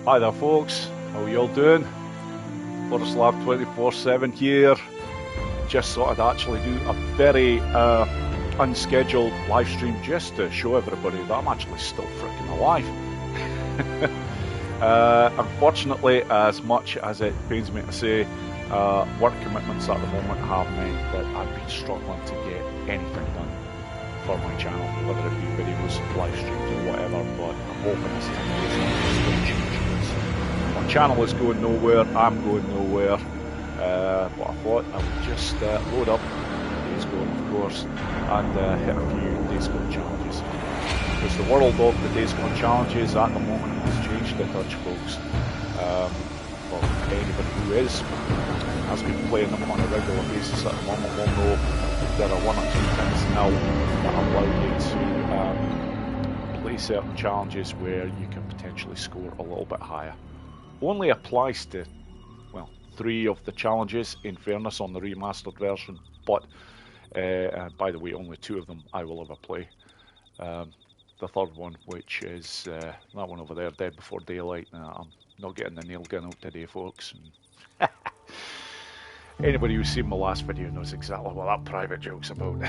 Hi there folks, how you all doing? Borislav247 here. Just thought I'd actually do a very unscheduled live stream just to show everybody that I'm actually still freaking alive. Unfortunately, as much as it pains me to say, work commitments at the moment have meant that I've been struggling to get anything done for my channel, whether it be videos, live streams or whatever, but I'm hoping this time is going to change. My channel is going nowhere, I'm going nowhere, but I thought I would just load up Days Gone, of course, and hit a few Days Gone challenges. Because the world of the Days Gone challenges at the moment has changed a touch, folks. For anybody who has been playing them on a regular basis at the moment will know there are one or two things now that allow you to play certain challenges where you can potentially score a little bit higher. Only applies to, well, 3 of the challenges, in fairness, on the remastered version, but by the way, only 2 of them I will ever play. The third one, which is that one over there, Dead Before Daylight. I'm not getting the nail gun out today, folks. Anybody who's seen my last video knows exactly what that private joke's about.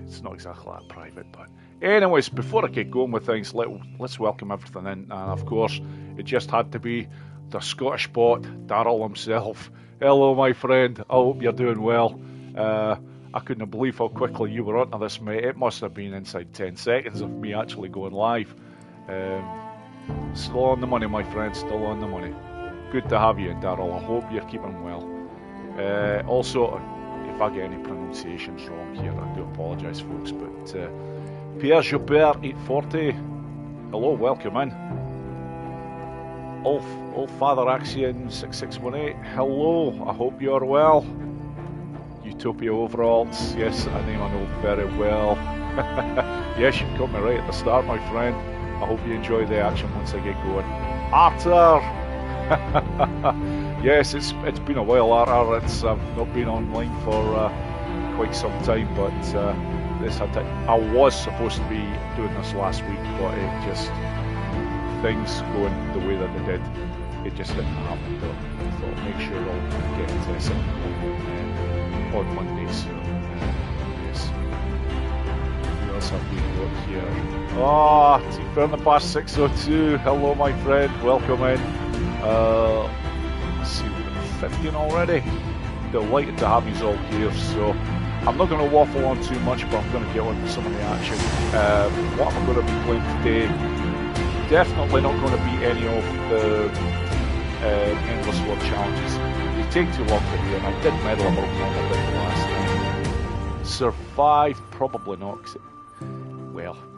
It's not exactly that private, but anyways, before I get going with things, let's welcome everything in. And of course, it just had to be the Scottish bot, Darryl himself. Hello, my friend. I hope you're doing well. I couldn't believe how quickly you were onto this, mate. It must have been inside 10 seconds of me actually going live. Still on the money, my friend. Still on the money. Good to have you, Darryl. I hope you're keeping well. Also, if I get any pronunciations wrong here, I do apologise, folks. But Pierre Joubert 840, hello, welcome in. Old Father Axion 6618, hello. I hope you are well. Utopia Overalls, yes, a name I know very well. Yes, you got me right at the start, my friend. I hope you enjoy the action once I get going. Arthur. Yes, it's been a while, Arthur. I've not been online for quite some time, but I was supposed to be doing this last week, but it just, things going the way that they did, it just didn't happen. So I thought, make sure I'll get something on Mondays. So yes. Who else have we got here? Ah, Tifa in the past 602. Hello, my friend. Welcome in. Let's see, we've got 15 already. Delighted to have you all here. So I'm not going to waffle on too much, but I'm going to get on to some of the action. What am I going to be playing today? Definitely not going to be any of the Endless World challenges. They take too long to do, and I did meddle about them a bit last time. Survive? Probably not.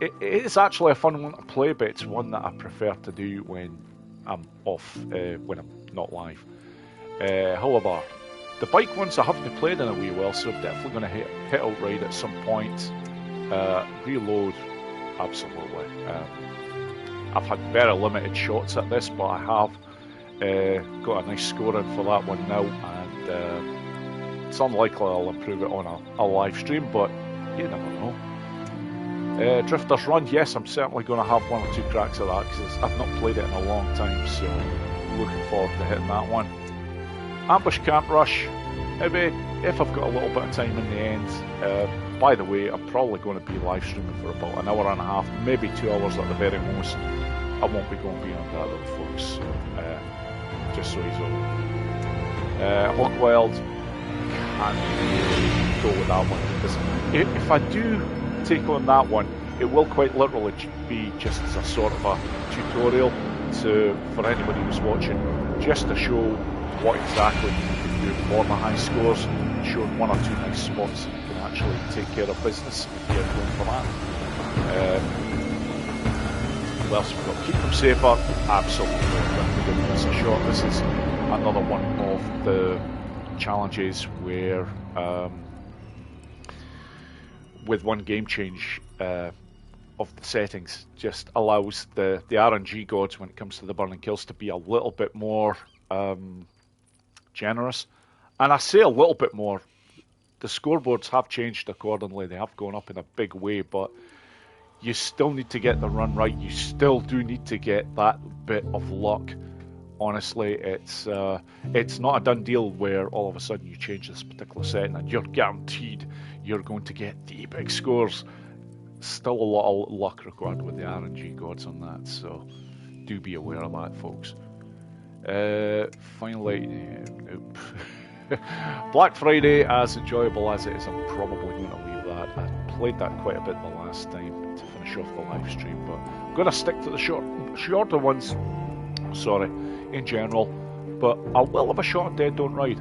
It is actually a fun one to play, but it's one that I prefer to do when I'm off, when I'm not live. However, the bike ones I haven't played in a wee while, so I'm definitely going to hit out ride at some point. Reload, absolutely. I've had very limited shots at this, but I have got a nice score in for that one now, and it's unlikely I'll improve it on a live stream, but you never know. Drifter's Run, yes, I'm certainly going to have 1 or 2 cracks at that, because I've not played it in a long time, so looking forward to hitting that one. Ambush Camp Rush, maybe if I've got a little bit of time in the end. By the way, I'm probably going to be live streaming for about an hour and a half, maybe 2 hours at the very most. I won't be going beyond that though, folks, so, just so he's over. Hawkwild, can't really go with that one, because if I do take on that one, it will quite literally be just as a sort of a tutorial for anybody who's watching, just to show what exactly you can do for the high scores, showing 1 or 2 nice spots that you can actually take care of business if you're going for that. What else we've got? Keep them safer, absolutely. We're giving this a shot. This is another one of the challenges where with one game change of the settings just allows the RNG gods when it comes to the burning kills to be a little bit more generous. And I say a little bit more, the scoreboards have changed accordingly, they have gone up in a big way, but you still need to get the run right, you still do need to get that bit of luck honestly, it's not a done deal where all of a sudden you change this particular setting and you're guaranteed you're going to get the big scores. Still a lot of luck required with the RNG gods on that, so do be aware of that, folks. Finally, nope. Black Friday, as enjoyable as it is, I'm probably going to leave that. I played that quite a bit the last time to finish off the live stream, but I'm going to stick to the shorter ones, sorry, in general. But I will have a shot at Dead Don't Ride.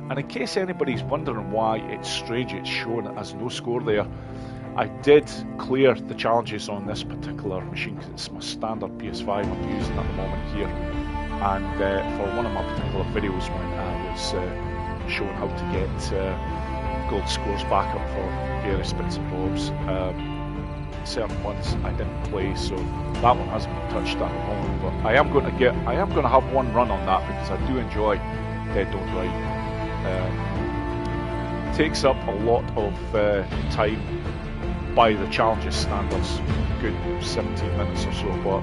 And in case anybody's wondering why it's strange it's shown as no score there, I did clear the challenges on this particular machine because it's my standard PS5 I'm using at the moment here. And for one of my particular videos when I was showing how to get gold scores back up for various bits and bobs, certain ones I didn't play, so that one hasn't been touched at the moment. But I am going to have one run on that because I do enjoy Dead Don't Ride. Takes up a lot of time by the challenges standards, good 17 minutes or so, but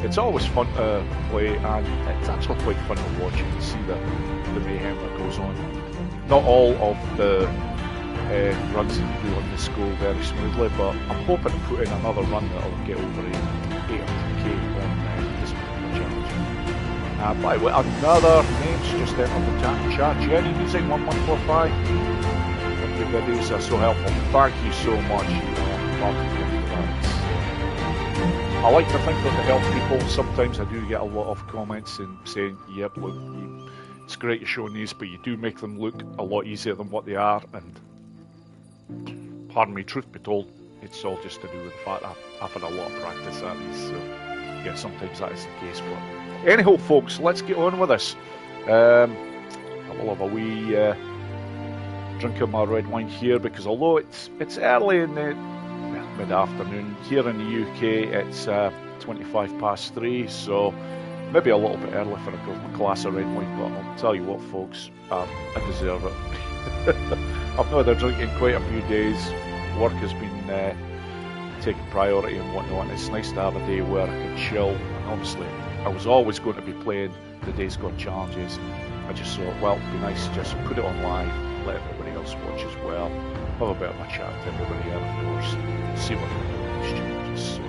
it's always fun to play, and it's actually quite fun to watch and see the mayhem that goes on. Not all of the runs that you do on this go very smoothly, but I'm hoping to put in another run that'll get over 800k on this particular challenge. By the way, another name's just entered the chat. Jenny Music 1145. Your videos are so helpful. Thank you so much. I like to think that they help people. Sometimes I do get a lot of comments and saying, yep, look, it's great you're showing these, but you do make them look a lot easier than what they are. And pardon me, truth be told, it's all just to do with the fact that I've had a lot of practice at these. So yeah, sometimes that is the case. But anyhow, folks, let's get on with this. I will have a wee drink of my red wine here because although it's early in the mid-afternoon, here in the UK it's 3:25, so maybe a little bit early for a glass of red wine, but I'll tell you what, folks, I deserve it. I've not had a drink in quite a few days. Work has been taking priority and whatnot, and it's nice to have a day where I can chill. And obviously I was always going to be playing the Days Gone challenges. I just thought, well, it'd be nice to just put it on live, let everybody else watch as well, have a bit of a chat to everybody else, of course, see what they're doing with these challenges. So.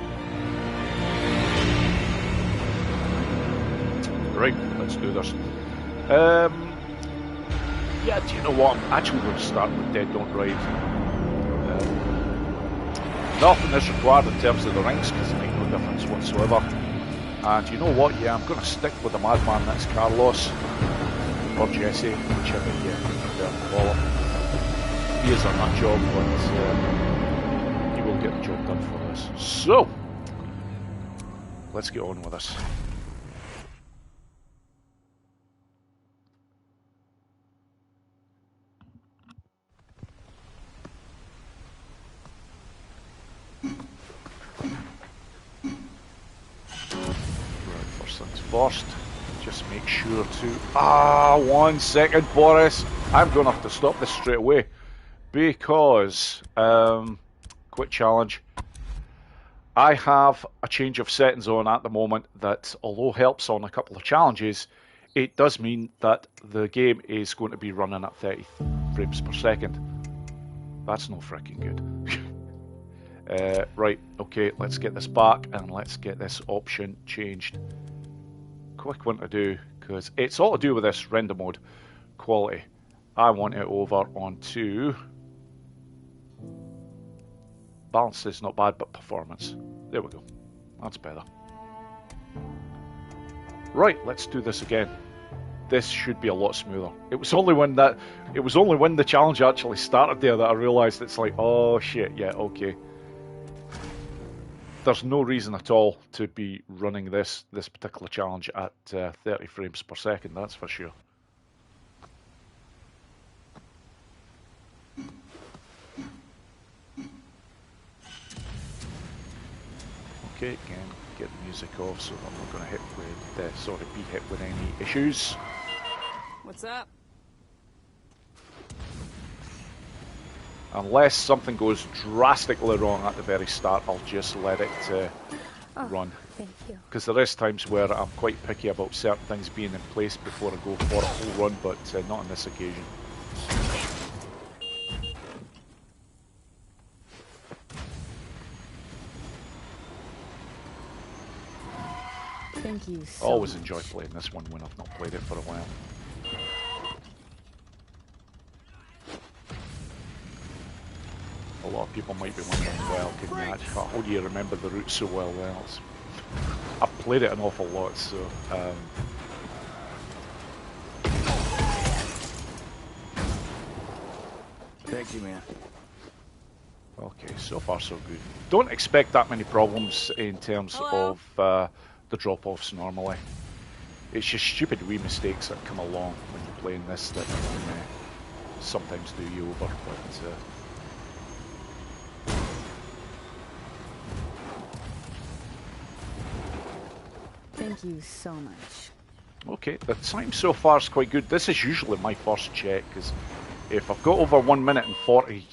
Right, let's do this. Yeah, do you know what? I'm actually going to start with Dead Don't Ride. Nothing is required in terms of the ranks because it makes no difference whatsoever. And you know what? Yeah, I'm going to stick with the madman that's Carlos. Or Jesse, whichever you call him. He is on that job, but he will get the job done for us. So, let's get on with this. Right, first things first. Just make sure to... 1 second, Boris. I'm going to have to stop this straight away. Because... quick challenge. I have a change of settings on at the moment that, although helps on a couple of challenges, it does mean that the game is going to be running at 30 frames per second. That's no freaking good. Right, okay, let's get this back and let's get this option changed. Quick one to do, because it's all to do with this render mode quality. I want it over onto balance is not bad, but performance. There we go. That's better. Right, let's do this again. This should be a lot smoother. It was only when the challenge actually started there that I realised it's like, oh shit, yeah, okay. There's no reason at all to be running this particular challenge at 30 frames per second, that's for sure. Okay, again, get the music off so I'm not going to be hit with any issues. What's up? Unless something goes drastically wrong at the very start, I'll just let it run. Thank you. Because there is times where I'm quite picky about certain things being in place before I go for a whole run, but not on this occasion. Thank you so Always much. enjoy playing this one when I've not played it for a while. A lot of people might be wondering, well, how do you remember the route so well? Well, I've played it an awful lot, so... Thank you, man. Okay, so far so good. Don't expect that many problems in terms of the drop-offs normally. It's just stupid wee mistakes that come along when you're playing this that can sometimes do you over, but... Thank you so much. Okay, the time so far is quite good. This is usually my first check, because if I've got over 1 minute and 40...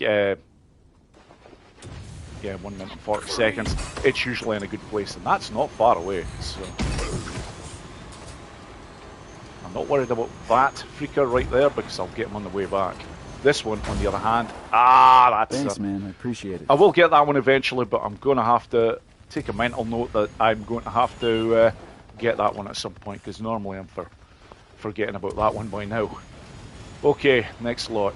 1 minute and 40 seconds, it's usually in a good place, and that's not far away, so... I'm not worried about that freaker right there, because I'll get him on the way back. This one, on the other hand... that's... Thanks, man. I appreciate it. I will get that one eventually, but I'm going to have to take a mental note that I'm going to have to get that one at some point, because normally I'm forgetting about that one by now. Okay, next lot.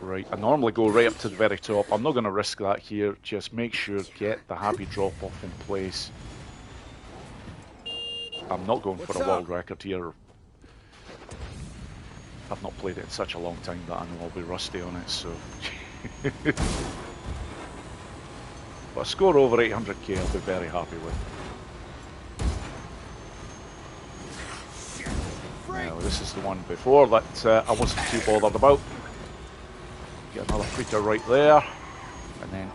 Right, I normally go right up to the very top. I'm not going to risk that here. Just make sure get the happy drop off in place. I'm not going for a world record here. I've not played it in such a long time that I know I'll be rusty on it, so... But a score over 800k I'll be very happy with. Now, this is the one before that I wasn't too bothered about. Get another freaker right there, and then...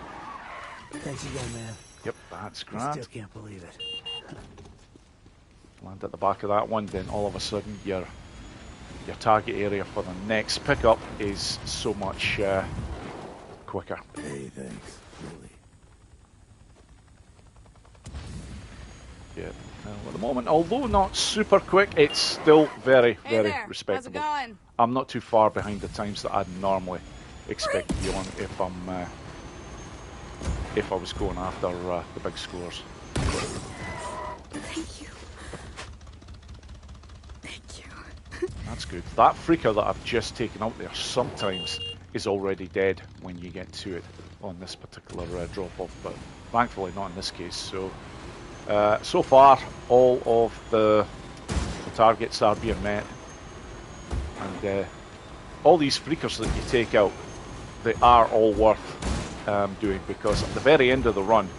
Thanks again, man. Yep, that's I grand. still can't believe it. Land at the back of that one, then all of a sudden your target area for the next pickup is so much quicker. Hey, thanks. Really. Yeah. Now, at the moment, although not super quick, it's still very, very there. respectable. How's it going? I'm not too far behind the times that I'd normally expect to be on if I was going after the big scores. Thank you. Thank you. That's good. That freaker that I've just taken out there sometimes is already dead when you get to it on this particular drop-off, but thankfully not in this case. So, so far, all of the targets are being met, and all these freakers that you take out, they are all worth doing, because at the very end of the run,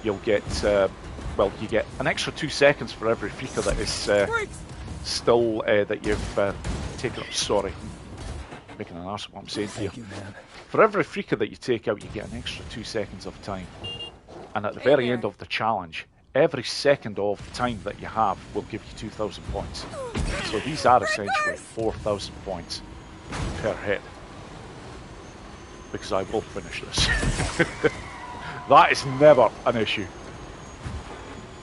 you'll get, you get an extra 2 seconds for every freaker that is still, that you've taken up. Sorry, making an arse of what I'm saying to you. Thank you, man. For every freaker that you take out, you get an extra 2 seconds of time. And at the very end of the challenge, every second of time that you have will give you 2,000 points. So these are essentially 4,000 points per hit. Because I will finish this. That is never an issue.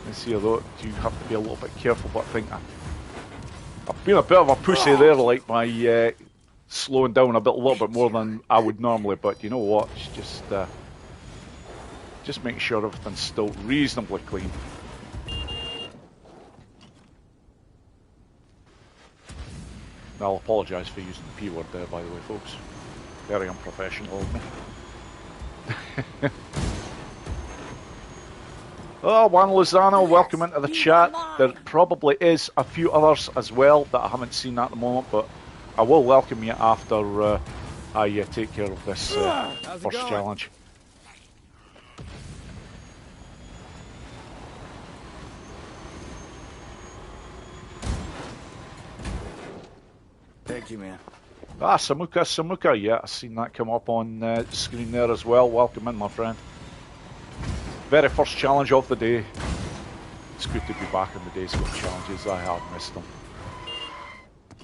Let's see, although you have to be a little bit careful, but I think I've been a bit of a pussy there, like by slowing down a little bit more than I would normally, but you know what, it's just make sure everything's still reasonably clean. I'll apologise for using the P word there, by the way, folks. Very unprofessional of me. Oh, Juan Lozano, welcome into the chat. There probably is a few others as well that I haven't seen at the moment, but I will welcome you after I take care of this first challenge. Thank you, man. Ah, Samuka, yeah, I've seen that come up on the screen there as well. Welcome in, my friend. Very first challenge of the day. It's good to be back in the days of challenges. I have missed them.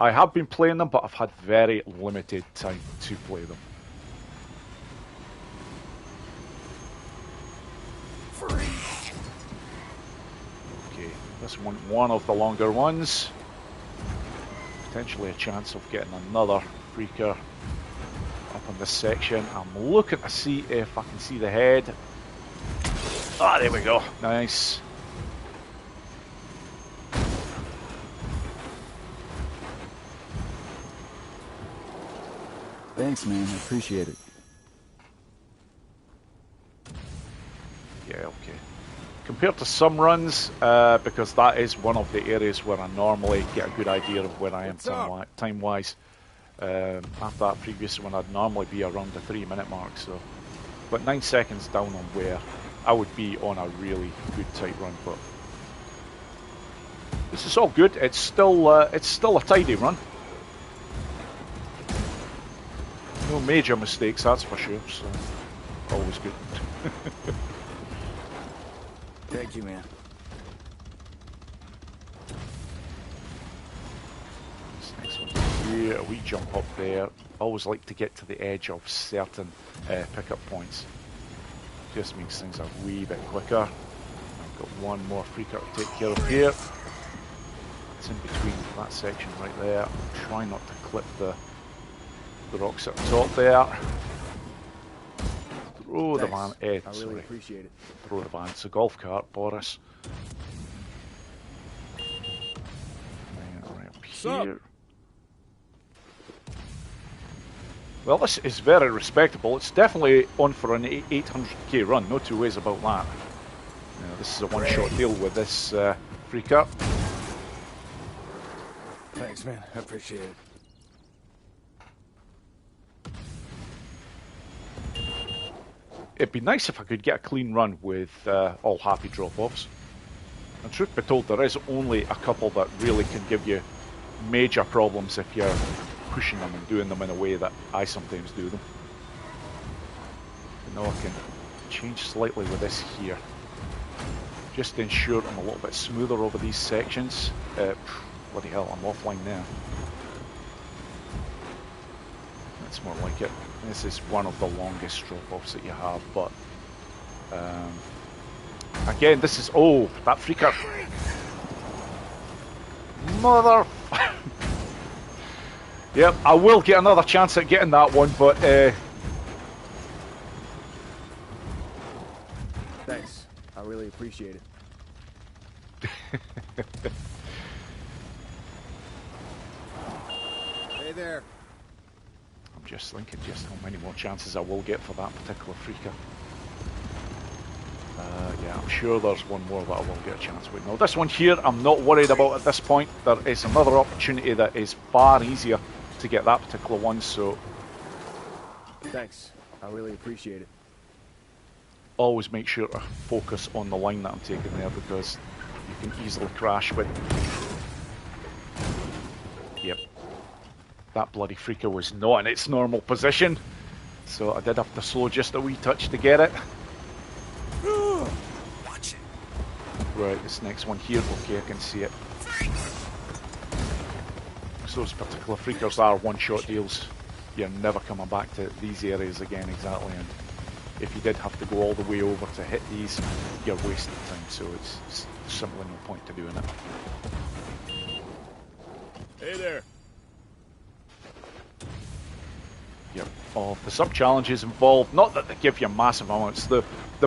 I have been playing them, but I've had very limited time to play them. Okay, this one of the longer ones. Potentially a chance of getting another freaker up in this section. I'm looking to see if I can see the head. Ah, there we go. Nice. Thanks, man. I appreciate it. Yeah, okay. Compared to some runs, because that is one of the areas where I normally get a good idea of where I am time-wise. After that previous one, I'd normally be around the 3-minute mark, so. But 9 seconds down on where I would be on a really good tight run, but this is all good. It's still a tidy run. No major mistakes, that's for sure. So always good. Thank you, man. This next one here, we jump up there. Always like to get to the edge of certain pickup points. Just makes things a wee bit quicker. I've got one more freaker to take care of here. It's in between that section right there. Try not to clip the rocks at the top there. Throw the van. I really appreciate it. Throw the van. It's a golf cart, Boris. Right up here. Well, this is very respectable. It's definitely on for an 800k run. No two ways about that. Now, this is a one-shot deal with this freaker. Thanks, man. I appreciate it. It'd be nice if I could get a clean run with all happy drop-offs. And truth be told, there is only a couple that really can give you major problems if you're pushing them and doing them in a way that I sometimes do them. But now I can change slightly with this here. Just to ensure I'm a little bit smoother over these sections. Bloody hell, I'm offline now. That's more like it. This is one of the longest drop-offs that you have, but again, this is, oh, that freaker. Mother. Yep, I will get another chance at getting that one, but thanks. I really appreciate it. Hey there. I'm just thinking just how many more chances I will get for that particular freaker. Yeah, I'm sure there's one more that I will get a chance with. No, this one here, I'm not worried about at this point. There is another opportunity that is far easier to get that particular one, so... Thanks. I really appreciate it. Always make sure to focus on the line that I'm taking there, because you can easily crash with... Yep. That bloody freaker was not in its normal position, so I did have to slow just a wee touch to get it. Watch it. Right, this next one here, okay, I can see it. So those particular freakers are one-shot deals. You're never coming back to these areas again, exactly, and if you did have to go all the way over to hit these, you're wasting time, so it's simply no point to doing it. Hey there. Yep, all the sub-challenges involved, not that they give you massive amounts, the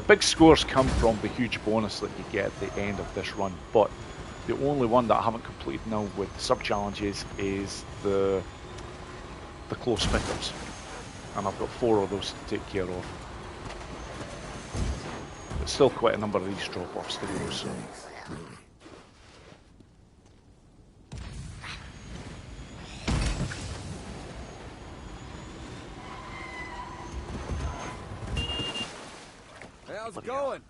big scores come from the huge bonus that you get at the end of this run, but the only one that I haven't completed now with sub-challenges is the close pickups, and I've got 4 of those to take care of. But still quite a number of these drop-offs to go, so... How's it going?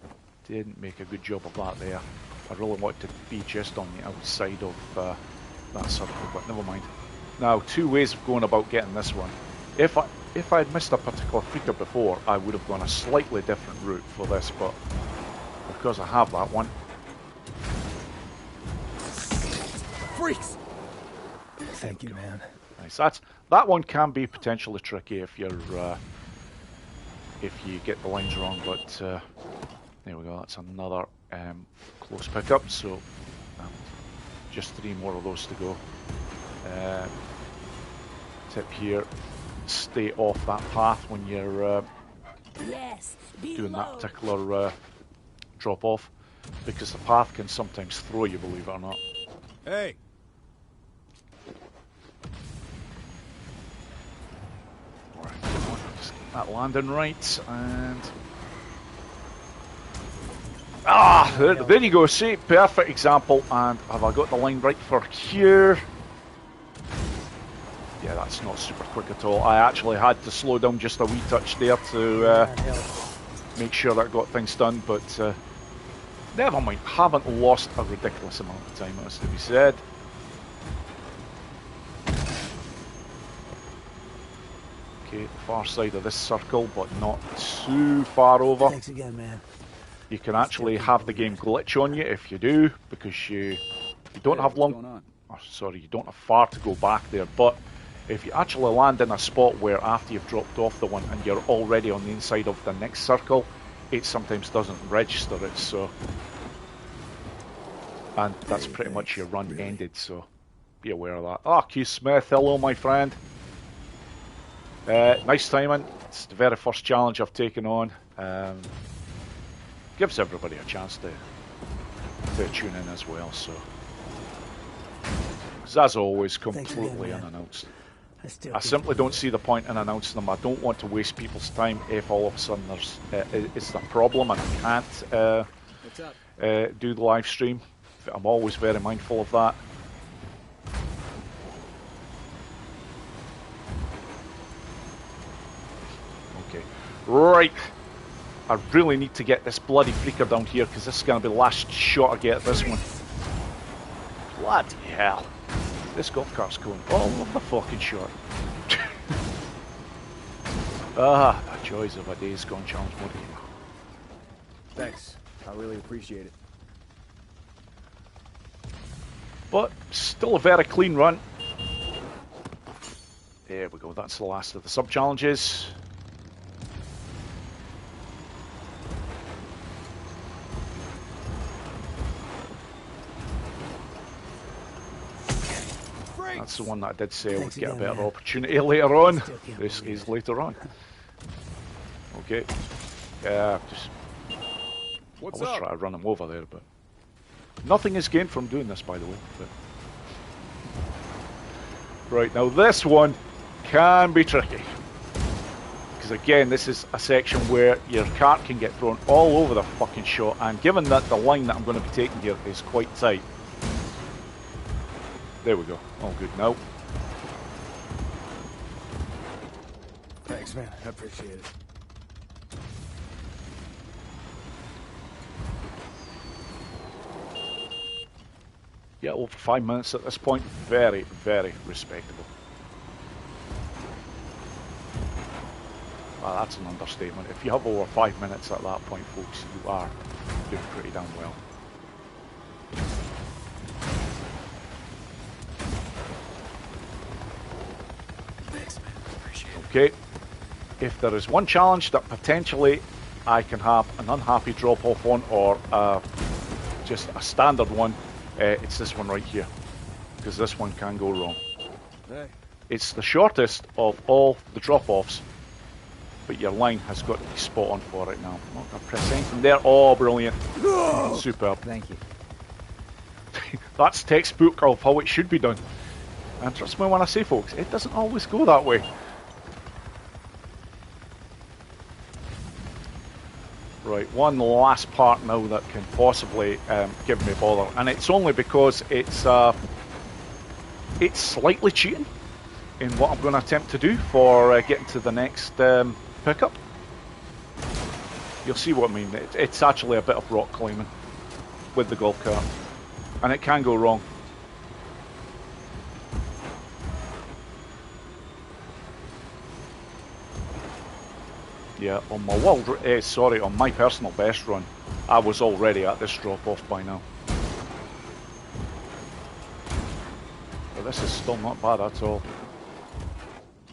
Didn't make a good job of that there. I really wanted to be just on the outside of that circle, but never mind. Now, 2 ways of going about getting this one. If I'd missed a particular freaker before, I would have gone a slightly different route for this, but because I have that one... Freaks! Thank you, man. Nice. That one can be potentially tricky if you get the lines wrong, but there we go. That's another close pickup. So just 3 more of those to go. Tip here: stay off that path when you're doing that particular drop off, because the path can sometimes throw you, believe it or not. Hey. Alright, just get that landing right, and there you go. See, perfect example. And have I got the line right for here? Yeah, that's not super quick at all. I actually had to slow down just a wee touch there to make sure that I got things done, but never mind. Haven't lost a ridiculous amount of time, as to be said. Okay, the far side of this circle, but not too far over. Thanks again, man. You can actually have the game glitch on you if you do, because you don't have long. Oh, sorry, you don't have far to go back there. But if you actually land in a spot where after you've dropped off the one and you're already on the inside of the next circle, it sometimes doesn't register it. So, and that's pretty much your run ended. So, be aware of that. Ah, Q Smith, hello, my friend. Nice timing. It's the very first challenge I've taken on. Gives everybody a chance to tune in as well. So, as always, completely unannounced. I simply don't see the point in announcing them. I don't want to waste people's time if all of a sudden it's a problem and I can't do the live stream. I'm always very mindful of that. Okay, right. I really need to get this bloody freaker down here, because this is going to be the last shot I get at this one. Bloody hell. This golf cart's going all over the fucking shot. The joys of a Days Gone challenge mode game. Thanks. I really appreciate it. But still a very clean run. There we go. That's the last of the sub-challenges. That's the one that I did say I would get a better opportunity later on. This is later on. Okay. Yeah, just... I was trying to run him over there, but... Nothing is gained from doing this, by the way. But... Right, now this one can be tricky. Because again, this is a section where your cart can get thrown all over the fucking shot, and given that the line that I'm going to be taking here is quite tight, there we go. All good now. Thanks, man. I appreciate it. Yeah, over 5 minutes at this point. Very, very respectable. Well, that's an understatement. If you have over 5 minutes at that point, folks, you are doing pretty damn well. Okay, if there is one challenge that potentially I can have an unhappy drop-off on, or just a standard one, it's this one right here, because this one can go wrong. Hey. It's the shortest of all the drop-offs, but your line has got to be spot on for it now. I'm not going to press anything there. Oh, brilliant. Superb. Thank you. That's textbook of how it should be done. And trust me when I say, folks, it doesn't always go that way. Right, one last part now that can possibly give me bother, and it's only because it's slightly cheating in what I'm going to attempt to do for getting to the next pickup. You'll see what I mean. It's actually a bit of rock climbing with the golf cart, and it can go wrong. Yeah, on my on my personal best run, I was already at this drop-off by now. but this is still not bad at all.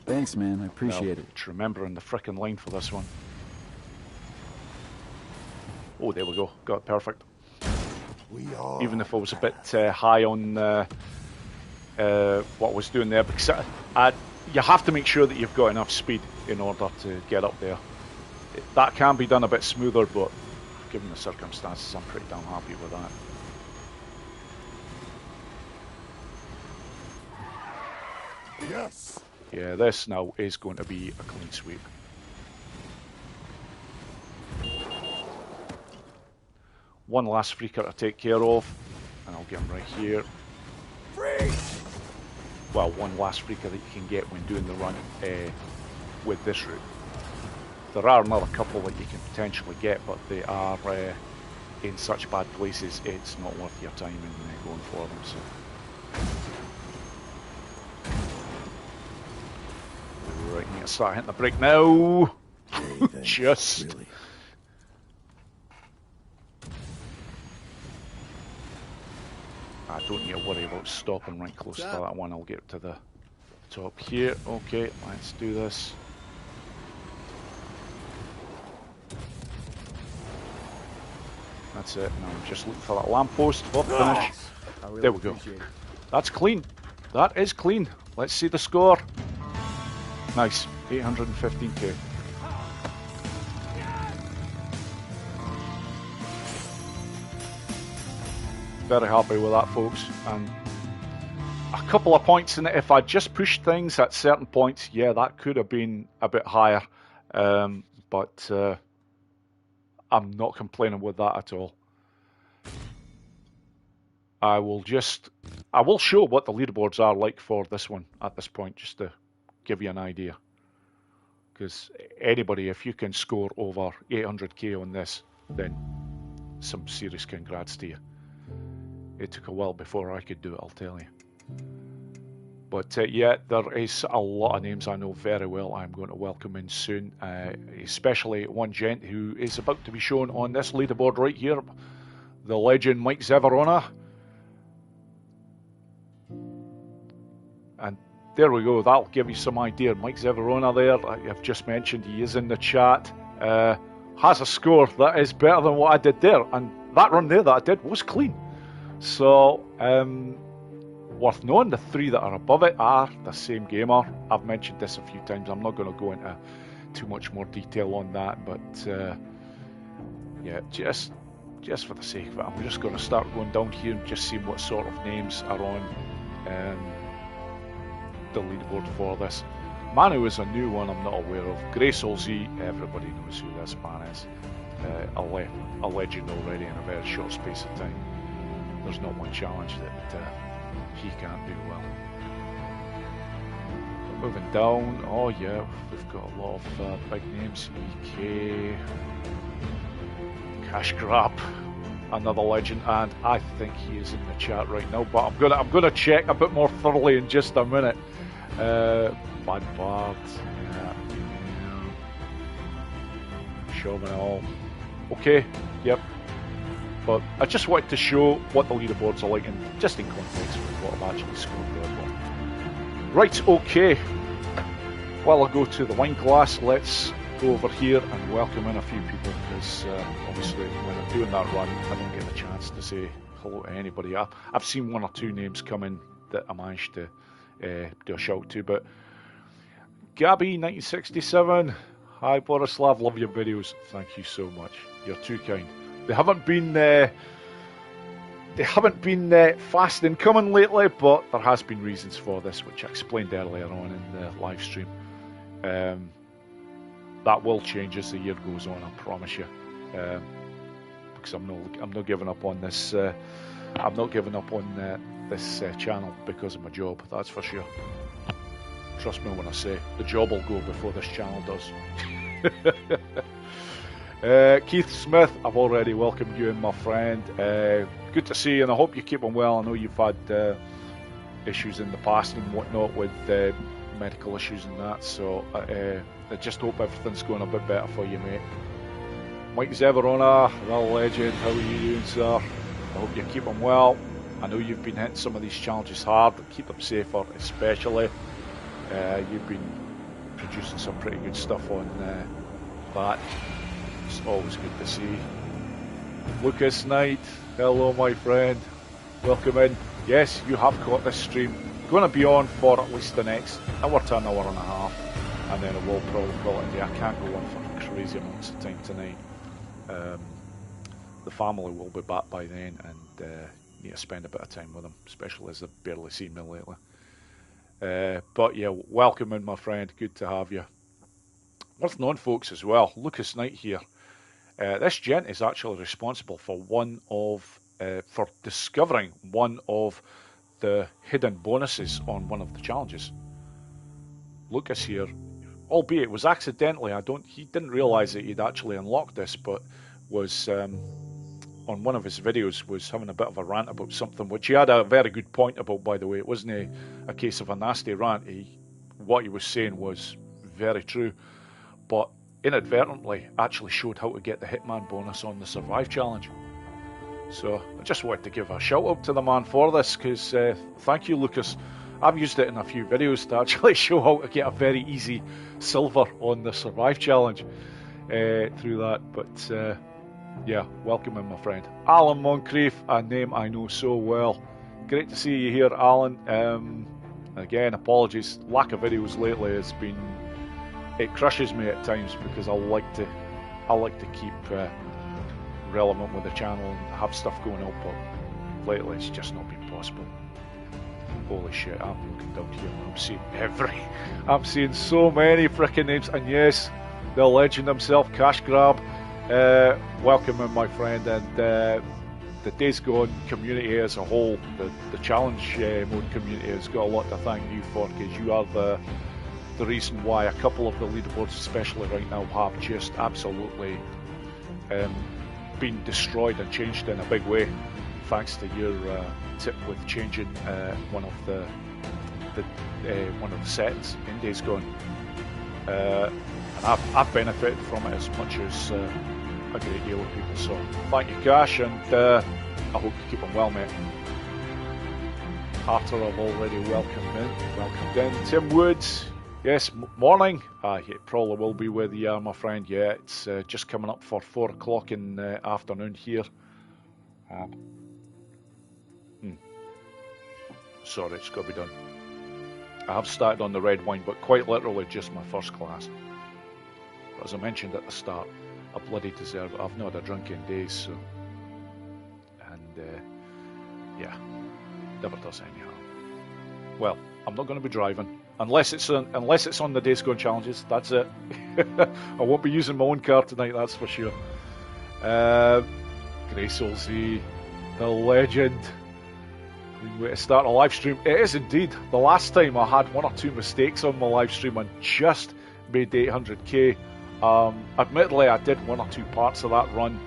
Thanks, man. I appreciate it. Just remembering the frickin' line for this one. Oh, there we go. Got it perfect. Even if I was a bit high on what I was doing there, because you have to make sure that you've got enough speed in order to get up there. That can be done a bit smoother, but given the circumstances, I'm pretty damn happy with that. Yes. Yeah, this now is going to be a clean sweep. One last freaker to take care of, and I'll get him right here. Freeze! Well, one last freaker that you can get when doing the run with this route. There are another couple that you can potentially get, but they are in such bad places, it's not worth your time in going for them. So. Right, need to start hitting the brake now. Okay, Just. really. I don't need to worry about stopping right close to that one. I'll get to the top here. Okay, let's do this. That's it. Now I'm just looking for that lamppost for finish. Really there we go. It. That's clean. That is clean. Let's see the score. Nice. 815k. Very happy with that, folks. And a couple of points in it. If I just pushed things at certain points, yeah, that could have been a bit higher. But I'm not complaining with that at all. I will show what the leaderboards are like for this one at this point, just to give you an idea. Because anybody, if you can score over 800k on this, then some serious congrats to you. It took a while before I could do it, I'll tell you. But yeah, there is a lot of names I know very well I'm going to welcome in soon, especially one gent who is about to be shown on this leaderboard right here, the legend Mike Zeverona. And there we go, that'll give you some idea. Mike Zeverona there, I've just mentioned, he is in the chat, has a score that is better than what I did there, and that run there that I did was clean. So, worth knowing, the three that are above it are the same gamer. I've mentioned this a few times, I'm not going to go into too much more detail on that, but yeah, just for the sake of it, I'm just going to start going down here and just seeing what sort of names are on the leaderboard for this. Manu is a new one I'm not aware of. Grace Z, everybody knows who this man is. A legend already in a very short space of time. There's not one challenge that he can't do well. But moving down, oh yeah, we've got a lot of big names. EK, Cash Grab, another legend, and I think he is in the chat right now. But I'm gonna check a bit more thoroughly in just a minute. Bad Bard, yeah. Showman all. Okay, yep. But I just wanted to show what the leaderboards are like, and just in context with what I've actually scored there. But right, okay. While I go to the wine glass, let's go over here and welcome in a few people, because obviously when I'm doing that run, I don't get the chance to say hello to anybody. I've seen one or two names come in that I managed to do a shout to, but Gabby1967, hi Borislav, love your videos, thank you so much, you're too kind. They haven't been fast in coming lately, but there has been reasons for this, which I explained earlier on in the live stream. That will change as the year goes on, I promise you. Because I'm not giving up on this. I'm not giving up on this channel because of my job. That's for sure. Trust me when I say the job will go before this channel does. Keith Smith, I've already welcomed you in, my friend. Good to see you, and I hope you're keeping well. I know you've had issues in the past and whatnot with medical issues and that, so I just hope everything's going a bit better for you, mate. Mike Zeverona, the legend, how are you doing, sir? I hope you're keeping well. I know you've been hitting some of these challenges hard. Keep them safer, especially. You've been producing some pretty good stuff on that. It's always good to see. Lucas Knight, hello my friend. Welcome in. Yes, you have caught this stream. Going to be on for at least the next hour to an hour and a half, and then I will probably call it a day. I can't go on for crazy amounts of time tonight. The family will be back by then, and need to spend a bit of time with them, especially as they've barely seen me lately. But yeah, welcome in my friend, good to have you. Worth knowing folks as well, Lucas Knight here. This gent is actually responsible for for discovering one of the hidden bonuses on one of the challenges. Lucas here, albeit it was accidentally, he didn't realise that he'd actually unlocked this, but was on one of his videos was having a bit of a rant about something, which he had a very good point about, by the way. It wasn't a case of a nasty rant. What he was saying was very true, but inadvertently actually showed how to get the Hitman bonus on the Survive challenge. So I just wanted to give a shout out to the man for this, because thank you, Lucas. I've used it in a few videos to actually show how to get a very easy silver on the Survive challenge through that. But yeah, welcome in, my friend. Alan Moncrief, a name I know so well. Great to see you here, Alan. Again, apologies, lack of videos lately has been, it crushes me at times, because I like to keep relevant with the channel and have stuff going up, but lately it's just not been possible. Holy shit, I'm looking down here and I'm seeing so many freaking names, and yes, the legend himself, Cash Grab. Welcome in, my friend, and the Days Gone community as a whole, the challenge mode community has got a lot to thank you for, because you are the reason why a couple of the leaderboards, especially right now, have just absolutely been destroyed and changed in a big way, thanks to your tip with changing one of the settings in Days Gone. And I've benefited from it as much as a great deal of people. So thank you, Cash, and I hope you keep them well, mate. Carter, I've already welcomed in. Tim Woods. Yes, morning. It probably will be where you are, my friend. Yeah, it's just coming up for 4 o'clock in the afternoon here. Sorry, it's got to be done. I have started on the red wine, but quite literally just my first glass. But as I mentioned at the start, I bloody deserve it. I've not had a drink in days, so... And, yeah, never does any harm. Well, I'm not going to be driving. Unless it's on the Days Gone challenges, that's it. I won't be using my own car tonight, that's for sure. Grace Olsey, the legend. Way to start a live stream. It is indeed. The last time I had 1 or 2 mistakes on my live stream and just made 800k. Admittedly, I did 1 or 2 parts of that run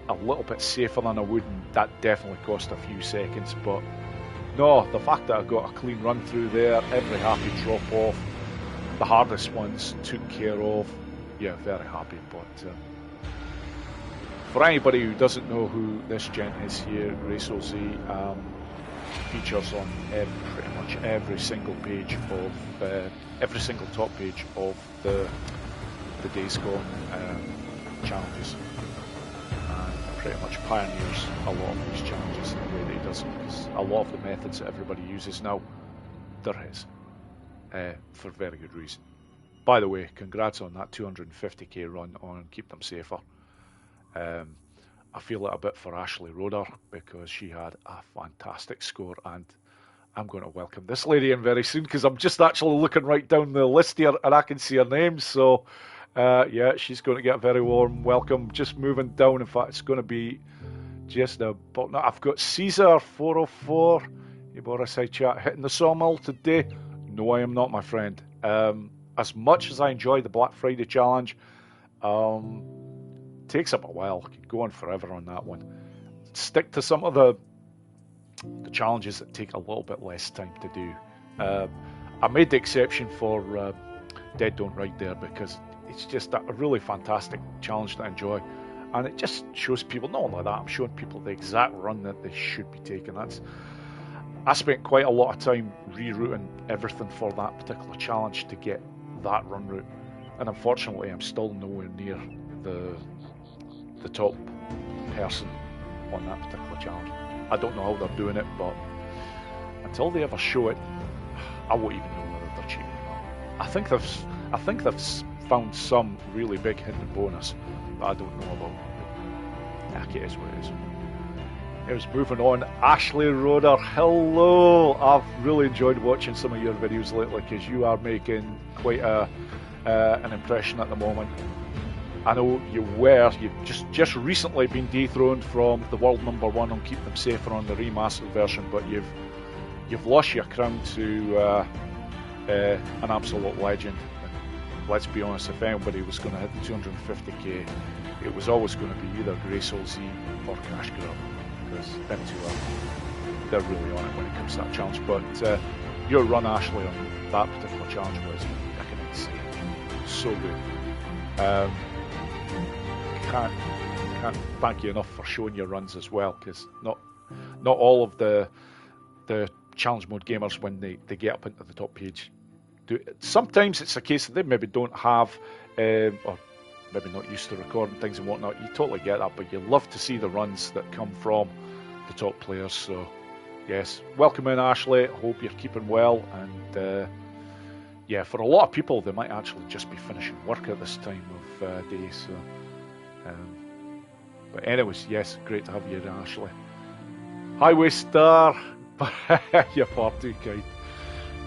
a little bit safer than I would, and that definitely cost a few seconds, but no, the fact that I got a clean run through there, every happy drop off, the hardest ones took care of. Yeah, very happy. But for anybody who doesn't know who this gent is here, Grace Olsey features on pretty much every single page of every single top page of the Days Gone challenges, and pretty much pioneers a lot of these challenges in the way that he does them, because a lot of the methods that everybody uses now, they're his, for very good reason. By the way, congrats on that 250k run on Keep Them Safer. I feel it a bit for Ashley Roder, because she had a fantastic score, and I'm going to welcome this lady in very soon, because I'm just actually looking right down the list here and I can see her name. So yeah, she's going to get a very warm welcome. Just moving down, in fact, it's going to be just about now. I've got Caesar 404. Hey, Boris, hi chat. Hitting the sawmill today? No, I am not, my friend. As much as I enjoy the Black Friday challenge, takes up a while. Could go on forever on that one. Stick to some of the challenges that take a little bit less time to do. I made the exception for Dead Don't Ride there, because it's just a really fantastic challenge that I enjoy, and it just shows people, not only that, I'm showing people the exact run that they should be taking. I spent quite a lot of time rerouting everything for that particular challenge to get that run route, and unfortunately I'm still nowhere near the top person on that particular challenge. I don't know how they're doing it, but until they ever show it, I won't even know whether they're cheating or not. I think they've found some really big hidden bonus that I don't know about. But, it is what it is. Here's moving on. Ashley Roder, hello. I've really enjoyed watching some of your videos lately because you are making quite an impression at the moment. I know you've just recently been dethroned from the world #1 on Keep Them Safer on the remastered version, but you've lost your crown to an absolute legend. And let's be honest, if anybody was going to hit the 250k, it was always going to be either Grace Z or Cash Grab, because them two they're really on it when it comes to that challenge. But your run, Ashley, on that particular challenge was freaking insane. So good. Can't thank you enough for showing your runs as well, because not all of the challenge mode gamers, when they get up into the top page, do it. Sometimes it's a case that they maybe don't have or maybe not used to recording things and whatnot. You totally get that, but you love to see the runs that come from the top players. So yes, welcome in, Ashley. Hope you're keeping well, and yeah, for a lot of people they might actually just be finishing work at this time of day, so but anyways, yes, great to have you here, Ashley. Highway Star, you're far too kind.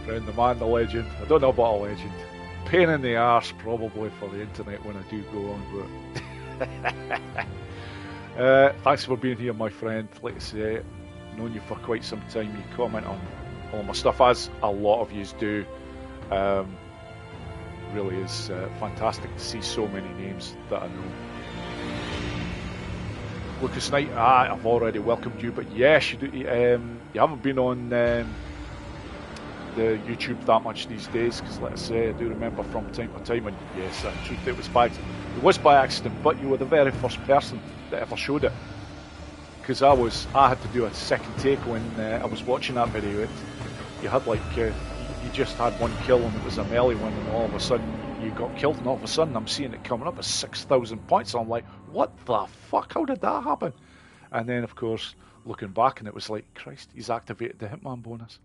Friend, the man, the legend. I don't know about a legend. Pain in the arse probably for the internet when I do go on, but thanks for being here, my friend. Like I say, known you for quite some time. You comment on all my stuff, as a lot of yous do. Really is fantastic to see so many names that I know. Lucas Knight, I've already welcomed you, but yes, you do. You haven't been on the YouTube that much these days, because let's say I do remember from time to time, and yes, in truth, it was by accident, but you were the very first person that ever showed it, because I had to do a second take when I was watching that video. You had like you just had one kill and it was a melee one, and all of a sudden you got killed, and all of a sudden I'm seeing it coming up as 6,000 points. I'm like, what the fuck? How did that happen? And then of course looking back, and it was like, Christ, he's activated the Hitman bonus.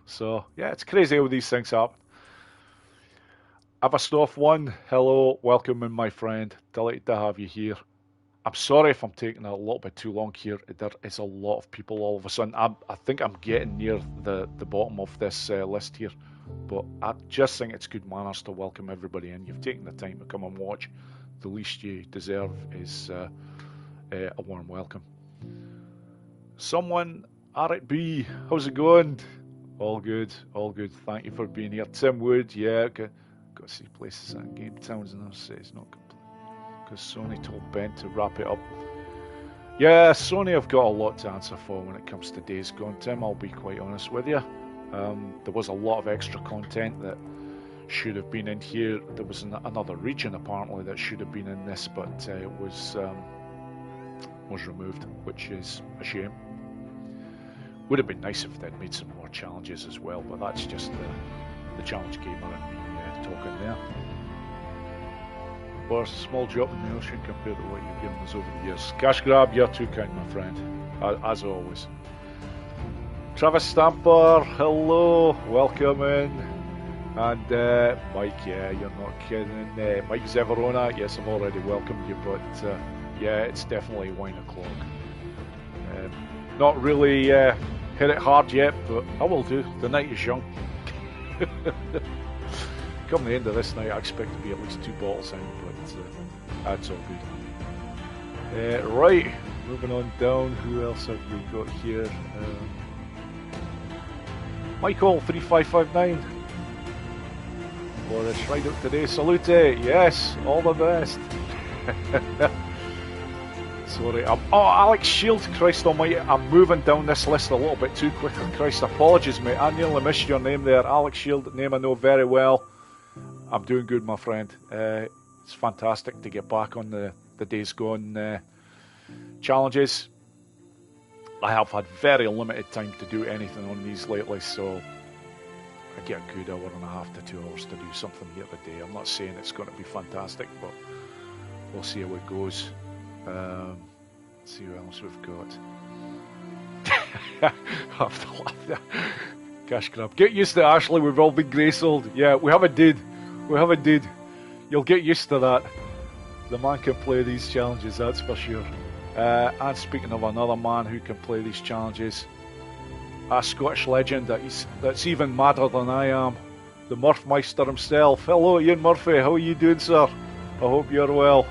So yeah, it's crazy how these things happen. Avastov1, hello, welcome in, my friend. Delighted to have you here. I'm sorry if I'm taking a little bit too long here. There is a lot of people all of a sudden. I think I'm getting near the bottom of this list here, but I just think it's good manners to welcome everybody in. You've taken the time to come and watch. The least you deserve is a warm welcome. Someone, Arik B, how's it going? All good, all good. Thank you for being here. Tim Wood, yeah, got to see places and game towns and other cities not complete, because Sony told Ben to wrap it up. Yeah, Sony have got a lot to answer for when it comes to Days Gone, Tim, I'll be quite honest with you. There was a lot of extra content that should have been in here. There was another region apparently that should have been in this, but it was removed, which is a shame. Would have been nice if they'd made some more challenges as well, but that's just the challenge gamer and me talking there. Or a small drop in the ocean compared to what you've given us over the years. Cash Grab, you're too kind, my friend, as always. Travis Stamper, hello, welcome in. And Mike, yeah, you're not kidding. Mike Zeverona, yes, I've already welcomed you, but yeah, it's definitely wine o'clock. Not really hit it hard yet, but I will do. The night is young. Come the end of this night, I expect to be at least 2 bottles in, but that's all good. Right, moving on down. Who else have we got here? Michael 3559. Boris, right up today. Salute, yes, all the best. Sorry, Alex Shield, Christ almighty, I'm moving down this list a little bit too quickly. Christ, apologies, mate. I nearly missed your name there. Alex Shield, name I know very well. I'm doing good, my friend. It's fantastic to get back on the Days Gone challenges. I have had very limited time to do anything on these lately, so I get a good hour and a half to 2 hours to do something here a day. I'm not saying it's going to be fantastic, but we'll see how it goes. Let's see what else we've got. I have to laugh there. Cash grab. Get used to it, Ashley. We've all been grey sold. Yeah, we haven't did. We haven't did. You'll get used to that. The man can play these challenges, that's for sure. And speaking of another man who can play these challenges, a Scottish legend that's even madder than I am, the Murphmeister himself. Hello, Ian Murphy. How are you doing, sir? I hope you're well.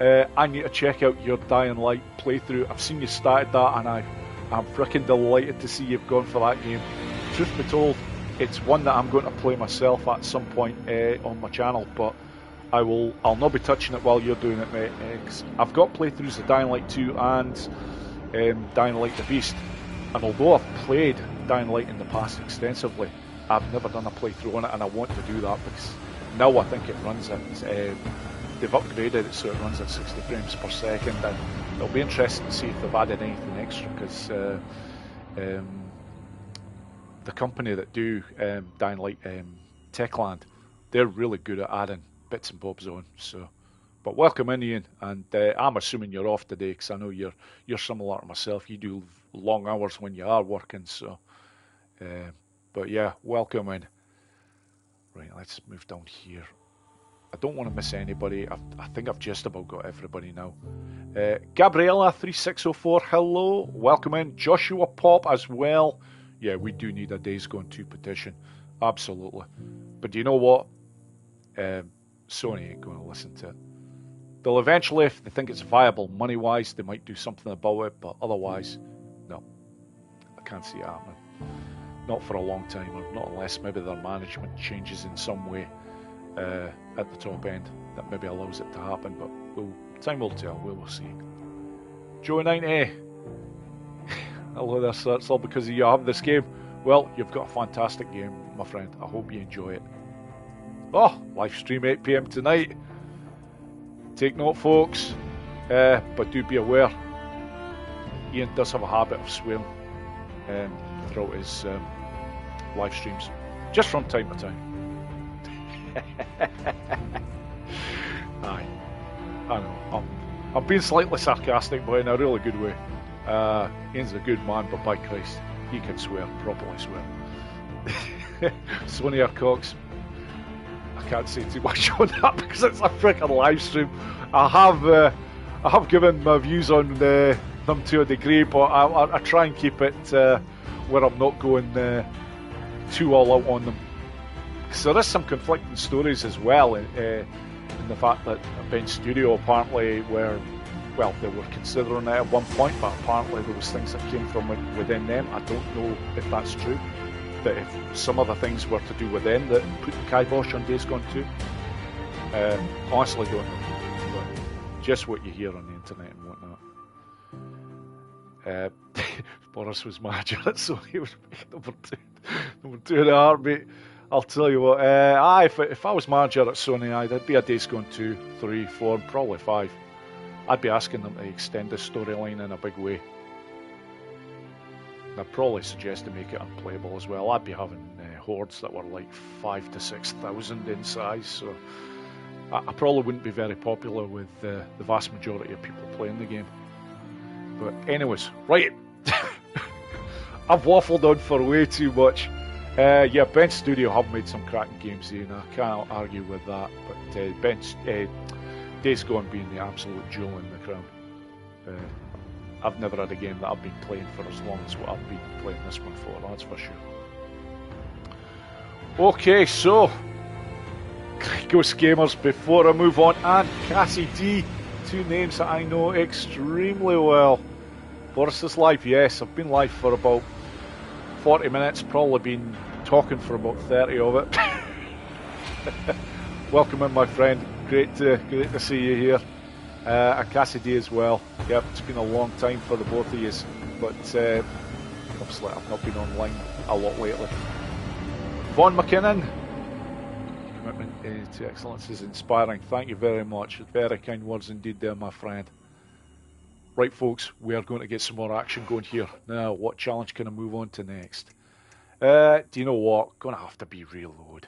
I need to check out your Dying Light playthrough. I've seen you started that, and I'm freaking delighted to see you've gone for that game. Truth be told, it's one that I'm going to play myself at some point on my channel, but I'll not be touching it while you're doing it, mate. I've got playthroughs of Dying Light 2 and Dying Light the Beast, and although I've played Dying Light in the past extensively, I've never done a playthrough on it, and I want to do that because now I think it runs at they've upgraded it so it runs at 60 frames per second, and it'll be interesting to see if they've added anything extra, because the company that do Dying Light Techland, they're really good at adding bits and bobs on. So, but welcome in, Ian, and I'm assuming you're off today because I know you're similar to myself. You do long hours when you are working. So, but yeah, welcome in. Right, let's move down here. I don't want to miss anybody. I think I've just about got everybody now. Gabriella3604, hello, welcome in. Joshua Pop as well. Yeah, we do need a Days Gone 2 petition, absolutely. But do you know what? Sony ain't going to listen to it. They'll eventually, if they think it's viable money-wise, they might do something about it, but otherwise, no. I can't see it happening. Not for a long time, or not unless maybe their management changes in some way at the top end that maybe allows it to happen, but time will tell, we will see. Joe90, hello there, sir. It's all because you have this game. Well, you've got a fantastic game, my friend. I hope you enjoy it. Oh, live stream 8 PM tonight. Take note, folks. But do be aware, Ian does have a habit of swearing throughout his live streams, just from time to time. Aye, I know. I'm being slightly sarcastic, but in a really good way. Ian's a good man, but by Christ, he can swear, properly swear. Sonia Cox. I can't say too much on that because it's a freaking live stream. I have given my views on them to a degree, but I try and keep it where I'm not going too all out on them. So there's some conflicting stories as well in the fact that Ben Studio apparently they were considering it at one point, but apparently there was things that came from within them. I don't know if that's true. That if some of the things were to do with them that put the kibosh on Days Gone 2, honestly don't know, but just what you hear on the internet and whatnot. Boris was manager at Sony, he was number two in a heartbeat. I'll tell you what, if I was manager at Sony, there'd be a Days Gone 2, 3, 4, and probably 5. I'd be asking them to extend the storyline in a big way. I'd probably suggest to make it unplayable as well. I'd be having hordes that were like 5,000 to 6,000 in size, so I probably wouldn't be very popular with the vast majority of people playing the game. But anyways, right, I've waffled on for way too much. Yeah, Ben Studio have made some cracking games, and I can't argue with that, but Days Gone being the absolute jewel in the crown. I've never had a game that I've been playing for as long as what I've been playing this one for, that's for sure. Okay, so Ghost Gamers, before I move on, and Cassie D, two names that I know extremely well. Boris is live, yes, I've been live for about 40 minutes, probably been talking for about 30 of it. Welcome in, my friend, great to see you here. And Cassidy as well. Yep, it's been a long time for the both of you, but obviously I've not been online a lot lately. Vaughn McKinnon, commitment to excellence is inspiring. Thank you very much. Very kind words indeed there, my friend. Right, folks, we are going to get some more action going here. Now, what challenge can I move on to next? Do you know what? Going to have to be reload.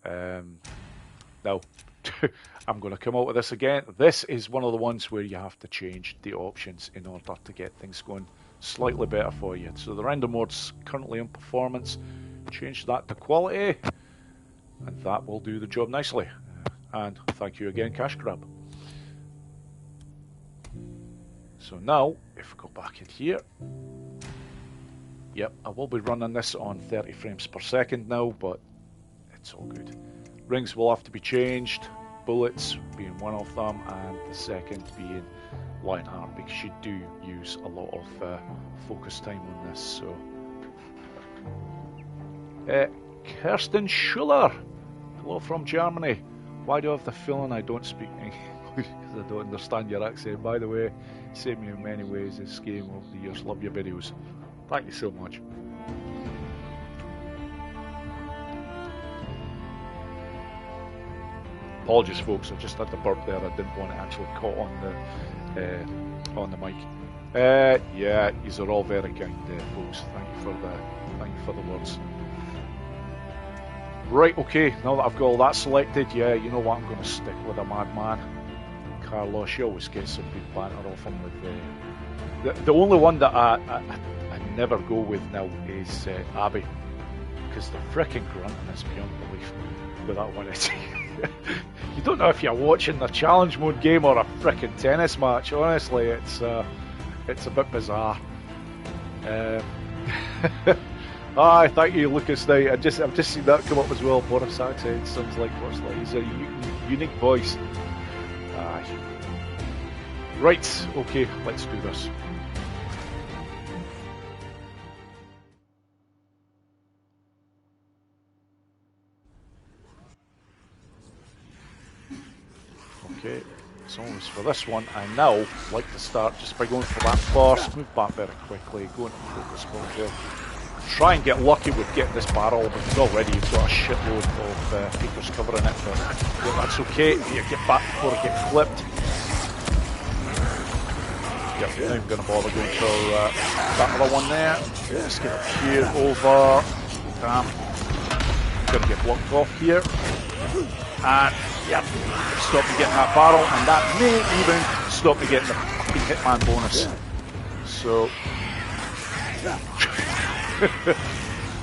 Now, I'm going to come out with this again. This is one of the ones where you have to change the options in order to get things going slightly better for you. So the render mode's currently on performance. Change that to quality, and that will do the job nicely. And thank you again, Cash Grab. So now, if we go back in here, yep, I will be running this on 30 frames per second now, but it's all good. Rings will have to be changed, bullets being one of them, and the second being Lionheart, because you do use a lot of focus time on this. So, Kirsten Schuller, hello from Germany. Why do I have the feeling I don't speak English? Because I don't understand your accent. By the way, saved me in many ways this game over the years. Love your videos. Thank you so much. Apologies, folks. I just had to burp there. I didn't want it actually caught on the mic. Yeah, these are all very kind, folks. Thank you for the words. Right, okay. Now that I've got all that selected, yeah, you know what? I'm going to stick with a madman. Carlos, you always get some good banter off him with the only one that I never go with now is Abby, because the frickin' grunting is beyond belief with that one. You don't know if you're watching the challenge mode game or a frickin' tennis match. Honestly, it's a bit bizarre. Thank you, Lucas. Now I've just seen that come up as well. Borislav247 sounds like Borislav. He's a unique voice. Right, okay, let's do this. Okay, so as for this one, I now like to start just by going for that first, move back very quickly, go into focus mode there. Try and get lucky with getting this barrel, because already you've got a shitload of peekers covering it, but yeah, that's okay. You get back before it gets clipped. Yep, I'm not even going to bother going for that other one there. Just get up here, over. Damn. I'm going to get blocked off here. And, yep, stop me getting that barrel, and that may even stop me getting the fucking hitman bonus. So.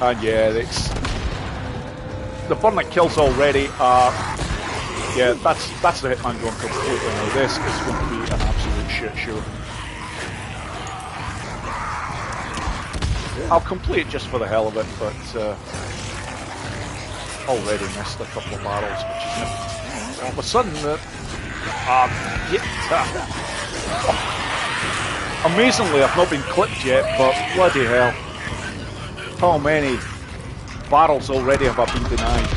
And yeah, the burning kills already are. Yeah, that's the hitman going completely now. This is going to be an absolute shit show. I'll complete it just for the hell of it, but already missed a couple of barrels, which is all of a sudden amazingly I've not been clipped yet, but bloody hell, how many barrels already have I been denied?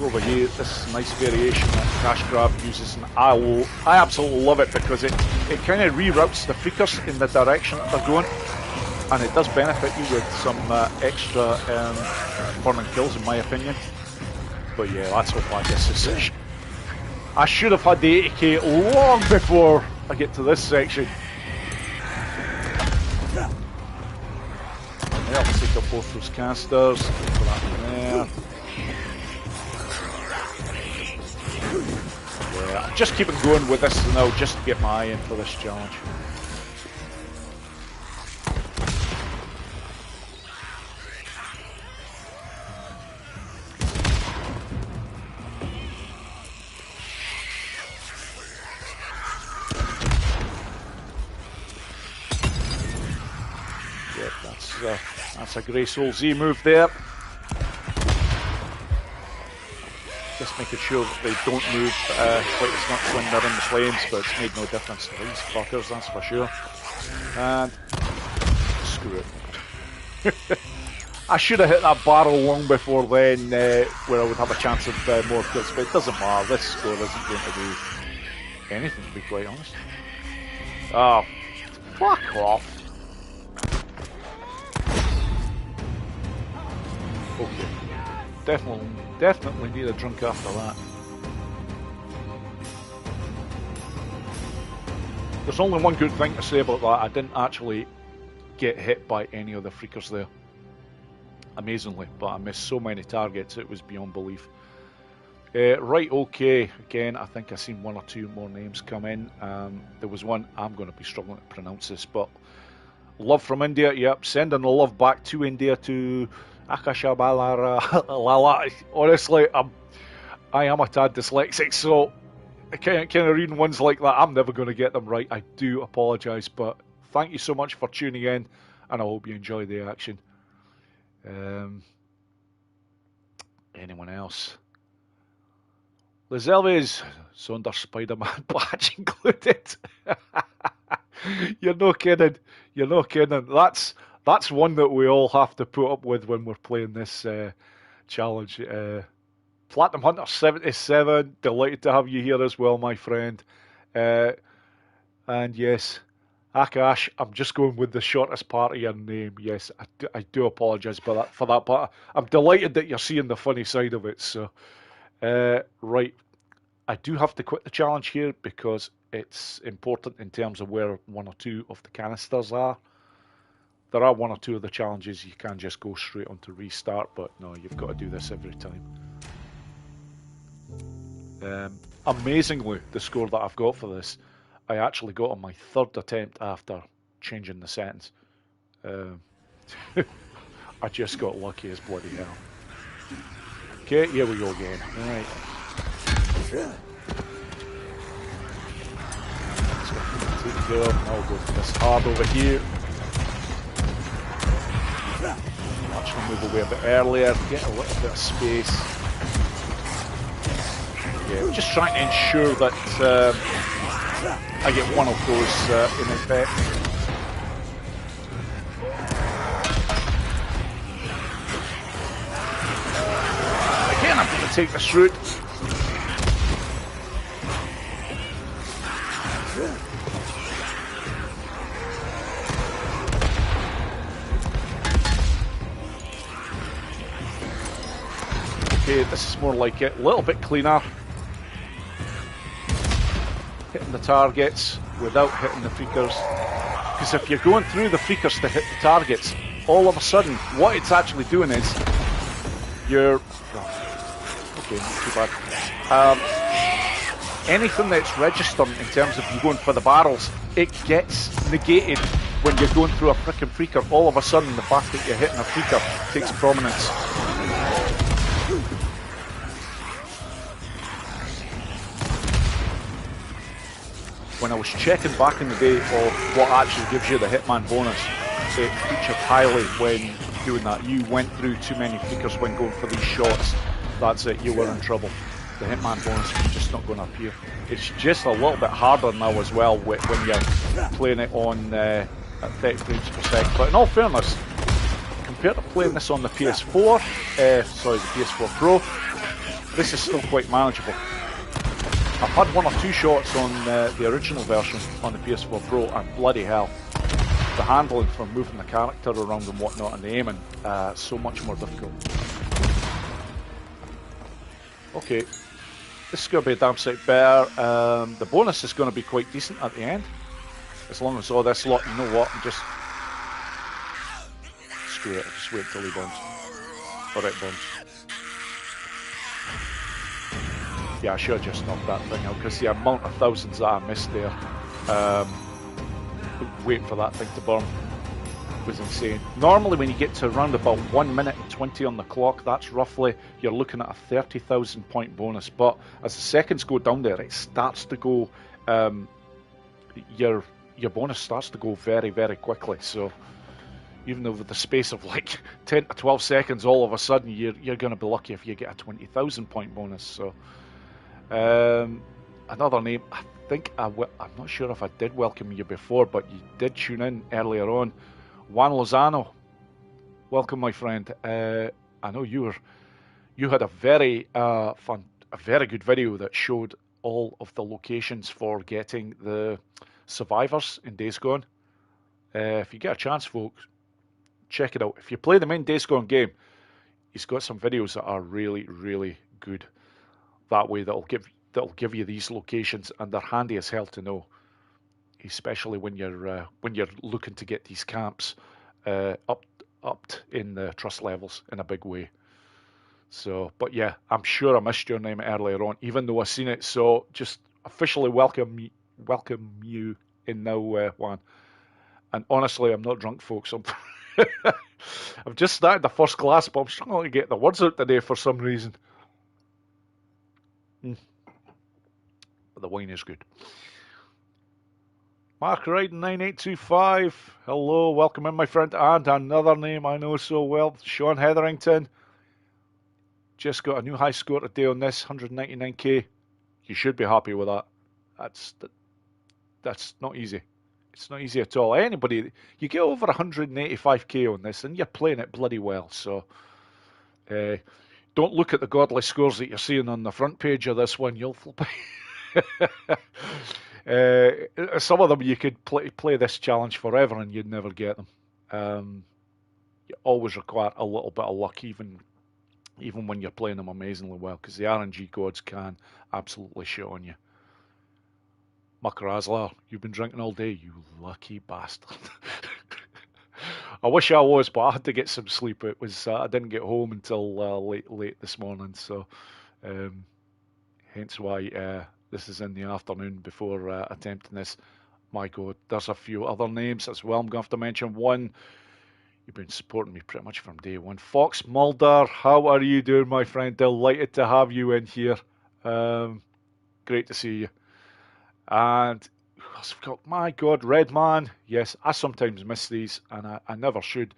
Over here, this nice variation that Cash Grab uses, and I absolutely love it because it kind of reroutes the freakers in the direction that they're going, and it does benefit you with some extra burning kills, in my opinion. But yeah, let's hope I get this section. I should have had the 80k long before I get to this section. Yeah, I'll take up both those casters. Put that in there. Yeah, I'm just keeping going with this now, just to get my eye in for this challenge. Yeah, that's a Grey Soul Z move there. Just making sure that they don't move quite as much when they're in the flames, but it's made no difference to these fuckers, that's for sure. And screw it. I should have hit that barrel long before then, where I would have a chance of more kills, but it doesn't matter. This score isn't going to do anything, to be quite honest. Oh, fuck off. Okay. Definitely need a drink after that. There's only one good thing to say about that. I didn't actually get hit by any of the freakers there. Amazingly, but I missed so many targets, it was beyond belief. Right, okay. Again, I think I've seen one or two more names come in. There was one, I'm going to be struggling to pronounce this, but love from India, yep. Sending the love back to India, to Akashabalara. Honestly, I am a tad dyslexic, so kind of reading ones like that, I'm never going to get them right. I do apologise, but thank you so much for tuning in, and I hope you enjoy the action. Anyone else? Les Elvis, Sonder Spider-Man badge included. You're no kidding. You're no kidding. That's one that we all have to put up with when we're playing this challenge. Platinum Hunter 77, delighted to have you here as well, my friend. And yes, Akash, I'm just going with the shortest part of your name. Yes, I do apologise for that, but I'm delighted that you're seeing the funny side of it. So, right, I do have to quit the challenge here because it's important in terms of where one or two of the canisters are. There are one or two of the challenges you can just go straight onto restart, but no, you've got to do this every time. Amazingly, the score that I've got for this, I actually got on my third attempt after changing the settings. I just got lucky as bloody hell. Okay, here we go again. Alright. Take care. I'll go for this hard over here. Actually move away a bit earlier, get a little bit of space. Yeah, just trying to ensure that I get one of those in effect. Again, I'm going to take this route. Okay, this is more like it. A little bit cleaner. Hitting the targets without hitting the freakers. Because if you're going through the freakers to hit the targets, all of a sudden, what it's actually doing is you're... okay, not too bad. Anything that's registered in terms of you going for the barrels, it gets negated when you're going through a frickin' freaker. All of a sudden, the fact that you're hitting a freaker takes prominence. When I was checking back in the day of what actually gives you the Hitman bonus, it featured highly when doing that. You went through too many freakers when going for these shots. That's it, you were in trouble. The Hitman bonus was just not going to appear. It's just a little bit harder now as well when you're playing it on at 30 frames per second. But in all fairness, compared to playing this on the PS4, the PS4 Pro, this is still quite manageable. I've had one or two shots on the original version on the PS4 Pro, and bloody hell, the handling for moving the character around and whatnot and the aiming, so much more difficult. Okay, this is going to be a damn sight better. The bonus is going to be quite decent at the end, as long as all this lot, you know what, just screw it, just wait till he burns. Alright, burns. Yeah, I should have just knocked that thing out, because the amount of thousands that I missed there, waiting for that thing to burn, was insane. Normally when you get to around about 1 minute and 20 on the clock, that's roughly, you're looking at a 30,000 point bonus, but as the seconds go down there, it starts to go, your bonus starts to go very, very quickly, so even over the space of like 10 to 12 seconds, all of a sudden you're going to be lucky if you get a 20,000 point bonus, so... another name, I think I'm not sure if I did welcome you before, but you did tune in earlier on. Juan Lozano, welcome, my friend. I know you had a very very good video that showed all of the locations for getting the survivors in Days Gone. If you get a chance, folks, check it out. If you play the main Days Gone game, he's got some videos that are really, really good. That way, that'll give you these locations, and they're handy as hell to know. especially when you're looking to get these camps upped in the trust levels in a big way. So, but yeah, I'm sure I missed your name earlier on, even though I seen it. So, just officially welcome you in now, Juan. And honestly, I'm not drunk, folks. I've just started the first glass, but I'm struggling to get the words out today for some reason. But the wine is good. Mark Ryden 9825. Hello, welcome in, my friend. And another name I know so well, Sean Hetherington. Just got a new high score today on this, 199k. You should be happy with that. That's not easy. It's not easy at all. Anybody, you get over 185k on this, and you're playing it bloody well. So, don't look at the godly scores that you're seeing on the front page of this one. You'll flip. Some of them you could play this challenge forever, and you'd never get them. You always require a little bit of luck, even when you're playing them amazingly well, because the RNG gods can absolutely shit on you. Muck Razzler, you've been drinking all day, you lucky bastard. I wish I was, but I had to get some sleep. It was I didn't get home until late this morning, so hence why this is in the afternoon before attempting this. My God, there's a few other names as well. I'm going to have to mention one. You've been supporting me pretty much from day one. Fox Mulder, how are you doing, my friend? Delighted to have you in here. Great to see you. And my God, Redman. Yes, I sometimes miss these, and I never should.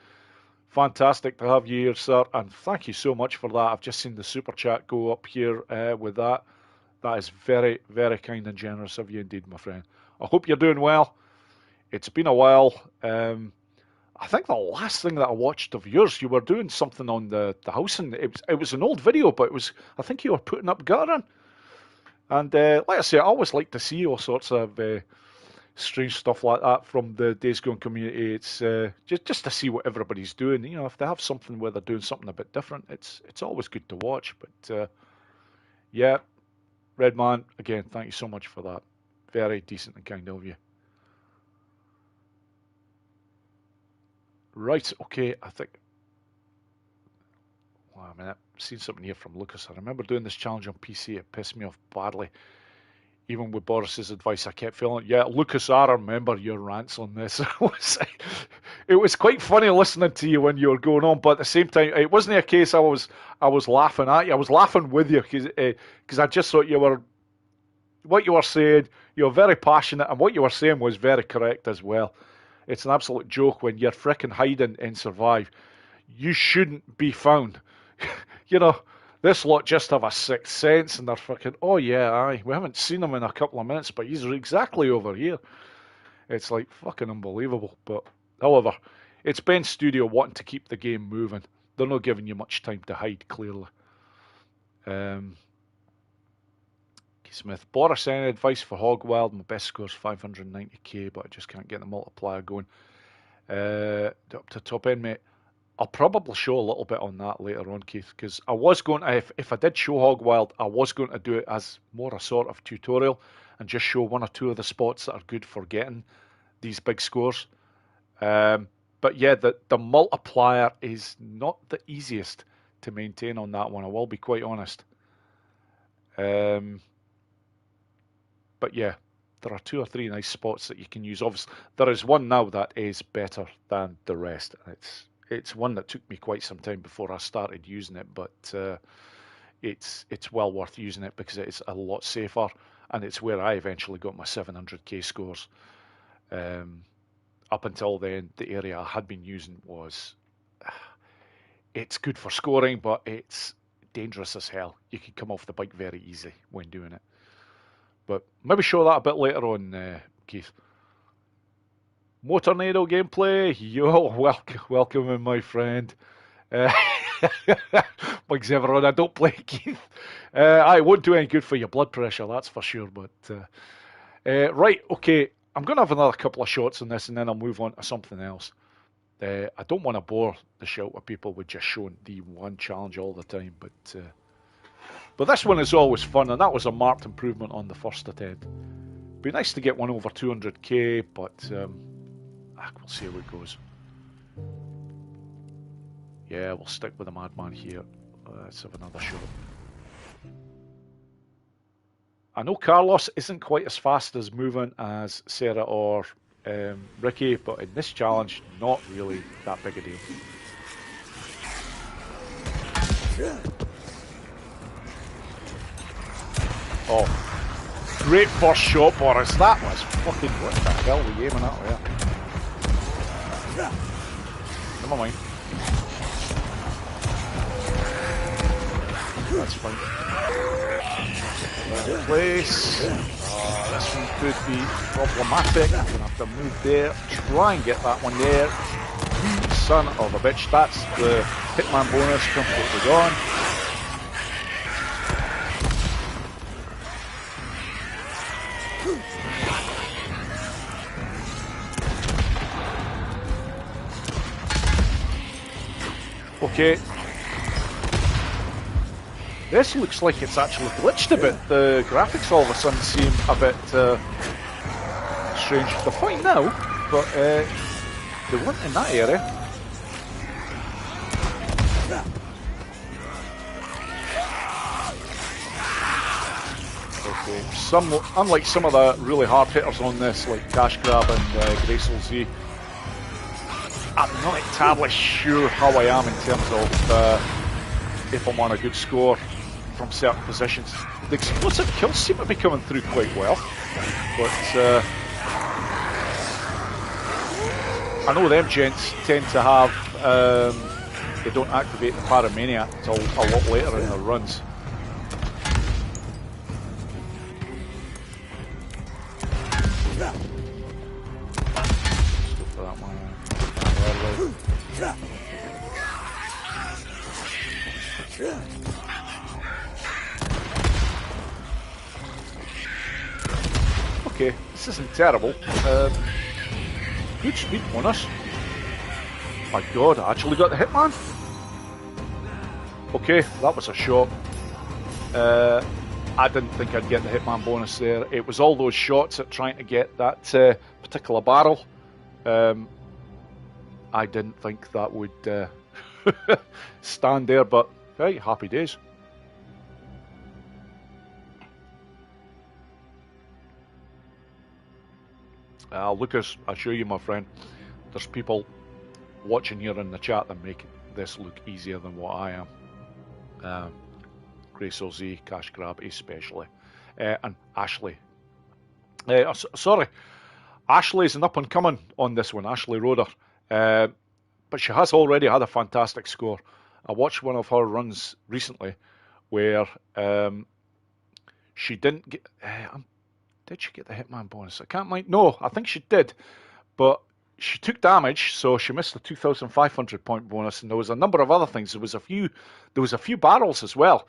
Fantastic to have you here, sir, and thank you so much for that. I've just seen the super chat go up here with that. That is very, very kind and generous of you indeed, my friend. I hope you're doing well. It's been a while. I think the last thing that I watched of yours, you were doing something on the house, and it was an old video, but I think you were putting up guttering. And like I say, I always like to see all sorts of strange stuff like that from the Days Gone community. It's just to see what everybody's doing. You know, if they have something where they're doing something a bit different, it's always good to watch. But yeah, Redman, again, thank you so much for that. Very decent and kind of you. Right, okay, I think... Wow, I mean, I've seen something here from Lucas. I remember doing this challenge on PC. It pissed me off badly. Even with Boris's advice, I kept feeling, yeah, Lucas, I remember your rants on this. It was quite funny listening to you when you were going on, but at the same time, it wasn't a case I was laughing at you. I was laughing with you because I just thought what you were saying, you were very passionate, and what you were saying was very correct as well. It's an absolute joke when you're fricking hiding in Survive. You shouldn't be found. You know, this lot just have a sixth sense, and they're fucking, oh yeah, aye, we haven't seen him in a couple of minutes, but he's exactly over here. It's like fucking unbelievable. But however, it's Ben's studio wanting to keep the game moving. They're not giving you much time to hide, clearly. Smith, Boris, any advice for Hogwild? My best score's 590k, but I just can't get the multiplier going. Up to top end, mate. I'll probably show a little bit on that later on, Keith, because I was going to, if I did show Hogwild, I was going to do it as more a sort of tutorial and just show one or two of the spots that are good for getting these big scores. But yeah, the multiplier is not the easiest to maintain on that one, I will be quite honest. But yeah, there are 2 or 3 nice spots that you can use. Obviously, there is one now that is better than the rest. It's one that took me quite some time before I started using it, but it's well worth using it because it's a lot safer, and it's where I eventually got my 700k scores. Up until then, the area I had been using was... It's good for scoring, but it's dangerous as hell. You can come off the bike very easy when doing it. But maybe show that a bit later on, Keith. Motornado gameplay. Yo, welcome in, my friend. Bugs everyone. I don't play, Keith. I won't do any good for your blood pressure, that's for sure. But right, okay. I'm going to have another couple of shots on this, and then I'll move on to something else. I don't want to bore the shit out of people with just showing the one challenge all the time, but this one is always fun, and that was a marked improvement on the first attempt. Be nice to get one over 200k, but we'll see how it goes. Yeah, we'll stick with the Madman here. Let's have another shot. I know Carlos isn't quite as fast as moving as Sarah or Ricky, but in this challenge, not really that big a deal. Oh, great first shot, Boris. That was fucking, what the hell were you aiming at there? Never mind. That's fine. Right place. This one could be problematic. I'm going to have to move there. Try and get that one there. Son of a bitch. That's the Hitman bonus completely gone. Okay. This looks like it's actually glitched a bit. The graphics all of a sudden seem a bit strange. They're fine now, but they weren't in that area. Okay, unlike some of the really hard hitters on this, like Cash Grab and Borislav247, I'm not entirely sure how I am in terms of if I'm on a good score from certain positions. The explosive kills seem to be coming through quite well, but I know them gents tend to have, they don't activate the Paramaniac until a lot later in their runs. Let's go for that one. Okay, this isn't terrible. Good speed bonus. My god, I actually got the Hitman. Okay, that was a shot. I didn't think I'd get the Hitman bonus there. It was all those shots at trying to get that particular barrel. I didn't think that would stand there, but hey, happy days. Lucas, I assure you, my friend, there's people watching here in the chat that make this look easier than what I am. Borislav247, Cash Grab especially, and Ashley. Sorry, Ashley's an up and coming on this one, Ashley Roder, but she has already had a fantastic score. I watched one of her runs recently where she didn't get. Did she get the Hitman bonus? I can't mind. No, I think she did, but she took damage, so she missed the 2,500 point bonus. And there was a number of other things. There was a few barrels as well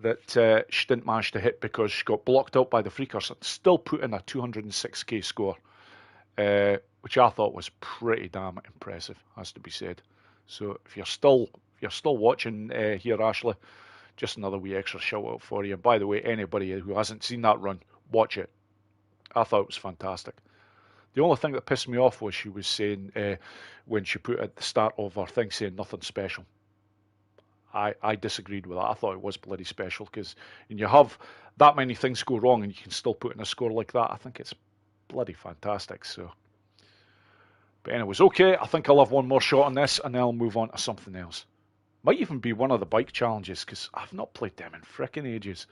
that she didn't manage to hit because she got blocked out by the freakers. And still put in a 206k score, which I thought was pretty damn impressive, has to be said. So if you're still watching here, Ashley, just another wee extra shout out for you. And by the way, anybody who hasn't seen that run, watch it. I thought it was fantastic. The only thing that pissed me off was she was saying, when she put at the start of her thing, saying nothing special. I disagreed with that. I thought it was bloody special, because when you have that many things go wrong and you can still put in a score like that, I think it's bloody fantastic. So, but anyways, okay, I think I'll have one more shot on this and then I'll move on to something else. Might even be one of the bike challenges, because I've not played them in frickin' ages.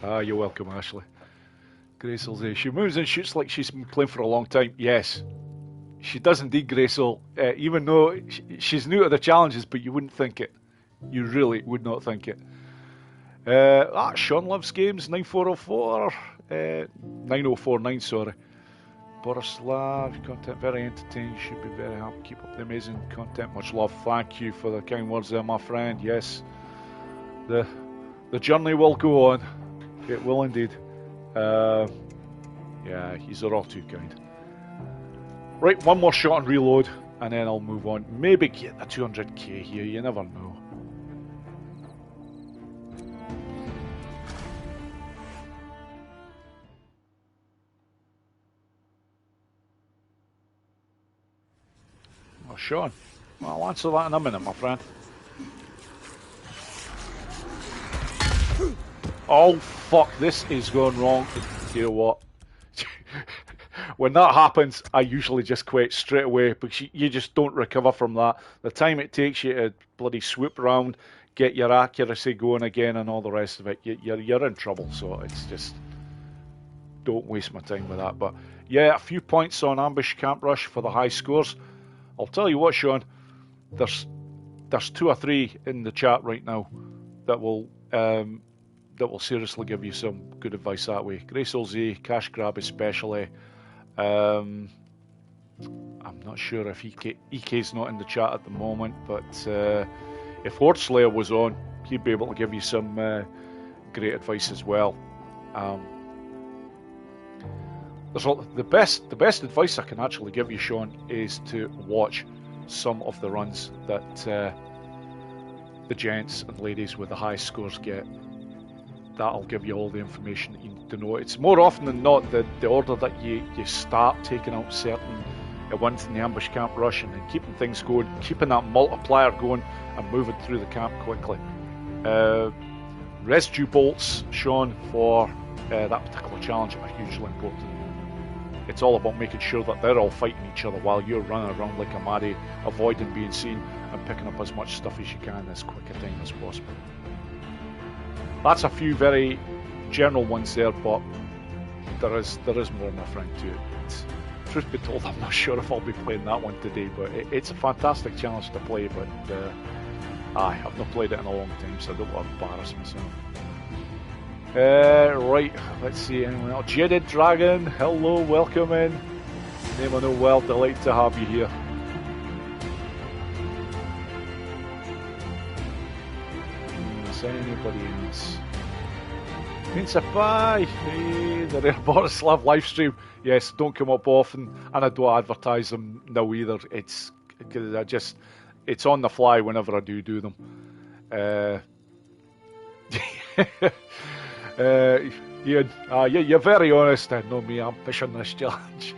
You're welcome, Ashley. Borislav247, she moves and shoots like she's been playing for a long time. Yes, she does indeed, Borislav247, even though she's new to the challenges, but you wouldn't think it. You really would not think it. Sean Loves Games, 9404, 9049, sorry. Borislav, content very entertaining, should be very happy. Keep up the amazing content, much love. Thank you for the kind words there, my friend. Yes, the journey will go on. It will indeed. Yeah, he's all too kind. Right, one more shot and reload, and then I'll move on. Maybe get the 200k here, you never know. Sean. Well, I'll answer that in a minute, my friend. Oh, fuck, this is going wrong. You know what? When that happens, I usually just quit straight away because you just don't recover from that. The time it takes you to bloody swoop around, get your accuracy going again and all the rest of it, you're in trouble. So it's just, don't waste my time with that. But yeah, a few points on Ambush Camp Rush for the high scores. I'll tell you what, Sean, there's 2 or 3 in the chat right now that will seriously give you some good advice that way. Grace LZ, Cash Grab especially. I'm not sure if EK's not in the chat at the moment, but if Horde Slayer was on, he'd be able to give you some great advice as well. The best advice I can actually give you, Sean, is to watch some of the runs that the gents and ladies with the high scores get. That'll give you all the information that you need to know. It's more often than not the order that you start taking out certain ones in the Ambush Camp Rush and then keeping things going, keeping that multiplier going and moving through the camp quickly. Residue bolts, Sean, for that particular challenge are hugely important. It's all about making sure that they're all fighting each other while you're running around like a maddie, avoiding being seen and picking up as much stuff as you can in as quick a time as possible. That's a few very general ones there, but there is more, my friend, to it. Truth be told, I'm not sure if I'll be playing that one today, but it's a fantastic challenge to play, but I've not played it in a long time, so I don't want to embarrass myself. Right, let's see, anyone else? Jaded Dragon, hello, welcome in. Name I know well, delighted to have you here. Anybody else? Pinsafai, hey, the rare Borislav live stream. Yes, don't come up often, and I don't advertise them now either. It's on the fly whenever I do them. Ian, you're very honest. I know me. I'm pushing this challenge.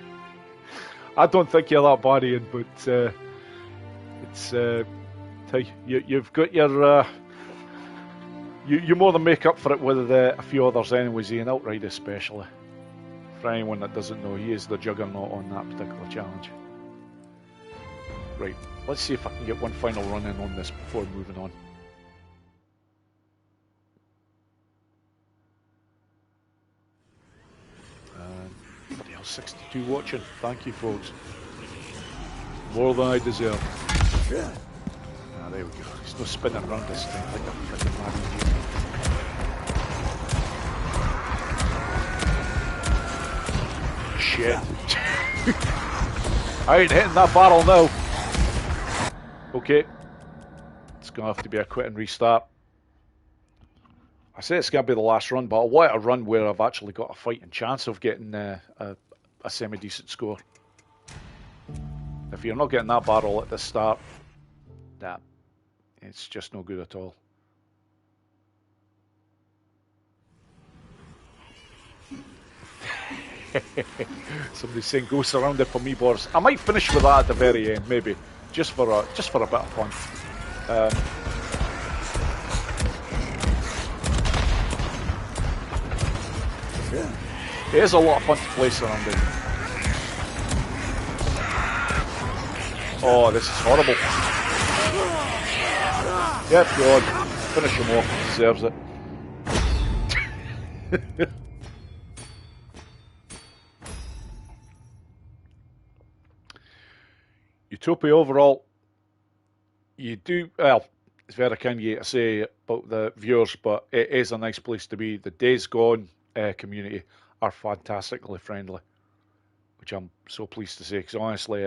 I don't think you're that bad, Ian, but you've got your. You more than make up for it with a few others anyways, Ian, outright especially. For anyone that doesn't know, he is the juggernaut on that particular challenge. Right, let's see if I can get one final run in on this before moving on. Bloody hell, 62 watching. Thank you, folks. More than I deserve. Ah, there we go. He's no spinning around this thing like a freaking mad. Shit. I ain't hitting that barrel now. Okay. It's going to have to be a quit and restart. I say it's going to be the last run, but I want a run where I've actually got a fighting chance of getting a semi-decent score. If you're not getting that barrel at the start, it's just no good at all. Somebody's saying go surrounded for me, Boris. I might finish with that at the very end, maybe, just for a bit of fun. It is a lot of fun to play surrounded. Oh, this is horrible. Yep, go on. Finish him off. He deserves it. Utopia overall, you do, well, it's very kind of you to say about the viewers, but it is a nice place to be. The Days Gone community are fantastically friendly, which I'm so pleased to say, because honestly,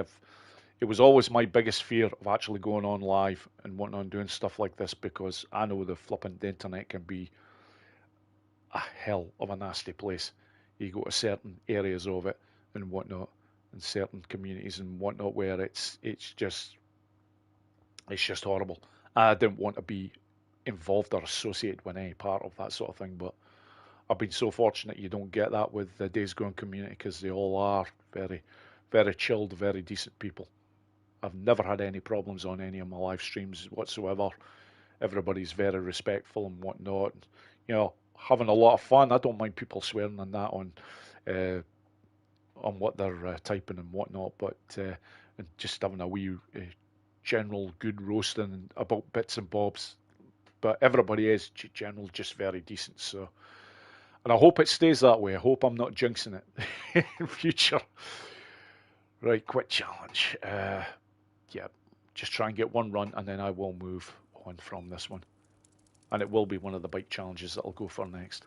it was always my biggest fear of actually going on live and whatnot and doing stuff like this, because I know the flipping internet can be a hell of a nasty place. You go to certain areas of it and whatnot, and certain communities and whatnot, where it's just horrible. I didn't want to be involved or associated with any part of that sort of thing, but I've been so fortunate you don't get that with the Days Gone community, because they all are very, very chilled, very decent people. I've never had any problems on any of my live streams whatsoever. Everybody's very respectful and whatnot. You know, having a lot of fun. I don't mind people swearing on that on what they're typing and whatnot, but and just having a wee general good roasting about bits and bobs. But everybody is general just very decent. So, and I hope it stays that way. I hope I'm not jinxing it in future. Right, quit challenge. Yeah, just try and get one run, and then I will move on from this one. And it will be one of the bike challenges that I'll go for next.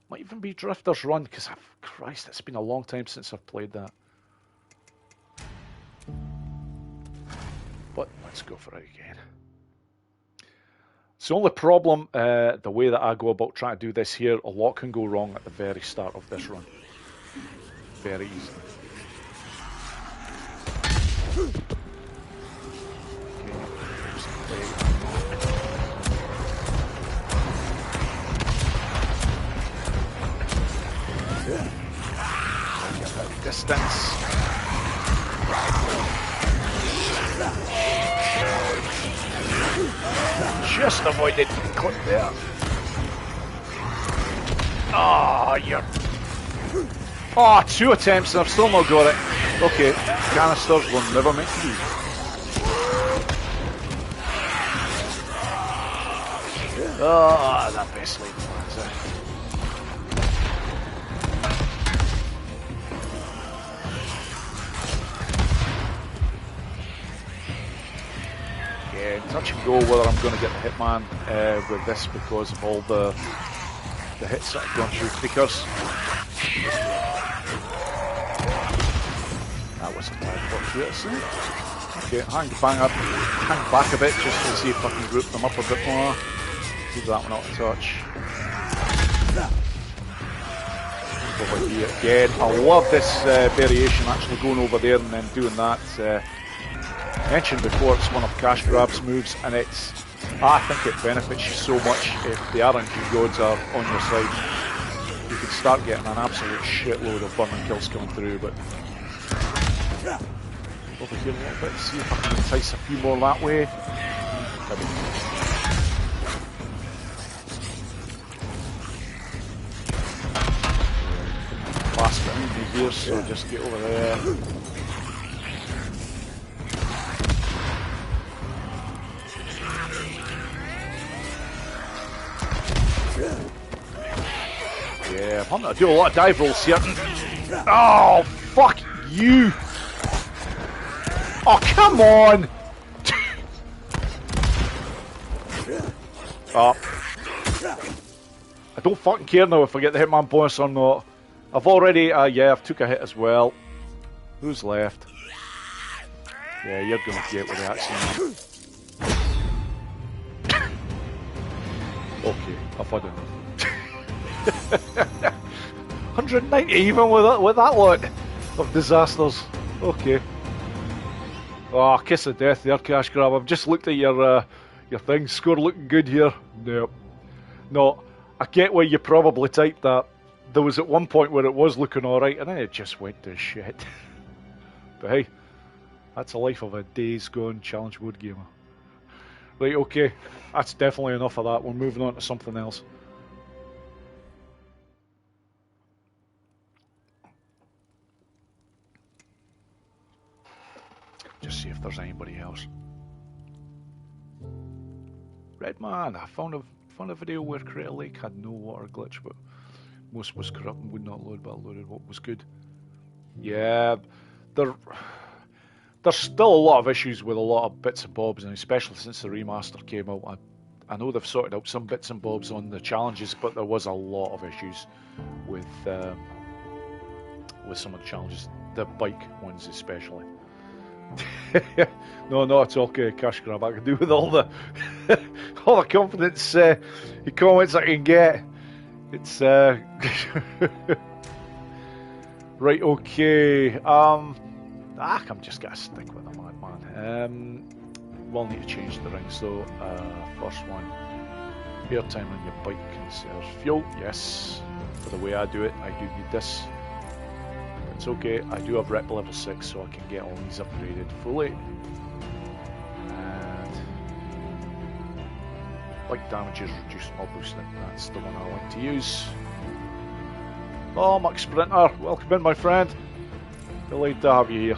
Might even be Drifter's Run, because Christ, it's been a long time since I've played that. But let's go for it again. It's the only problem, the way that I go about trying to do this here, a lot can go wrong at the very start of this run. Very easily. Distance. Just avoided clip there. Oh, you're... Oh, 2 attempts and I've still not got it. Okay, canisters will never make you. Oh, that best lead plans it. Yeah, touch and go whether I'm going to get the hitman with this because of all the hits that I've gone through flickers. That was a bad fortuitous. Okay, hang back a bit just to see if I can group them up a bit more. Leave that one out of touch. Over here again. I love this variation, actually going over there and then doing that. Mentioned before, it's one of Cash Grab's moves, and I think it benefits you so much if the RNG gods are on your side. You can start getting an absolute shitload of burning kills coming through, but over here a little bit, see if I can entice a few more that way. Last bit easy here, so just get over there. Yeah, I'm going to do a lot of dive rolls here. Oh, fuck you! Oh, come on! Oh. I don't fucking care now if I get the hitman bonus or not. I've already, yeah, I've took a hit as well. Who's left? Yeah, you're going to get with the action. Okay, I've had enough. 190 even with that lot of disasters. Okay. Oh, kiss of death there, Cash Grab. I've just looked at your thing. Score looking good here. Nope. No, I get where you probably typed that. There was at one point where it was looking alright and then it just went to shit. But hey, that's the life of a Days Gone challenge mode gamer. Right, okay. That's definitely enough of that. We're moving on to something else. Just see if there's anybody else. Redman, I found a video where Crater Lake had no water glitch, but most was corrupt and would not load, but I loaded what was good. Yeah, there's still a lot of issues with a lot of bits and bobs, and especially since the remaster came out. I know they've sorted out some bits and bobs on the challenges, but there was a lot of issues with some of the challenges, the bike ones especially. No, it's okay, Cash Grab. I can do with all the all the confidence comments I can get. It's right, okay. I'm just gonna stick with the madman. We'll need to change the rings though. First one, airtime on your bike conserves fuel. Yes, for the way I do it, I do need this. It's okay, I do have rep level 6, so I can get all these upgraded fully. And bike damage is reduced while boosting. That's the one I like to use. Oh, Max Sprinter, welcome in, my friend. Delighted to have you here.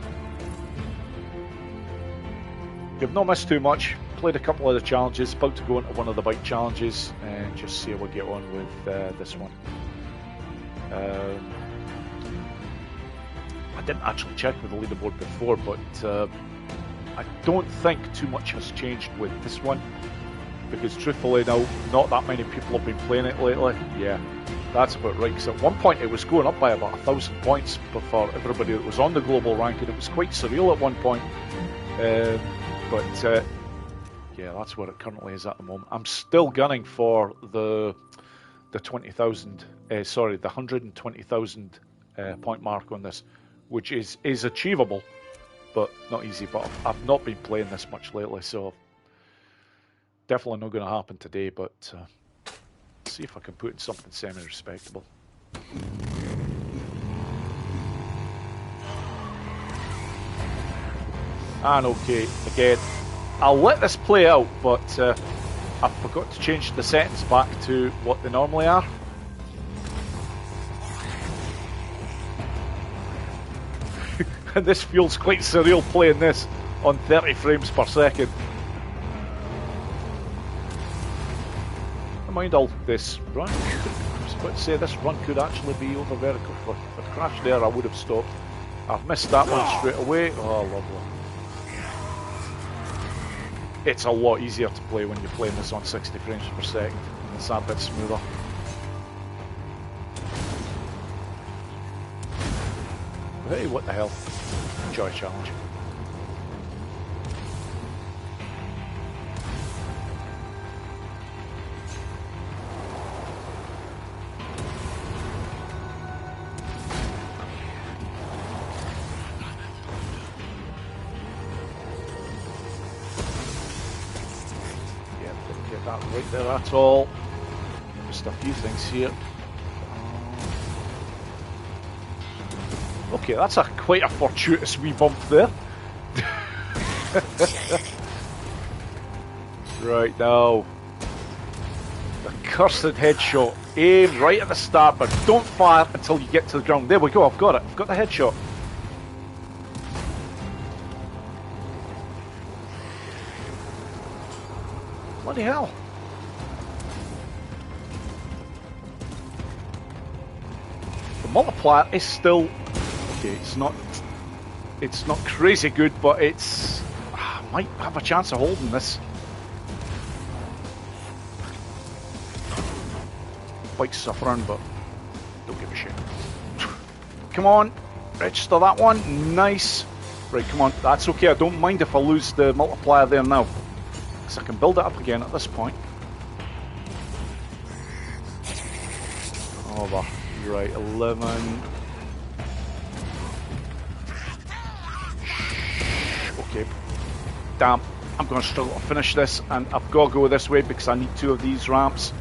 You've not missed too much. Played a couple of the challenges, about to go into one of the bike challenges and just see how we get on with this one. I didn't actually check with the leaderboard before, but I don't think too much has changed with this one, because truthfully now, not that many people have been playing it lately. Yeah, that's about right, because at one point it was going up by about 1,000 points for everybody that was on the global ranking. It was quite surreal at one point, but yeah, that's where it currently is at the moment. I'm still gunning for the 20,000, sorry, the 120,000 point mark on this, which is achievable, but not easy. But I've not been playing this much lately, so definitely not going to happen today. But see if I can put in something semi-respectable. And okay, again, I'll let this play out, but I forgot to change the settings back to what they normally are. And this feels quite surreal playing this on 30 frames per second. Never mind all this run. I was about to say this run could actually be over vertical. If I'd crashed there, I would have stopped. I've missed that one straight away. Oh, lovely. It's a lot easier to play when you're playing this on 60 frames per second. It's that bit smoother. Hey, what the hell? Enjoy a challenge. That right there at all. Just a few things here. Okay, that's quite a fortuitous wee bump there. Right now, the cursed headshot. Aim right at the start, but don't fire until you get to the ground. There we go, I've got it. I've got the headshot. Bloody hell. The multiplier is still okay, it's not crazy good, but it's might have a chance of holding this. Bike's suffering, but don't give a shit. Come on, register that one. Nice. Right, come on, that's okay. I don't mind if I lose the multiplier there now, because I can build it up again at this point. Over. Right, 11. Okay. Damn, I'm going to struggle to finish this, and I've got to go this way because I need 2 of these ramps.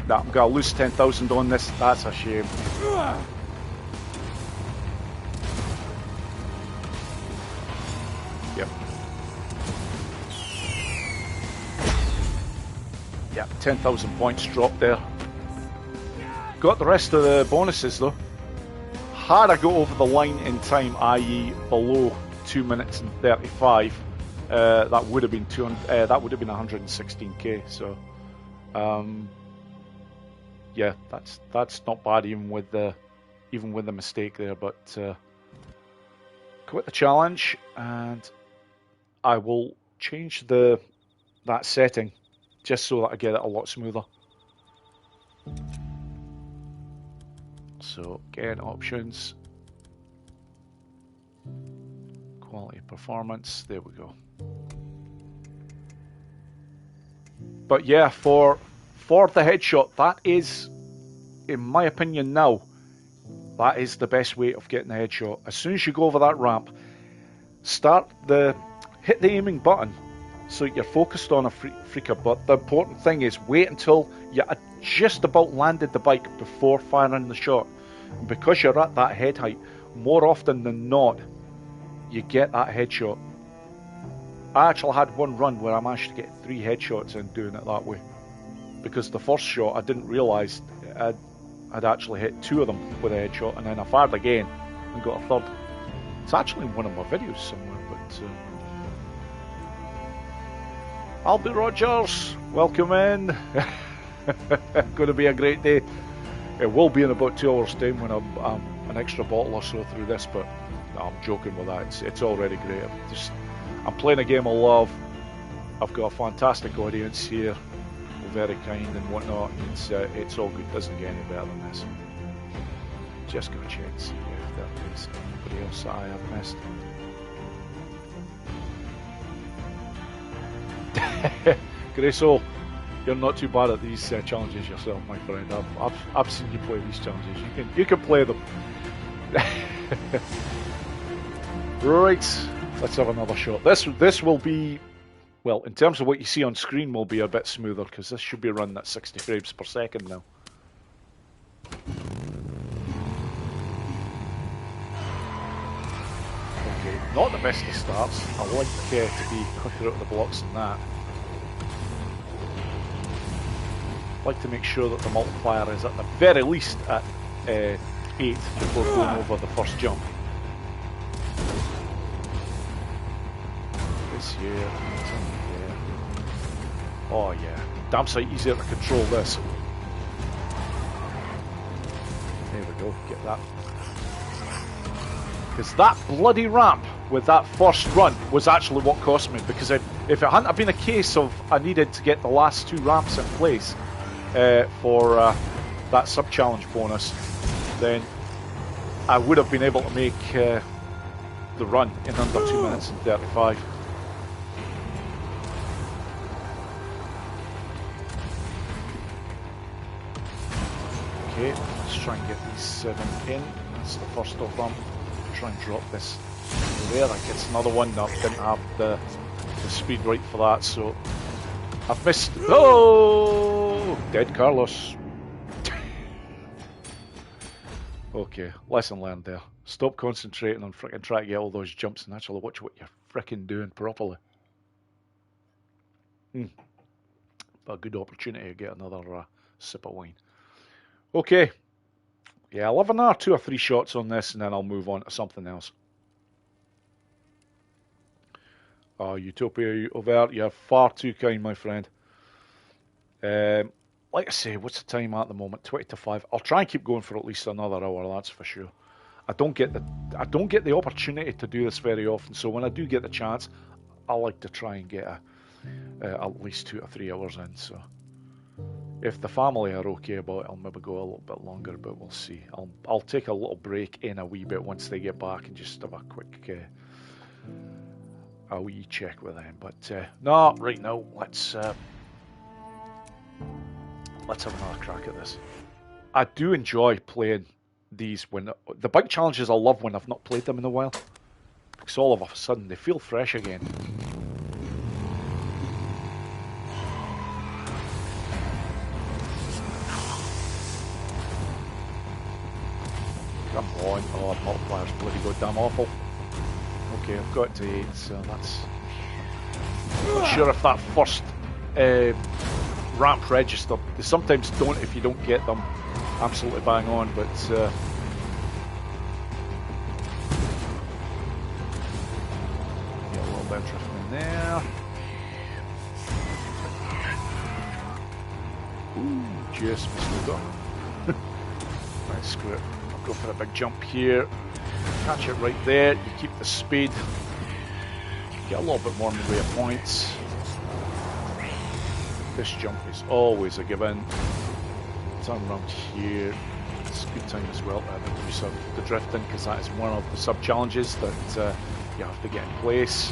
Nah, I'm going to lose 10,000 on this. That's a shame. Yep. Yeah, 10,000 points dropped there. Got the rest of the bonuses though. Had I go over the line in time, i.e. below 2 minutes and 35, that would have been 200. That would have been 116k. So, yeah, that's not bad even with the mistake there. But quit the challenge, and I will change that setting just so that I get it a lot smoother. So again, options, quality performance, there we go. But yeah, for the headshot, that is, in my opinion now, that is the best way of getting the headshot. As soon as you go over that ramp, hit the aiming button so you're focused on a freaker, but the important thing is wait until you're just about landed the bike before firing the shot. And because you're at that head height, more often than not, you get that headshot. I actually had one run where I managed to get 3 headshots in doing it that way. Because the first shot, I didn't realise I'd actually hit 2 of them with a headshot, and then I fired again and got a 3rd. It's actually in one of my videos somewhere, but... Albie Rogers, welcome in. Going to be a great day. It will be in about 2 hours' time when I'm an extra bottle or so through this, but no, I'm joking with that. It's already great. I'm playing a game I love. I've got a fantastic audience here, very kind and whatnot. It's all good. Doesn't get any better than this. Just gonna check and see if there is anybody else that I have missed. Graysoul, you're not too bad at these challenges yourself, my friend. I've seen you play these challenges. You can play them. Right, let's have another shot. This will be, well, in terms of what you see on screen, will be a bit smoother because this should be running at 60 frames per second now. Okay, not the best of starts. I like to be quicker out of the blocks than that. I like to make sure that the multiplier is at the very least at 8 before going over the first jump. This here, yeah. Oh yeah, damn sight easier to control this. There we go, get that. Because that bloody ramp with that first run was actually what cost me, because if it hadn't have been a case of I needed to get the last 2 ramps in place for that sub-challenge bonus, then I would have been able to make the run in under 2 minutes and 35. Okay, let's try and get these 7 in. That's the first off ramp. Try and drop this there. I guess another one that didn't have the speed right for that, so I've missed. Oh, dead Carlos. Okay, lesson learned there. Stop concentrating on frickin' trying to get all those jumps and actually watch what you're frickin' doing properly. But a good opportunity to get another sip of wine. Okay. Yeah, I'll have another 2 or 3 shots on this and then I'll move on to something else. Oh, Utopia over, you're far too kind, my friend. Like I say, what's the time at the moment? 20 to 5. I'll try and keep going for at least another hour, that's for sure. I don't get the opportunity to do this very often, so when I do get the chance, I like to try and get at least 2 or 3 hours in. So if the family are okay about it, I'll maybe go a little bit longer, but we'll see. I'll take a little break in a wee bit once they get back and just have a quick a wee check with them. But no, right now let's have another crack at this. I do enjoy playing these when the bike challenges. I love when I've not played them in a while, because all of a sudden they feel fresh again. Come on, oh, the multiplier's bloody goddamn awful. Okay, I've got to 8, so that's... I'm not sure if that first ramp registered. They sometimes don't if you don't get them absolutely bang on, but get a little bit of drifting in there. Ooh, just missed it. Right, screw it. I'll go for a big jump here. Catch it right there. You keep the speed. Get a little bit more in the way of points. This jump is always a given. Turn around here. It's a good time as well to have the use of the drifting, because that is one of the sub challenges that you have to get in place.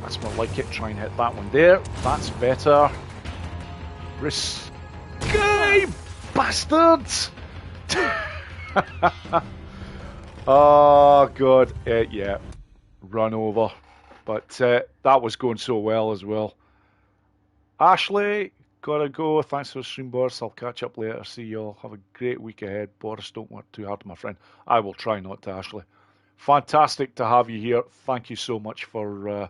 That's more like it. Try and hit that one there. That's better. Risky bastards! Oh god, yeah, run over. But that was going so well as well. Ashley, Gotta go. Thanks for the stream, Boris. I'll catch up later. See y'all. Have a great week ahead. Boris, don't work too hard, my friend. I will try not to, Ashley. Fantastic to have you here. Thank you so much for